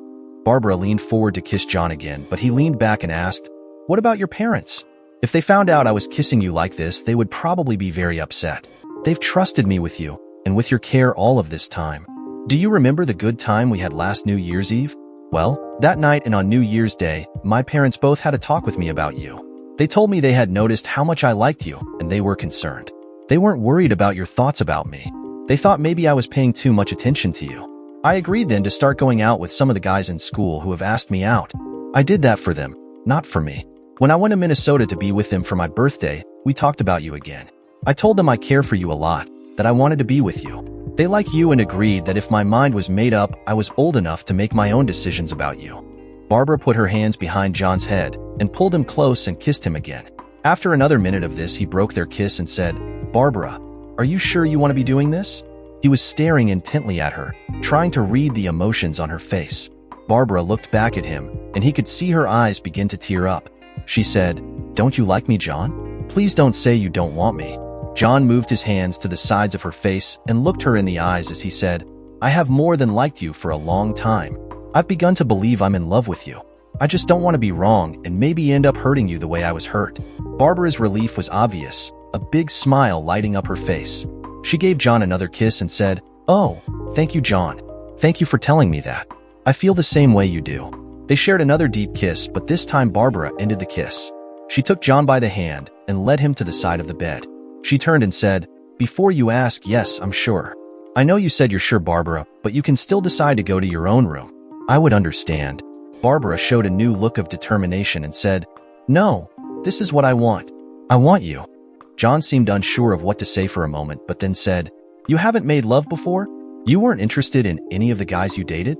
Barbara leaned forward to kiss John again, but he leaned back and asked, "What about your parents? If they found out I was kissing you like this, they would probably be very upset. They've trusted me with you, and with your care all of this time. Do you remember the good time we had last New Year's Eve? Well, that night and on New Year's Day, my parents both had a talk with me about you. They told me they had noticed how much I liked you, and they were concerned. They weren't worried about your thoughts about me. They thought maybe I was paying too much attention to you. I agreed then to start going out with some of the guys in school who have asked me out. I did that for them, not for me. When I went to Minnesota to be with them for my birthday, we talked about you again. I told them I care for you a lot, that I wanted to be with you. They like you and agreed that if my mind was made up, I was old enough to make my own decisions about you." Barbara put her hands behind John's head and pulled him close and kissed him again. After another minute of this, he broke their kiss and said, "Barbara, are you sure you want to be doing this?" He was staring intently at her, trying to read the emotions on her face. Barbara looked back at him, and he could see her eyes begin to tear up. She said, "Don't you like me, John? Please don't say you don't want me." John moved his hands to the sides of her face and looked her in the eyes as he said, "I have more than liked you for a long time. I've begun to believe I'm in love with you. I just don't want to be wrong and maybe end up hurting you the way I was hurt." Barbara's relief was obvious, a big smile lighting up her face. She gave John another kiss and said, "Oh, thank you, John. Thank you for telling me that. I feel the same way you do." They shared another deep kiss, but this time Barbara ended the kiss. She took John by the hand and led him to the side of the bed. She turned and said, "Before you ask, yes, I'm sure. I know you said you're sure, Barbara, but you can still decide to go to your own room. I would understand." Barbara showed a new look of determination and said, "No, this is what I want. I want you." John seemed unsure of what to say for a moment, but then said, "You haven't made love before? You weren't interested in any of the guys you dated?"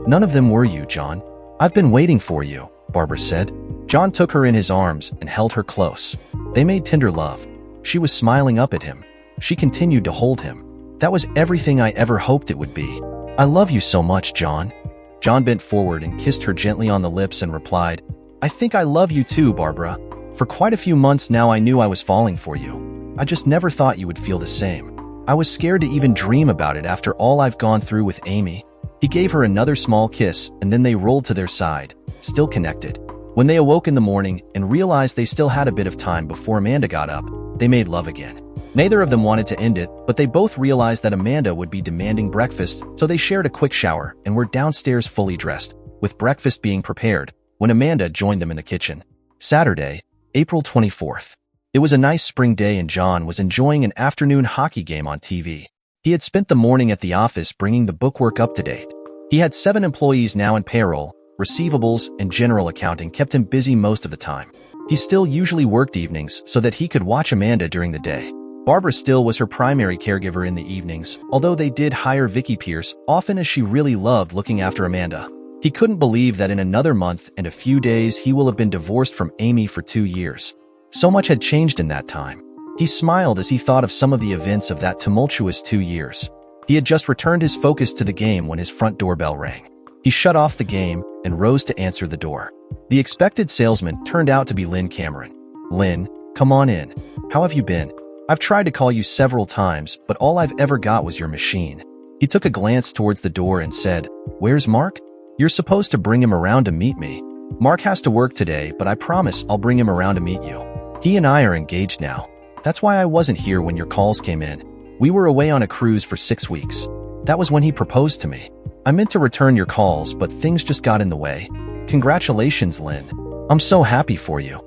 "None of them were you, John. I've been waiting for you," Barbara said. John took her in his arms and held her close. They made tender love. She was smiling up at him. She continued to hold him. "That was everything I ever hoped it would be. I love you so much, John." John bent forward and kissed her gently on the lips and replied, "I think I love you too, Barbara. For quite a few months now I knew I was falling for you. I just never thought you would feel the same. I was scared to even dream about it after all I've gone through with Amy." He gave her another small kiss, and then they rolled to their side, still connected. When they awoke in the morning and realized they still had a bit of time before Amanda got up, they made love again. Neither of them wanted to end it, but they both realized that Amanda would be demanding breakfast, so they shared a quick shower and were downstairs fully dressed, with breakfast being prepared, when Amanda joined them in the kitchen. Saturday, April 24th. It was a nice spring day and John was enjoying an afternoon hockey game on TV. He had spent the morning at the office bringing the bookwork up to date. He had 7 employees now in payroll, receivables, and general accounting kept him busy most of the time. He still usually worked evenings so that he could watch Amanda during the day. Barbara still was her primary caregiver in the evenings, although they did hire Vicky Pierce often as she really loved looking after Amanda. He couldn't believe that in another month and a few days he will have been divorced from Amy for 2 years. So much had changed in that time. He smiled as he thought of some of the events of that tumultuous 2 years. He had just returned his focus to the game when his front doorbell rang. He shut off the game and rose to answer the door. The expected salesman turned out to be Lynn Cameron. "Lynn, come on in. How have you been? I've tried to call you several times, but all I've ever got was your machine." He took a glance towards the door and said, "Where's Mark? You're supposed to bring him around to meet me." "Mark has to work today, but I promise I'll bring him around to meet you. He and I are engaged now. That's why I wasn't here when your calls came in. We were away on a cruise for 6 weeks. That was when he proposed to me. I meant to return your calls, but things just got in the way. Congratulations, Lynn. I'm so happy for you."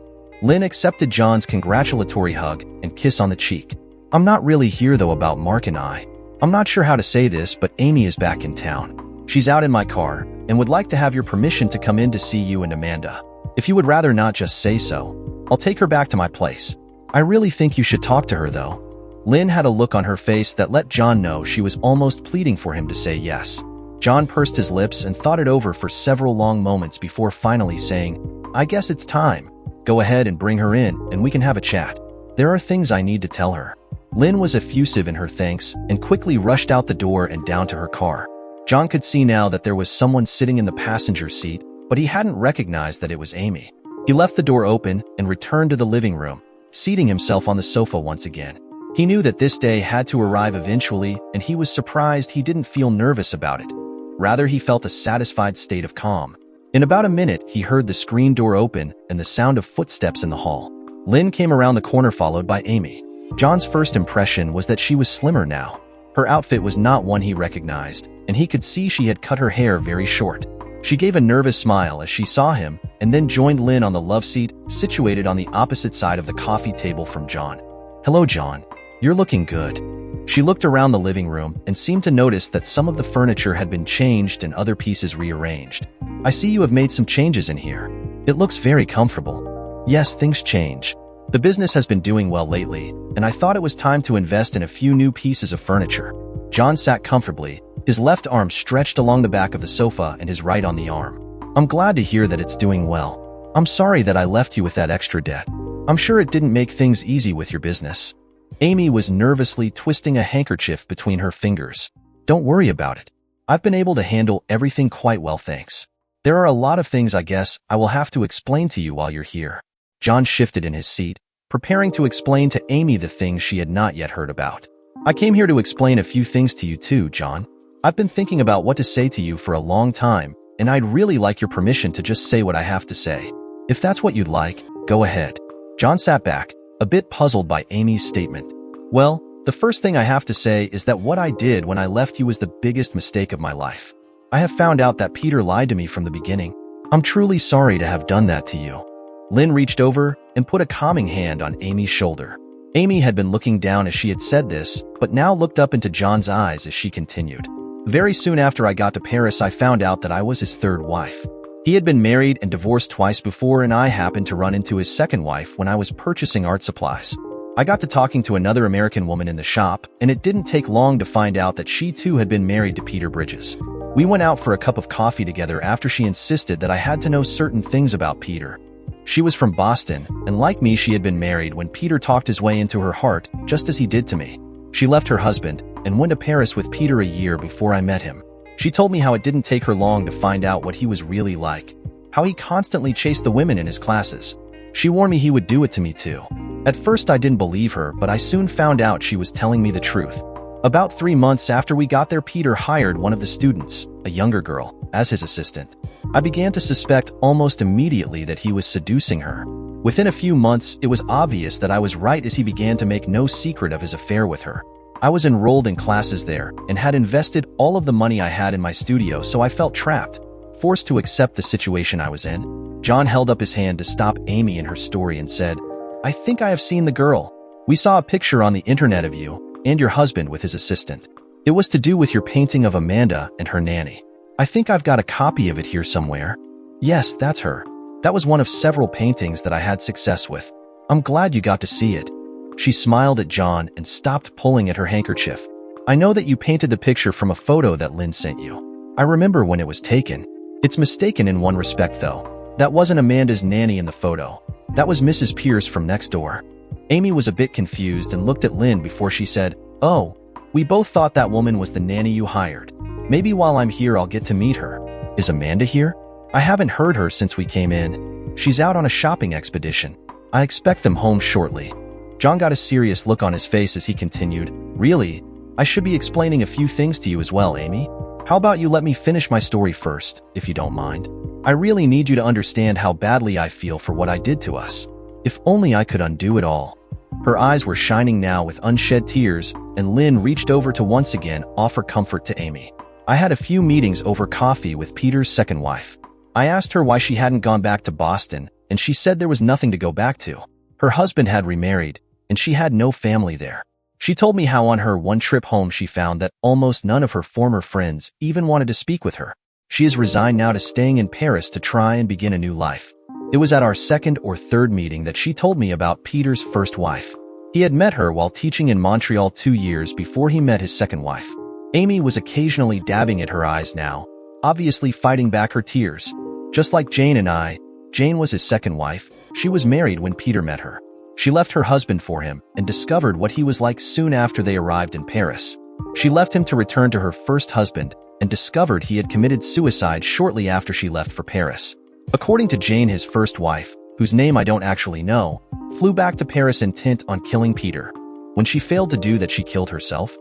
Lynn accepted John's congratulatory hug and kiss on the cheek. "I'm not really here though about Mark and I. I'm not sure how to say this, but Amy is back in town. She's out in my car and would like to have your permission to come in to see you and Amanda. If you would rather not just say so, I'll take her back to my place. I really think you should talk to her though." Lynn had a look on her face that let John know she was almost pleading for him to say yes. John pursed his lips and thought it over for several long moments before finally saying, "I guess it's time. Go ahead and bring her in and we can have a chat. There are things I need to tell her." Lynn was effusive in her thanks and quickly rushed out the door and down to her car. John could see now that there was someone sitting in the passenger seat, but he hadn't recognized that it was Amy. He left the door open and returned to the living room, seating himself on the sofa once again. He knew that this day had to arrive eventually, and he was surprised he didn't feel nervous about it. Rather, he felt a satisfied state of calm. In about a minute, he heard the screen door open and the sound of footsteps in the hall. Lynn came around the corner followed by Amy. John's first impression was that she was slimmer now. Her outfit was not one he recognized, and he could see she had cut her hair very short. She gave a nervous smile as she saw him and then joined Lynn on the love seat, situated on the opposite side of the coffee table from John. "Hello, John. You're looking good." She looked around the living room and seemed to notice that some of the furniture had been changed and other pieces rearranged. "I see you have made some changes in here. It looks very comfortable." "Yes, things change. The business has been doing well lately, and I thought it was time to invest in a few new pieces of furniture." John sat comfortably, his left arm stretched along the back of the sofa and his right on the arm. "I'm glad to hear that it's doing well. I'm sorry that I left you with that extra debt. I'm sure it didn't make things easy with your business." Amy was nervously twisting a handkerchief between her fingers. "Don't worry about it. I've been able to handle everything quite well, thanks. There are a lot of things I guess I will have to explain to you while you're here." John shifted in his seat, preparing to explain to Amy the things she had not yet heard about. "I came here to explain a few things to you too, John. I've been thinking about what to say to you for a long time, and I'd really like your permission to just say what I have to say. If that's what you'd like, go ahead." John sat back, a bit puzzled by Amy's statement. "Well, the first thing I have to say is that what I did when I left you was the biggest mistake of my life. I have found out that Peter lied to me from the beginning. I'm truly sorry to have done that to you." Lynn reached over and put a calming hand on Amy's shoulder. Amy had been looking down as she had said this, but now looked up into John's eyes as she continued. "Very soon after I got to Paris, I found out that I was his third wife. He had been married and divorced twice before, and I happened to run into his second wife when I was purchasing art supplies. I got to talking to another American woman in the shop, and it didn't take long to find out that she too had been married to Peter Bridges. We went out for a cup of coffee together after she insisted that I had to know certain things about Peter. She was from Boston, and like me, she had been married when Peter talked his way into her heart, just as he did to me. She left her husband and went to Paris with Peter a year before I met him. She told me how it didn't take her long to find out what he was really like, how he constantly chased the women in his classes. She warned me he would do it to me too. At first I didn't believe her, but I soon found out she was telling me the truth. About 3 months after we got there, Peter hired one of the students, a younger girl, as his assistant. I began to suspect almost immediately that he was seducing her. Within a few months, it was obvious that I was right as he began to make no secret of his affair with her. I was enrolled in classes there and had invested all of the money I had in my studio, so I felt trapped, forced to accept the situation I was in. John held up his hand to stop Amy in her story and said, "I think I have seen the girl. We saw a picture on the internet of you and your husband with his assistant. It was to do with your painting of Amanda and her nanny. I think I've got a copy of it here somewhere." "Yes, that's her. That was one of several paintings that I had success with. I'm glad you got to see it." She smiled at John and stopped pulling at her handkerchief. "I know that you painted the picture from a photo that Lynn sent you. I remember when it was taken. It's mistaken in one respect, though. That wasn't Amanda's nanny in the photo. That was Mrs. Pierce from next door." Amy was a bit confused and looked at Lynn before she said, "Oh, we both thought that woman was the nanny you hired. Maybe while I'm here I'll get to meet her. Is Amanda here? I haven't heard her since we came in. She's out on a shopping expedition. I expect them home shortly." John got a serious look on his face as he continued, "Really? I should be explaining a few things to you as well, Amy. How about you let me finish my story first, if you don't mind? I really need you to understand how badly I feel for what I did to us. If only I could undo it all." Her eyes were shining now with unshed tears, and Lynn reached over to once again offer comfort to Amy. "I had a few meetings over coffee with Peter's second wife. I asked her why she hadn't gone back to Boston, and she said there was nothing to go back to. Her husband had remarried, and she had no family there. She told me how on her one trip home she found that almost none of her former friends even wanted to speak with her. She is resigned now to staying in Paris to try and begin a new life. It was at our second or third meeting that she told me about Peter's first wife. He had met her while teaching in Montreal 2 years before he met his second wife." Amy was occasionally dabbing at her eyes now, obviously fighting back her tears. "Just like Jane and I, Jane was his second wife. She was married when Peter met her. She left her husband for him and discovered what he was like soon after they arrived in Paris. She left him to return to her first husband and discovered he had committed suicide shortly after she left for Paris. According to Jane, his first wife, whose name I don't actually know, flew back to Paris intent on killing Peter. When she failed to do that, she killed herself.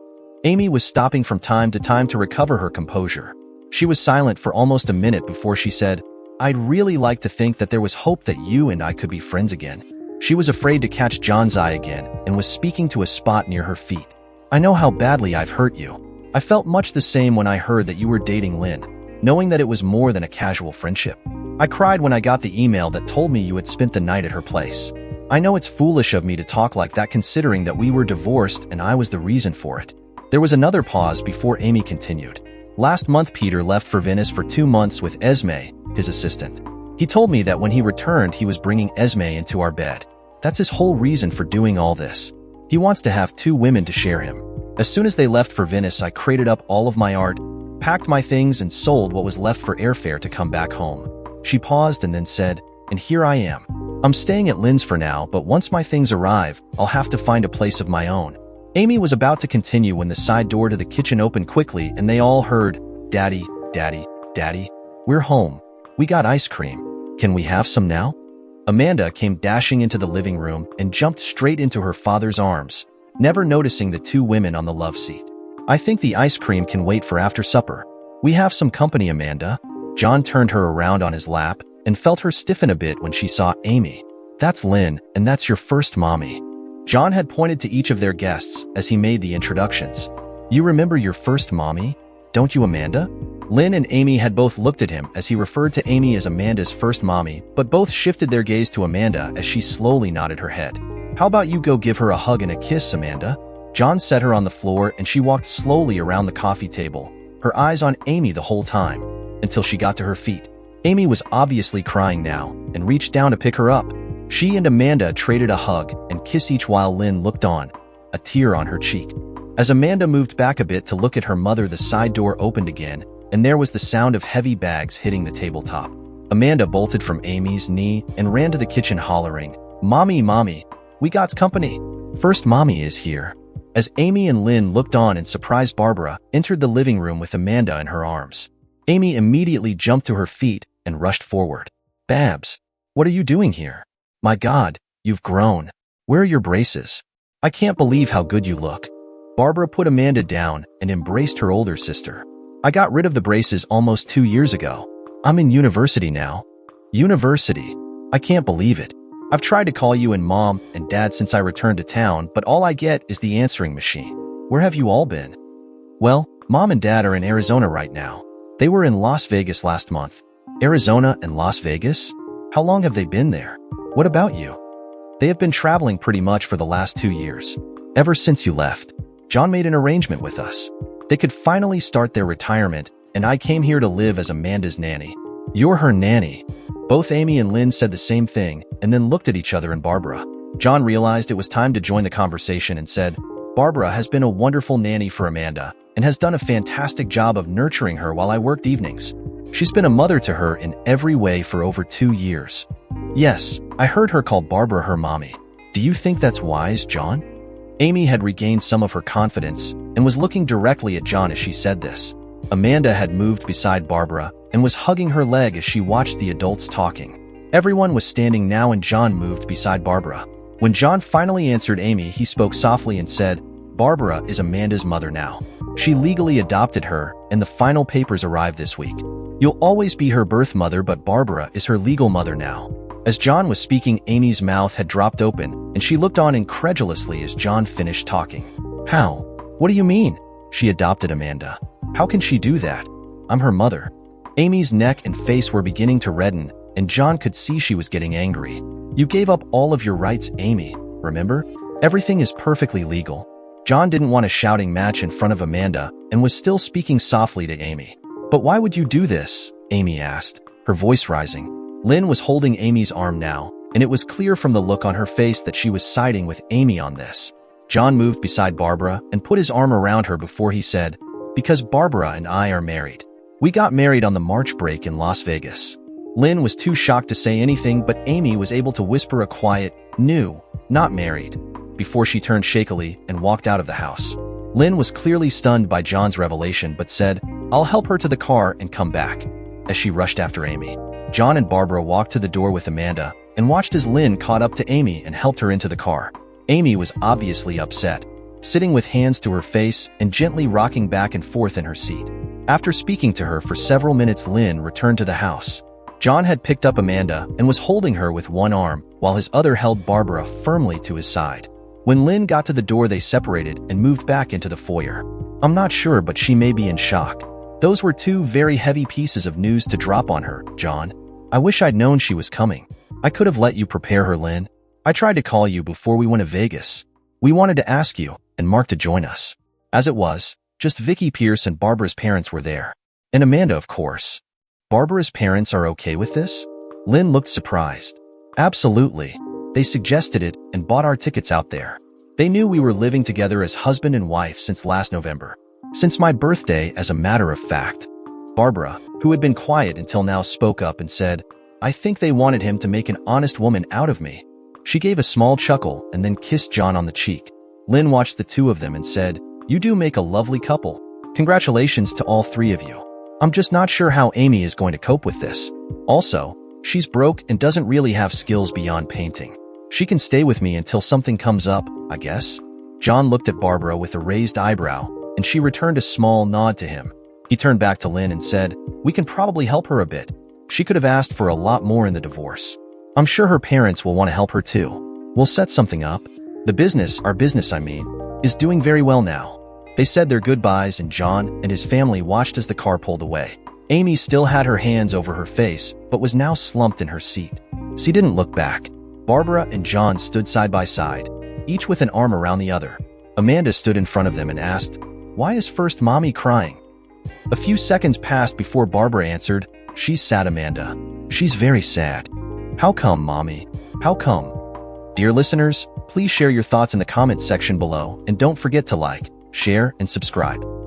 Amy was stopping from time to time to recover her composure. She was silent for almost a minute before she said, "I'd really like to think that there was hope that you and I could be friends again." She was afraid to catch John's eye again and was speaking to a spot near her feet. "I know how badly I've hurt you. I felt much the same when I heard that you were dating Lynn, knowing that it was more than a casual friendship. I cried when I got the email that told me you had spent the night at her place. I know it's foolish of me to talk like that considering that we were divorced and I was the reason for it." There was another pause before Amy continued. "Last month Peter left for Venice for 2 months with Esme, his assistant. He told me that when he returned he was bringing Esme into our bed. That's his whole reason for doing all this. He wants to have 2 women to share him. As soon as they left for Venice, I crated up all of my art, packed my things and sold what was left for airfare to come back home." She paused and then said, "And here I am. I'm staying at Lynn's for now, but once my things arrive, I'll have to find a place of my own." Amy was about to continue when the side door to the kitchen opened quickly and they all heard, "Daddy, Daddy, Daddy, we're home. We got ice cream. Can we have some now?" Amanda came dashing into the living room and jumped straight into her father's arms, never noticing the 2 women on the love seat. "I think the ice cream can wait for after supper. We have some company, Amanda." John turned her around on his lap and felt her stiffen a bit when she saw Amy. "That's Lynn, and that's your first mommy." John had pointed to each of their guests as he made the introductions. "You remember your first mommy, don't you, Amanda?" Lynn and Amy had both looked at him as he referred to Amy as Amanda's first mommy, but both shifted their gaze to Amanda as she slowly nodded her head. "How about you go give her a hug and a kiss, Amanda?" John set her on the floor and she walked slowly around the coffee table, her eyes on Amy the whole time, until she got to her feet. Amy was obviously crying now and reached down to pick her up. She and Amanda traded a hug and kiss each while Lynn looked on, a tear on her cheek. As Amanda moved back a bit to look at her mother, the side door opened again, and there was the sound of heavy bags hitting the tabletop. Amanda bolted from Amy's knee and ran to the kitchen hollering, "Mommy, Mommy, we got company. First Mommy is here." As Amy and Lynn looked on in surprise, Barbara entered the living room with Amanda in her arms. Amy immediately jumped to her feet and rushed forward. "Babs, what are you doing here? My God, you've grown. Where are your braces? I can't believe how good you look." Barbara put Amanda down and embraced her older sister. "I got rid of the braces almost 2 years ago. I'm in university now." "University? I can't believe it. I've tried to call you and Mom and Dad since I returned to town, but all I get is the answering machine. Where have you all been?" "Well, Mom and Dad are in Arizona right now. They were in Las Vegas last month." "Arizona and Las Vegas? How long have they been there? What about you?" "They have been traveling pretty much for the last 2 years. Ever since you left, John made an arrangement with us. They could finally start their retirement, and I came here to live as Amanda's nanny." "You're her nanny?" Both Amy and Lynn said the same thing and then looked at each other and Barbara. John realized it was time to join the conversation and said, "Barbara has been a wonderful nanny for Amanda and has done a fantastic job of nurturing her while I worked evenings. She's been a mother to her in every way for over 2 years." "Yes, I heard her call Barbara her mommy. Do you think that's wise, John?" Amy had regained some of her confidence and was looking directly at John as she said this. Amanda had moved beside Barbara and was hugging her leg as she watched the adults talking. Everyone was standing now and John moved beside Barbara. When John finally answered Amy, he spoke softly and said, "Barbara is Amanda's mother now. She legally adopted her and the final papers arrived this week. You'll always be her birth mother, but Barbara is her legal mother now." As John was speaking, Amy's mouth had dropped open and she looked on incredulously as John finished talking. "How? What do you mean? She adopted Amanda. How can she do that? I'm her mother." Amy's neck and face were beginning to redden, and John could see she was getting angry. "You gave up all of your rights, Amy, remember? Everything is perfectly legal." John didn't want a shouting match in front of Amanda and was still speaking softly to Amy. "But why would you do this?" Amy asked, her voice rising. Lynn was holding Amy's arm now, and it was clear from the look on her face that she was siding with Amy on this. John moved beside Barbara and put his arm around her before he said, "Because Barbara and I are married. We got married on the March break in Las Vegas." Lynn was too shocked to say anything, but Amy was able to whisper a quiet, "No, not married, before she turned shakily and walked out of the house. Lynn was clearly stunned by John's revelation but said, "I'll help her to the car and come back," as she rushed after Amy. John and Barbara walked to the door with Amanda and watched as Lynn caught up to Amy and helped her into the car. Amy was obviously upset, sitting with hands to her face and gently rocking back and forth in her seat. After speaking to her for several minutes, Lynn returned to the house. John had picked up Amanda and was holding her with one arm, while his other held Barbara firmly to his side. When Lynn got to the door, they separated and moved back into the foyer. "I'm not sure, but she may be in shock." Those were two very heavy pieces of news to drop on her, John. "I wish I'd known she was coming. I could have let you prepare her, Lynn. I tried to call you before we went to Vegas. We wanted to ask you and Mark to join us. As it was, just Vicky Pierce and Barbara's parents were there. And Amanda, of course." "Barbara's parents are okay with this?" Lynn looked surprised. "Absolutely. They suggested it and bought our tickets out there. They knew we were living together as husband and wife since last November. Since my birthday, as a matter of fact." Barbara, who had been quiet until now, spoke up and said, "I think they wanted him to make an honest woman out of me." She gave a small chuckle and then kissed John on the cheek. Lynn watched the two of them and said, "You do make a lovely couple. Congratulations to all three of you. I'm just not sure how Amy is going to cope with this. Also, she's broke and doesn't really have skills beyond painting. She can stay with me until something comes up, I guess." John looked at Barbara with a raised eyebrow, and she returned a small nod to him. He turned back to Lynn and said, "We can probably help her a bit. She could have asked for a lot more in the divorce. I'm sure her parents will want to help her too. We'll set something up. The business, our business I mean, is doing very well now." They said their goodbyes and John and his family watched as the car pulled away. Amy still had her hands over her face but was now slumped in her seat. She didn't look back. Barbara and John stood side by side, each with an arm around the other. Amanda stood in front of them and asked, "Why is First Mommy crying?" A few seconds passed before Barbara answered, "She's sad, Amanda. She's very sad." "How come, Mommy? How come?" Dear listeners, please share your thoughts in the comments section below and don't forget to like, share, and subscribe.